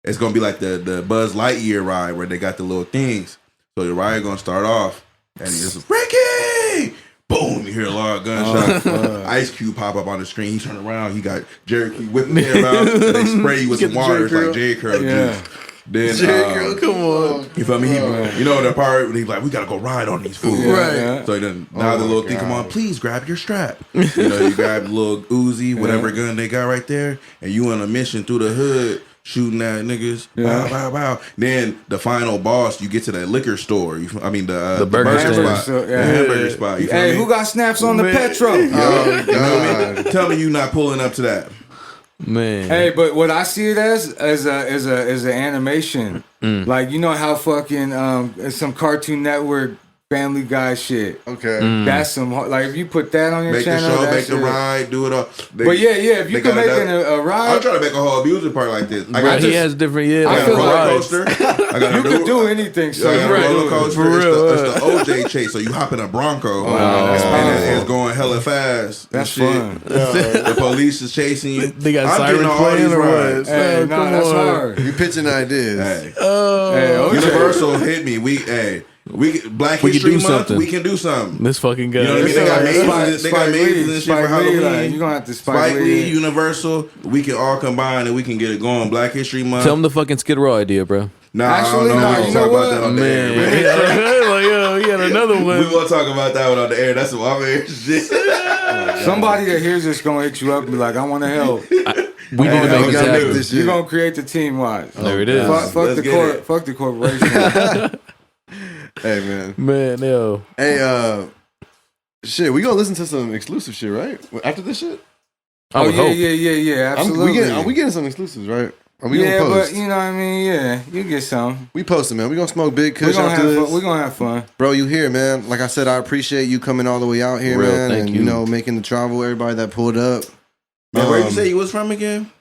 It's gonna be like the Buzz Lightyear ride where they got the little things. So the ride gonna start off and he just Ricky. Boom! You hear a lot of gunshots. Ice Cube pop up on the screen. He turn around. He got Jerry Curl whipping his hair out. And they spray you with some water. It's like Jerry Curl Yeah. juice. Then Come on. you feel me? You know the part when he's like, we gotta go ride on these fools. Yeah, yeah. So then now the little thing come on, please grab your strap. You grab the little Uzi, whatever gun they got right there, and you on a mission through the hood shooting at niggas. Yeah. Bow, bow, bow. Then the final boss, you get to that liquor store. The burger spot. stand. The hamburger spot. You feel Hey, me? who got snaps on the Petro? Oh, You know what I God. mean? Tell me you not pulling up to that. Man. Hey, but what I see it as an animation. Like, you know how fucking some Cartoon Network Family Guy shit. Okay. That's some like if you put that on your Make the channel, show, that make the shit- ride, do it all. But yeah, if you they can got make another- a I'm ride, trying to make a whole music part like this. I Right, got he has different, yeah. I I got feel a roller like- coaster. I got you a could do anything. So I you got a right. roller coaster. For real, It's the OJ chase. So you hop in a Bronco. that's and it's powerful. going hella fast. and That's shit. fun. The police is chasing you. They got I'm sirens getting all playing these or rides. what? Hey, Oh, no, come that's on. hard. You pitching ideas. Hey, Hey, OJ. Universal hit me. We Black We can History do Month. something. We can do something. This fucking guy. You know what I mean? They got mazes. They got Spike mazes Lee, and shit for Spike Lee, Halloween. like, you gonna have to Spike Lee, Lee. Universal. We can all combine and we can get it going. Black History Month. Tell him the fucking Skid Row idea, bro. Nah, Actually, I don't know. nah, We you gonna know talk what? about that on the air, Man. man. Like, yo, he had another one. We gonna talk about that one on the air. That's some off air shit. Somebody that hears this gonna hit you up and be like, I want to help. We need to we make gotta this make happen. this You're shit. gonna create the team. Watch. There it is. Fuck Let's get it. fuck the corporation. Hey, man. Man, yo. Hey, shit, we gonna listen to some exclusive shit, right? After this shit? I would hope. Yeah. Absolutely. We getting some exclusives, right? Are we Yeah, gonna post? but you know what I mean. Yeah, you get some. We posting, man. We gonna smoke big We're kush gonna after have this. fun. We're gonna have fun. Bro, you here, man. Like I said, I appreciate you coming all the way out here, Real, man. thank And, you. making the travel, everybody that pulled up. Man, where you say you was from again?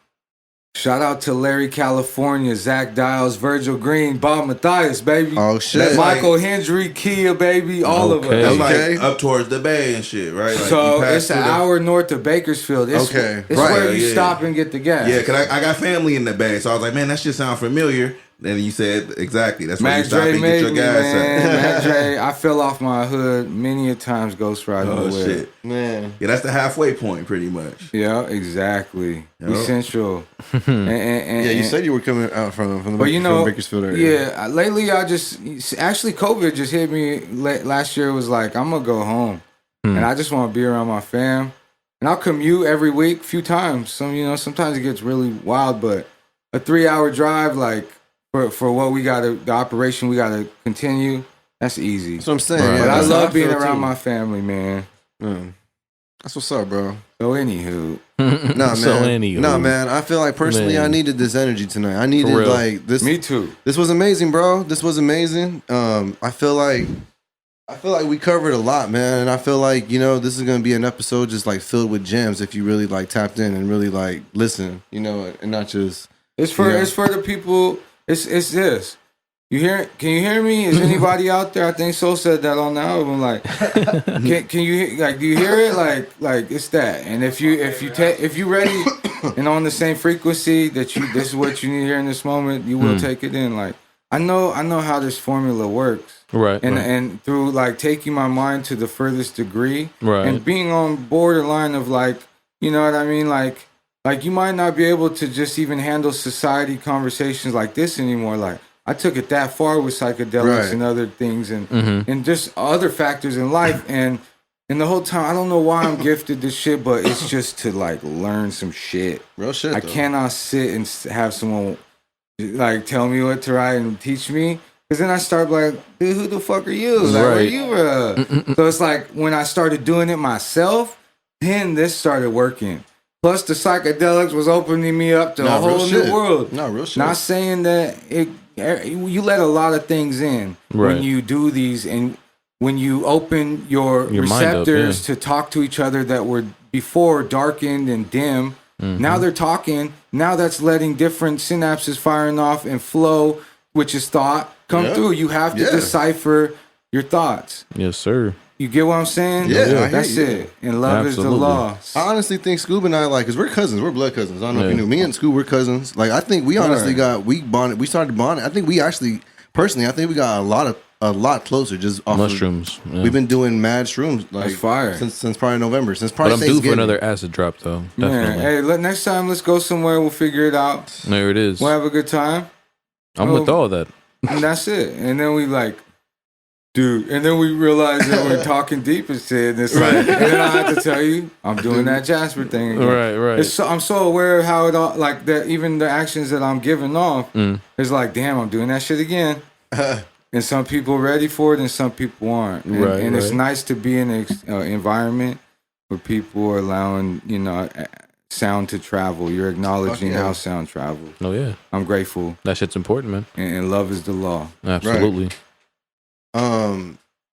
Shout out to Larry, California, Zach Dials, Virgil Green, Bob Matthias, baby. Oh, shit. That's like- Michael Hendry, Kia, baby, all of Okay. us. That's Okay. like up towards the bay and shit, right? Like So you pass it's an through the- hour north of Bakersfield. It's, Okay, it's right. where you Yeah. stop and get the gas. Yeah, cause I got family in the bay, so I was like, man, that shit sound familiar. Then you said exactly. That's where you Mac stop Dre and get made your me, gas man. at. Mac Dre, I fell off my hood many a times ghost riding Oh the whip. shit. Man. Yeah, that's the halfway point, pretty much. Yeah, exactly. Yep. Essential. Yeah, you said you were coming out from the But you know, from Bakersfield area. yeah. Lately, actually COVID just hit me. Last year was like I'm gonna go home, and I just want to be around my fam. And I'll commute every week, a few times. Sometimes it gets really wild, but a 3-hour drive, like for what we got to the operation we got to continue. That's easy. That's what I'm saying. Right. Yeah, But I that's how love being feel, around too. my family, man. That's what's up, bro. So anywho, Nah, man. So anywho. Nah, man. I feel like personally, Man. I needed this energy tonight. I needed For real. like this. me too. This was amazing, bro. This was amazing. I feel like we covered a lot, man. And I feel like, this is gonna be an episode just like filled with gems if you really like tapped in and really like listen, and not just It's for Yeah. it's for the people. It's this. You hear? Can you hear me? Is anybody out there? I think Soul said that on the album. Like, can you like? Do you hear it? Like it's that. And if you ready and on the same frequency that this is what you need to hear in this moment, you will take it in. Like I know how this formula works. Right. And through like taking my mind to the furthest degree, Right. and being on borderline of like, you know what I mean, like you might not be able to just even handle society conversations like this anymore. Like I took it that far with psychedelics Right. and other things and just other factors in life and the whole time I don't know why I'm gifted this shit, but it's just to like learn some shit. real shit. I though. cannot sit and have someone like tell me what to write and teach me. Because then I start like, dude, who the fuck are you? Like, where Right. you So it's like when I started doing it myself, then this started working. Plus the psychedelics was opening me up to a whole new world. No, real shit. Not saying that you let a lot of things in when you do these, and when you open your receptors to talk to each other that were before darkened and dim. Now they're talking. Now that's letting different synapses firing off and flow, which is thought, come through. You have to decipher your thoughts. Yes, sir. You get what I'm saying? Yeah, that's it. And love is the law. I honestly think Scoob and I, like, because we're cousins, we're blood cousins. I don't know if you knew. Me and Scoob, we're cousins. Like, I think we honestly we bonded. We started bonding. I think we actually, personally, I think we got a lot closer just off Mushrooms. We've been doing mad shrooms like fire since probably November. Since But probably I'm due for another acid drop though. Man, Definitely. hey, next time let's go somewhere. We'll figure it out. There it is. We'll have a good time. I'm with all that. And that's it. And then we like, dude. And then we realize that we're talking deep and shit. And it's like, and then I have to tell you, I'm doing that Jasper thing again. Right. It's I'm so aware of how it all, like that. Even the actions that I'm giving off, it's like, damn, I'm doing that shit again. And some people ready for it, and some people aren't. And it's nice to be in an environment where people are allowing, sound to travel. You're acknowledging how sound travels. Oh yeah, I'm grateful. that shit's important, man. And love is the law. Absolutely.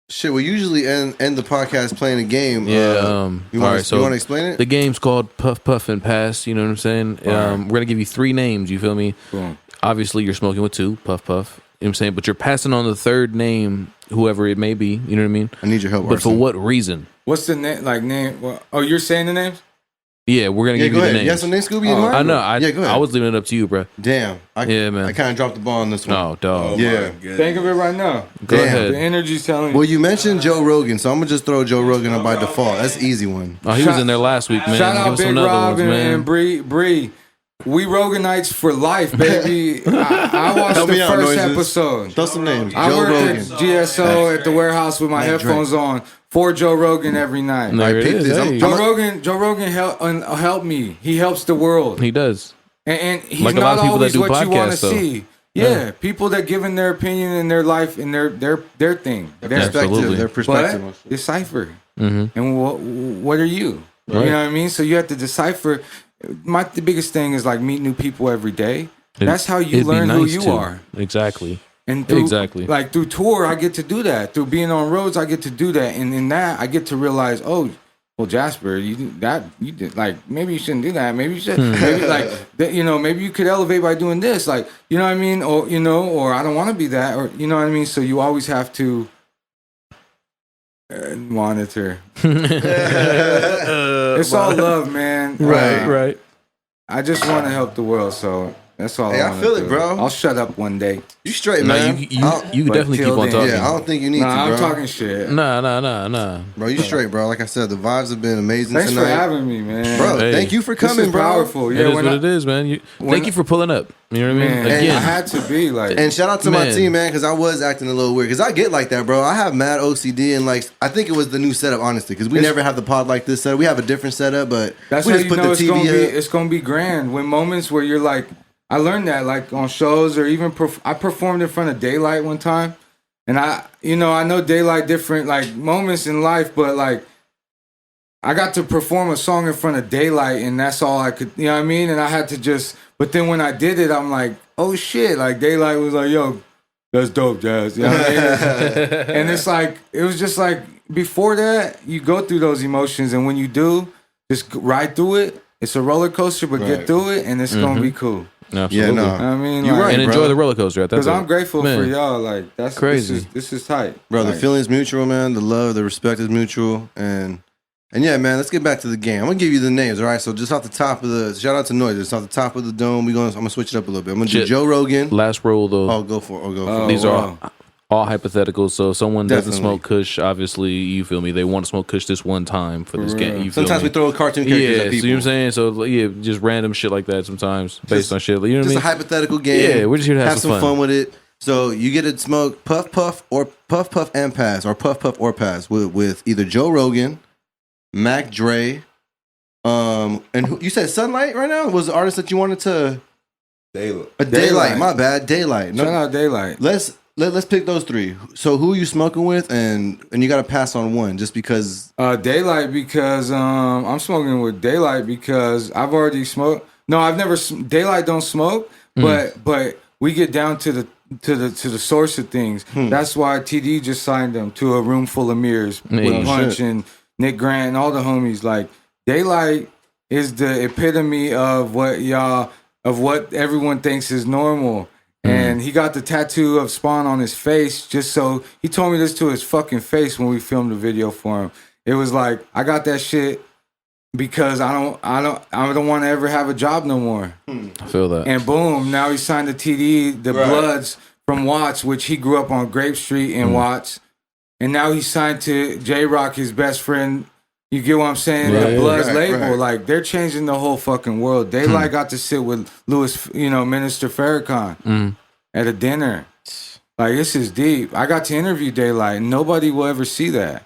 Shit, we usually end the podcast playing a game. Yeah. You want to explain it? The game's called Puff Puff and Pass. You know what I'm saying? We're gonna give you 3 names. You feel me? Boom. Obviously, you're smoking with 2, Puff Puff. You know what I'm saying? But you're passing on the 3rd name, whoever it may be. You know what I mean? I need your help. But for what reason? What's the name? Like name? Oh, you're saying the names? Yeah, we're gonna give go you the ahead. names. You have some names, Scooby? In mind? I know. go ahead. I was leaving it up to you, bro. Damn. Yeah, man. I kind of dropped the ball on this one. No, dog. Yeah. Think of it right now. Go Damn. ahead. The energy's telling Well, you. you mentioned Joe Rogan, so I'm gonna just throw Joe Rogan up by default. That's an easy one. Oh, he was in there last week, man. Shout Give out us some Big other Rob ones, man. and Bree. We Roganites for life, baby. I watched Help the me out, first Noises. episode. Throw some names. I Joe worked Rogan. at GSO at the warehouse with my headphones on for Joe Rogan every night. There it picked is. this. Hey. Joe Rogan helped me. He helps the world. He does. And he's Like a not lot of people always that do what you want to podcasts, though. see. Yeah, people that giving their opinion in their life and their thing. Their Absolutely. Their perspective. But decipher. Mm-hmm. And what are you? Right. You know what I mean? So you have to decipher. The biggest thing is like meet new people every day. That's how you It'd be learn who nice you to. are. Exactly. And through, Exactly. like through tour, I get to do that. Through being on roads, I get to do that. And in that, I get to realize, oh, well, Jasper, you did like maybe you shouldn't do that. Maybe you should. Maybe like that, maybe you could elevate by doing this. Like you know what I mean? Or or I don't want to be that. Or you know what I mean? So you always have to monitor. It's all love, man. Right. I just want to help the world, so that's all. Hey, I wanna feel it, do. bro. I'll shut up one day. You straight, No, man. you But definitely keep till on then- talking. Yeah, I don't think you need Nah, to, bro. I'm talking shit. Nah. Bro, you straight, bro. Like I said, the vibes have been amazing Thanks tonight. for having me, man. Bro, Hey. thank you for This coming, is bro. powerful. It Yeah, is when what I, it is, man. Thank you for pulling up. You know what I mean? man, Again. I had to be like. And shout out to my Man. team, man, because I was acting a little weird. Because I get like that, bro. I have mad OCD, and like I think it was the new setup, honestly. Because we never have the pod like this setup. We have a different setup, but That's we how just you put know the it's gonna TV be. up. It's gonna be grand. When moments where you're like, I learned that like on shows or even I performed in front of daylight one time, and I know daylight different like moments in life, but like I got to perform a song in front of daylight, and that's all I could. You know what I mean? And I had to just. But then when I did it, I'm like, oh shit! Like daylight was like, yo, that's dope, Jazz. You know what I mean? And it's like it was just like before that, you go through those emotions, and when you do, just ride through it. It's a roller coaster, but get through it, and it's gonna be cool. Absolutely. Yeah, no. I mean, You're like, right, And bro. enjoy the roller coaster. because I'm grateful Man. for y'all. Like that's Crazy. This is tight, Bro, the Like, feeling's mutual, man. The love, the respect is mutual, and yeah, man. Let's get back to the game. I'm gonna give you the names, all right? So just off the top of the shout out to Noise, just off the top of the dome, I'm gonna switch it up a little bit. I'm gonna do Shit. Joe Rogan. Last roll though. Oh, go for it. Oh, These wow. are all hypotheticals. So if someone doesn't Definitely. smoke Kush, obviously, you feel me? They want to smoke Kush this one time for this game. You feel Sometimes me? we throw cartoon characters yeah, at people. so you know what I'm saying? So like, yeah, just random shit like that sometimes based on shit. You know what I Just mean? a hypothetical game. Yeah, we're just here to have some some fun. with it. So you get to smoke puff and pass, or puff or pass with either Joe Rogan, Mac Dre, and you said Sunlight right now was the artist that you wanted to Daylight. Daylight. My bad, Daylight. Shout out daylight. Let's let's pick those three. So who are you smoking with, and you got to pass on one just because. Daylight, because I'm smoking with Daylight because I've already smoked. No, I've never. Daylight don't smoke, but we get down to the source of things. That's why TD just signed them to a room full of mirrors with Punch and Nick Grant and all the homies. Like Daylight is the epitome of what everyone thinks is normal. And he got the tattoo of Spawn on his face just so he told me this to his fucking face when we filmed the video for him. It was like, I got that shit because I don't want to ever have a job no more. I feel that. And boom, now he signed the TD, the Bloods from Watts, which he grew up on Grape Street in Watts. And now he's signed to J-Rock, his best friend. You get what I'm saying? The Bloods label. Like, they're changing the whole fucking world. Daylight got to sit with Louis, Minister Farrakhan at a dinner. Like, this is deep. I got to interview Daylight, and nobody will ever see that.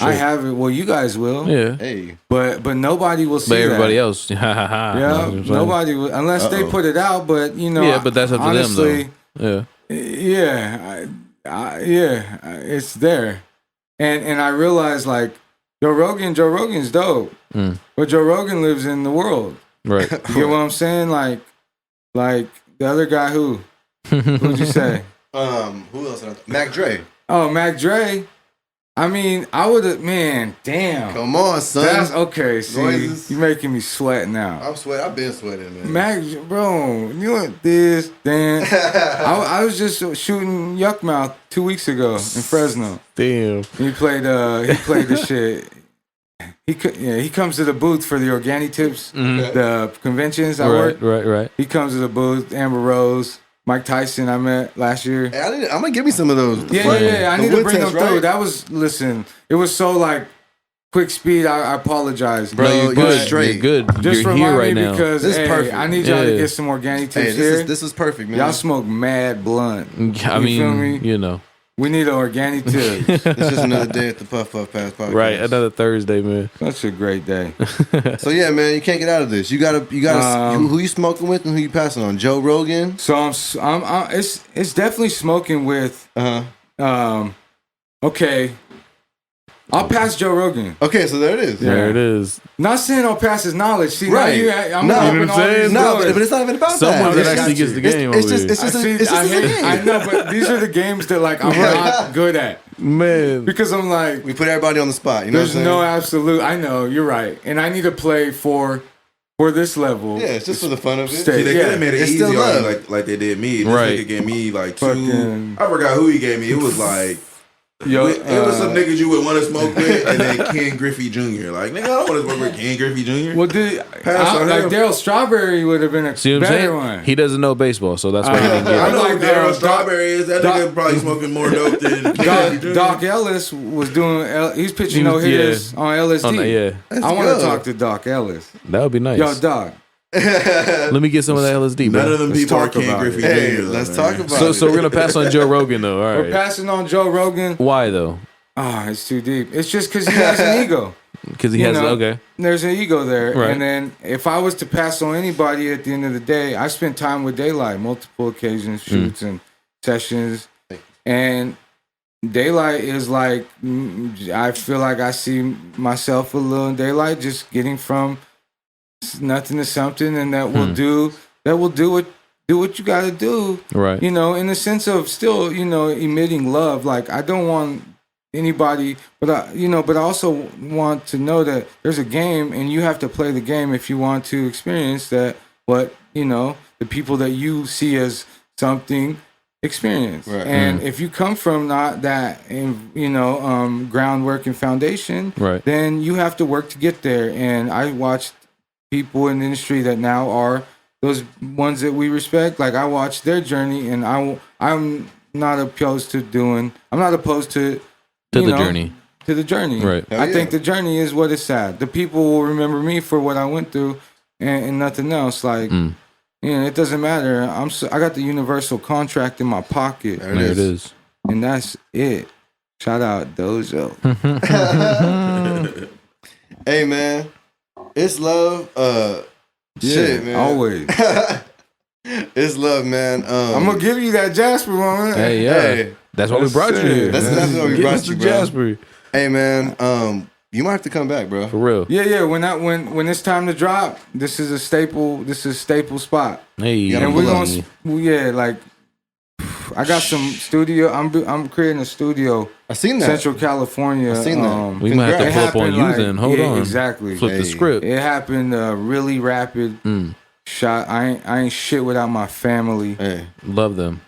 I have it. Well, you guys will. Yeah. Hey. But nobody will see that. But everybody else. Yeah. Nobody will. Unless they put it out, but, Yeah, but that's up to honestly, them, though. Yeah. It's there. And I realized, like, Joe Rogan's dope. But Joe Rogan lives in the world. Right. You get what I'm saying? Like the other guy who'd you say? Who else? Mac Dre. Oh, Mac Dre. I mean, I would have, man, damn. Come on, son. That's okay. See, Noises. you're making me sweat now. I'm sweating. I've been sweating, man. Mac, bro, you want this, Dan? I was just shooting Yuck Mouth 2 weeks ago in Fresno. Damn. He played the shit. He comes to the booth for the Organic Tips, the conventions I work. Right. He comes to the booth. Amber Rose, Mike Tyson I met last year. Hey, I'm gonna give me some of those. Yeah. I need to bring them test, through. right? That was it was so like quick speed. I apologize, Bro, No, you're you're good. straight. You're good. Just You're remind here right me now. because This is perfect. I need y'all to Yeah. get some Organic Hey, Tips here. this is perfect, man. Y'all smoke mad blunt. I You feel me? mean, We need an Organic Tip. It's just another day at the Puff Pass podcast. Right. Another Thursday, man. Such a great day. So yeah, man, you can't get out of this. You gotta. Who you smoking with and who you passing on? Joe Rogan. So it's definitely smoking with. Okay, I'll pass Joe Rogan. Okay, so there it is. There it is. Not saying I'll pass his knowledge. See, Right. now I'm No, opening you know what I'm all these saying? No, doors. but it's not even about Someone that. that actually gets the game over here. It's just a game. I know, but these are the games that like I'm not good at Man. because I'm like, We put everybody on the spot. You know what I'm there's saying? no absolute. I know you're right, and I need to play for this level. Yeah, it's just for the fun of it. Stay- See, they could have made it It's easy still on love. you like they did me. This Right. nigga gave me like two. Fucking- I forgot who he gave me. It was like Yo, it was some niggas you would want to smoke with, and then Ken Griffey Jr. Like nigga, I don't want to smoke with Ken Griffey Jr. Well, Pass on like him. Daryl Strawberry would have been a See what I'm better saying? one. He doesn't know baseball, so that's why he didn't get I it. know like who Daryl Doc- Strawberry is. That nigga probably smoking more dope than Ken Griffey Jr. Doc Ellis was doing. He's pitching He no was- hitters on LSD. Yeah. I want go. to talk to Doc Ellis. That would be nice. Yo, Doc. Let me get some of that LSD, bro. None of them Let's people are talk Ken about Griffey it. Hey, Jr. though, let's man. talk about it. So we're gonna pass on Joe Rogan though. All We're right. passing on Joe Rogan. Why though? It's too deep. It's just because he has an ego. Because he You has know, okay. There's an ego there. Right. And then if I was to pass on anybody at the end of the day, I spent time with Daylight, multiple occasions, shoots and sessions. And Daylight is like, I feel like I see myself a little in Daylight, just getting from nothing to something, and that will do what you got to do. Right. You know, in the sense of still, emitting love. Like I don't want anybody, but I also want to know that there's a game, and you have to play the game if you want to experience that. What the people that you see as something experience, Right. and if you come from not that, groundwork and foundation, Right. then you have to work to get there. And I watched people in the industry that now are those ones that we respect. Like I watched their journey, and I'm not opposed to To the journey. To the journey. Right. Hell I yeah. think the journey is what is sad. The people will remember me for what I went through, and nothing else. Like it doesn't matter. I got the universal contract in my pocket, There There it is. and that's it. Shout out Dojo. Hey man, it's love. Shit, man. Always. It's love, man. I'm gonna give you that Jasper one. Hey, yeah. Hey. That's why we brought you here. That's why we Get brought Mr. you, bro. Jasper. Hey, man. You might have to come back, bro. For real. Yeah. When it's time to drop, this is a staple. This is a staple spot. Hey, gotta And pull we're up. gonna, like, I got some studio. I'm creating a studio. I seen that. Central California. I seen that. we might have to It pull up on happened, you like- then. Hold yeah, on. exactly. Flip the Hey. script. It happened really rapid. Shot. I ain't shit without my family. Hey. Love them.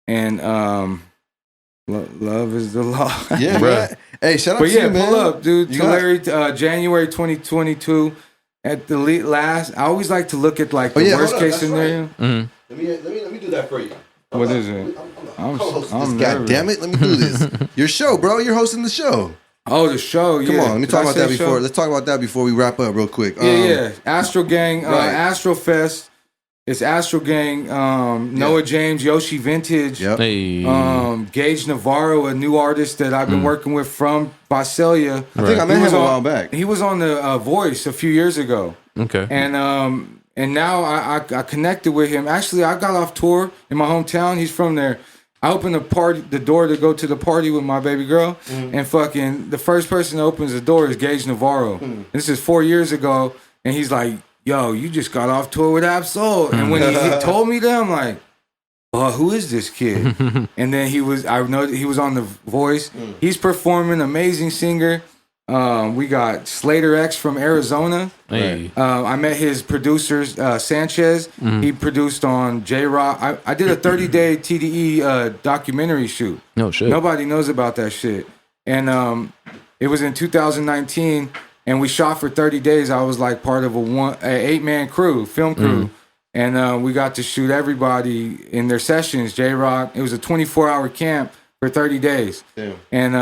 And love is the law. Yeah, Bruh. man. Hey, shout out But to yeah, you, man. pull up, dude. You got- Tulare, January 2022. At the last, I always like to look at like the yeah, worst hold up, case that's scenario. Let me do that for you. What is it? I'm co-hosting I'm this. God nervous. damn it. Let me do this. Your show, bro. You're hosting the show. Oh, the show. Come yeah. on. Let me Did talk I about say that before. show? Let's talk about that before we wrap up real quick. Yeah. Astro Gang, right. Astro Fest. It's Astro Gang, Noah James, Yoshi Vintage, Yep. Hey. Gage Navarro, a new artist that I've been working with from Visalia. I think I met He was him a on- while back. He was on the Voice a few years ago. Okay. And now I connected with him. Actually, I got off tour in my hometown. He's from there. I opened the door to go to the party with my baby girl, and fucking the first person that opens the door is Gage Navarro. This is 4 years ago, and he's like, "Yo, you just got off tour with Absol." And when he told me that, I'm like, "Oh, who is this kid?" And then I know he was on The Voice. He's performing, amazing singer. We got Slater X from Arizona. Hey. I met his producers, Sanchez. He produced on J-Rock. I did a 30-day TDE documentary shoot. No shit. Nobody knows about that shit. And it was in 2019, and we shot for 30 days. I was like part of a 8-man crew, film crew. And we got to shoot everybody in their sessions, J-Rock. It was a 24-hour camp for 30 days. Damn. And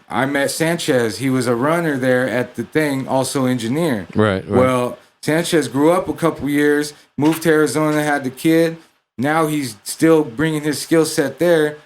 I met Sanchez. He was a runner there at the thing, also engineer. Right. Well, Sanchez grew up a couple years, moved to Arizona, had the kid. Now he's still bringing his skill set there.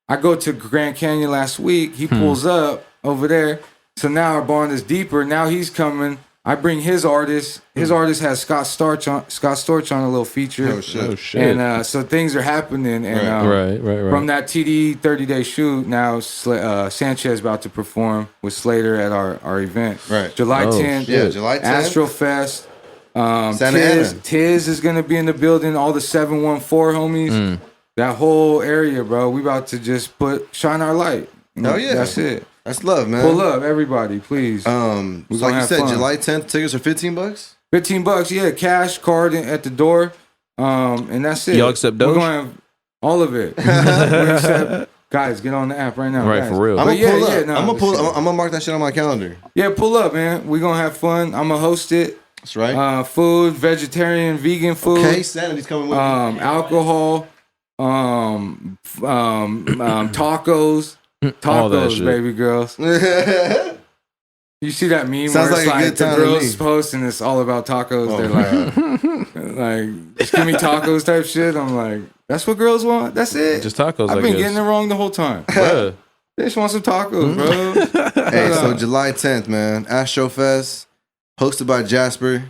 I go to Grand Canyon last week. He pulls up over there. So now our bond is deeper. Now he's coming. I bring his artist. His artist has Scott Storch on a little feature. Oh, shit. Oh shit. And so things are happening. And right. from that TD 30-day shoot, now Sanchez about to perform with Slater at our event. Right. July Oh, 10th. Yeah, July 10th. Astro Fest. Santa Tiz, Ana. Tiz is going to be in the building. All the 714 homies. That whole area, bro. We about to just shine our light. Hell yeah. That's it. That's love, man. Pull up, everybody, please. So gonna like you have said, fun. July 10th, tickets are $15. $15, yeah. Cash, card at the door. And that's it. Y'all accept We're Doge? going to have all of it. We accept, guys, get on the app right now. Right, guys. for real. I'm But gonna pull up. no, I'm listen. gonna mark that shit on my calendar. Yeah, pull up, man. We're going to have fun. I'm going to host it. That's right. Food, vegetarian, vegan food. Okay, Sanity's coming with me. Alcohol, tacos, All that tacos, shit. baby girls. You see that meme Sounds where it's like a like good the time to girls me. post and it's all about tacos. Oh. They're like, just give me tacos type shit. I'm like, that's what girls want. That's it. Just tacos. I've I been guess. getting it wrong the whole time. Bruh. They just want some tacos, bro. Hey, so July 10th, man. Astro Fest, hosted by Jasper,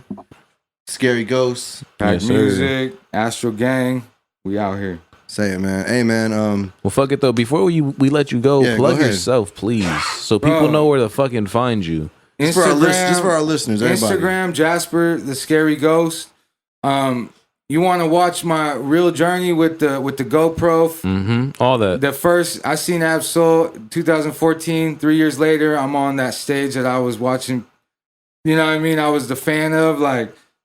Scary Ghosts. Pack Yes, sir. music, Astro Gang. We out here. Say it, man. Hey, man. Well, fuck it though. Before we let you go, Yeah, go plug ahead. yourself, please, so people Bro. know where to fucking find you. Just for our listeners, everybody. Instagram, Jasper, the Scary Ghost. You want to watch my real journey with the GoPro? Mm-hmm. All that. The first I seen Absol 2014. 3 years later, I'm on that stage that I was watching. You know what I mean? I was the fan of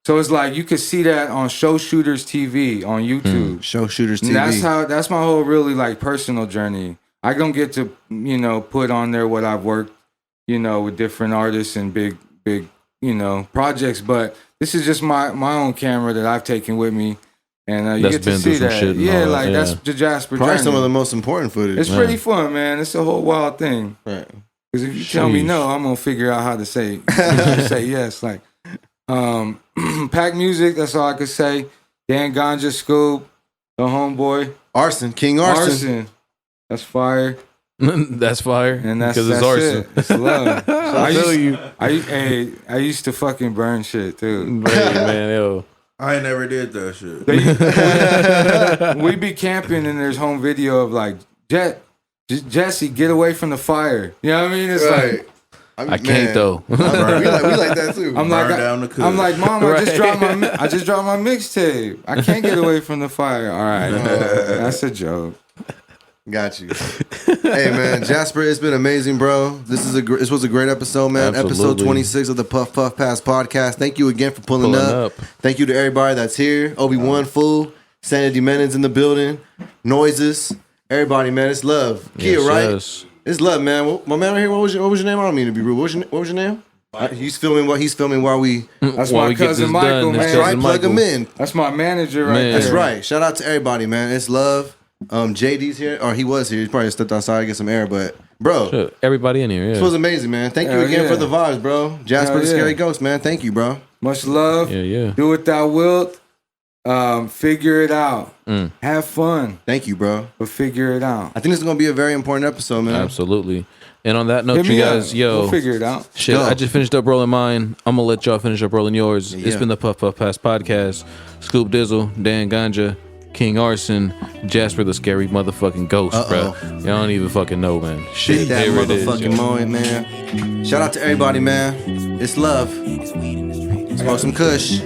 so it's like you could see that on Show Shooters TV on YouTube. Show Shooters And TV. that's my whole really personal journey. I don't get to put on there what I've worked with different artists and big projects, but this is just my own camera that I've taken with me, and you That's get to been see through some that. shit and Yeah, all that, that's yeah. the Jasper Probably journey. some of the most important footage. It's pretty fun, man. It's a whole wild thing. Right. Because if you tell me Sheesh. no, I'm gonna figure out how to say say yes. Pack music. That's all I could say. Dan Ganja, Scoob, the homeboy, Arson, King Arson. Arson. That's fire. That's fire. And that's because it's that's arson. it. It's love. I feel you. I used to fucking burn shit too. Hey, man, yo. I never did that shit. We be camping and there's home video of like Jesse, get away from the fire. You know what I mean? It's like I can't though. we like that too. I'm Burn down the cook. I'm like, Mom, Right. I just dropped my mixtape. I can't get away from the fire. All right, that's a joke. Got you. Hey man, Jasper, it's been amazing, bro. This was a great episode, man. Episode Absolutely. 26 of the Puff Puff Pass podcast. Thank you again for pulling up. Thank you to everybody that's here. Obi-Wan Fool, Sanity Menon's in the building. Noises, everybody, man. It's love. Kia, Yes, right? yes. It's love, man. My man right here. What was your name? I don't mean to be rude. What was your name? He's filming while we. That's While my we get cousin this Michael, done, man. his Try cousin plug him Michael. in. That's my manager right Man. there. That's right. Shout out to everybody, man. It's love. JD's here, or he was here. He probably stepped outside to get some air, but bro, Sure. Everybody in here. Yeah. this was amazing, man. Thank you Hell again yeah. for the vibes, bro. Jasper Hell the yeah. Scary Ghost, man. Thank you, bro. Much love. Yeah. Do what thou wilt. Figure it out. Have fun, Thank you, bro. but figure it out. I think this is gonna be a very important episode, man. Absolutely. And on that note, Hit you me guys, up. yo, We'll figure it out. shit, Go. I just finished up rolling mine. I'm gonna let y'all finish up rolling yours. It's Yeah. been the Puff Puff Pass podcast. Scoob Dizzle, Dan Ganja, King Arson, Jasper the Scary Motherfucking Ghost, bro. Y'all don't even fucking know, man. Shit, Hit that here it is, motherfucking yo. moment, man. Shout out to everybody, man. It's love. Smoke some Kush.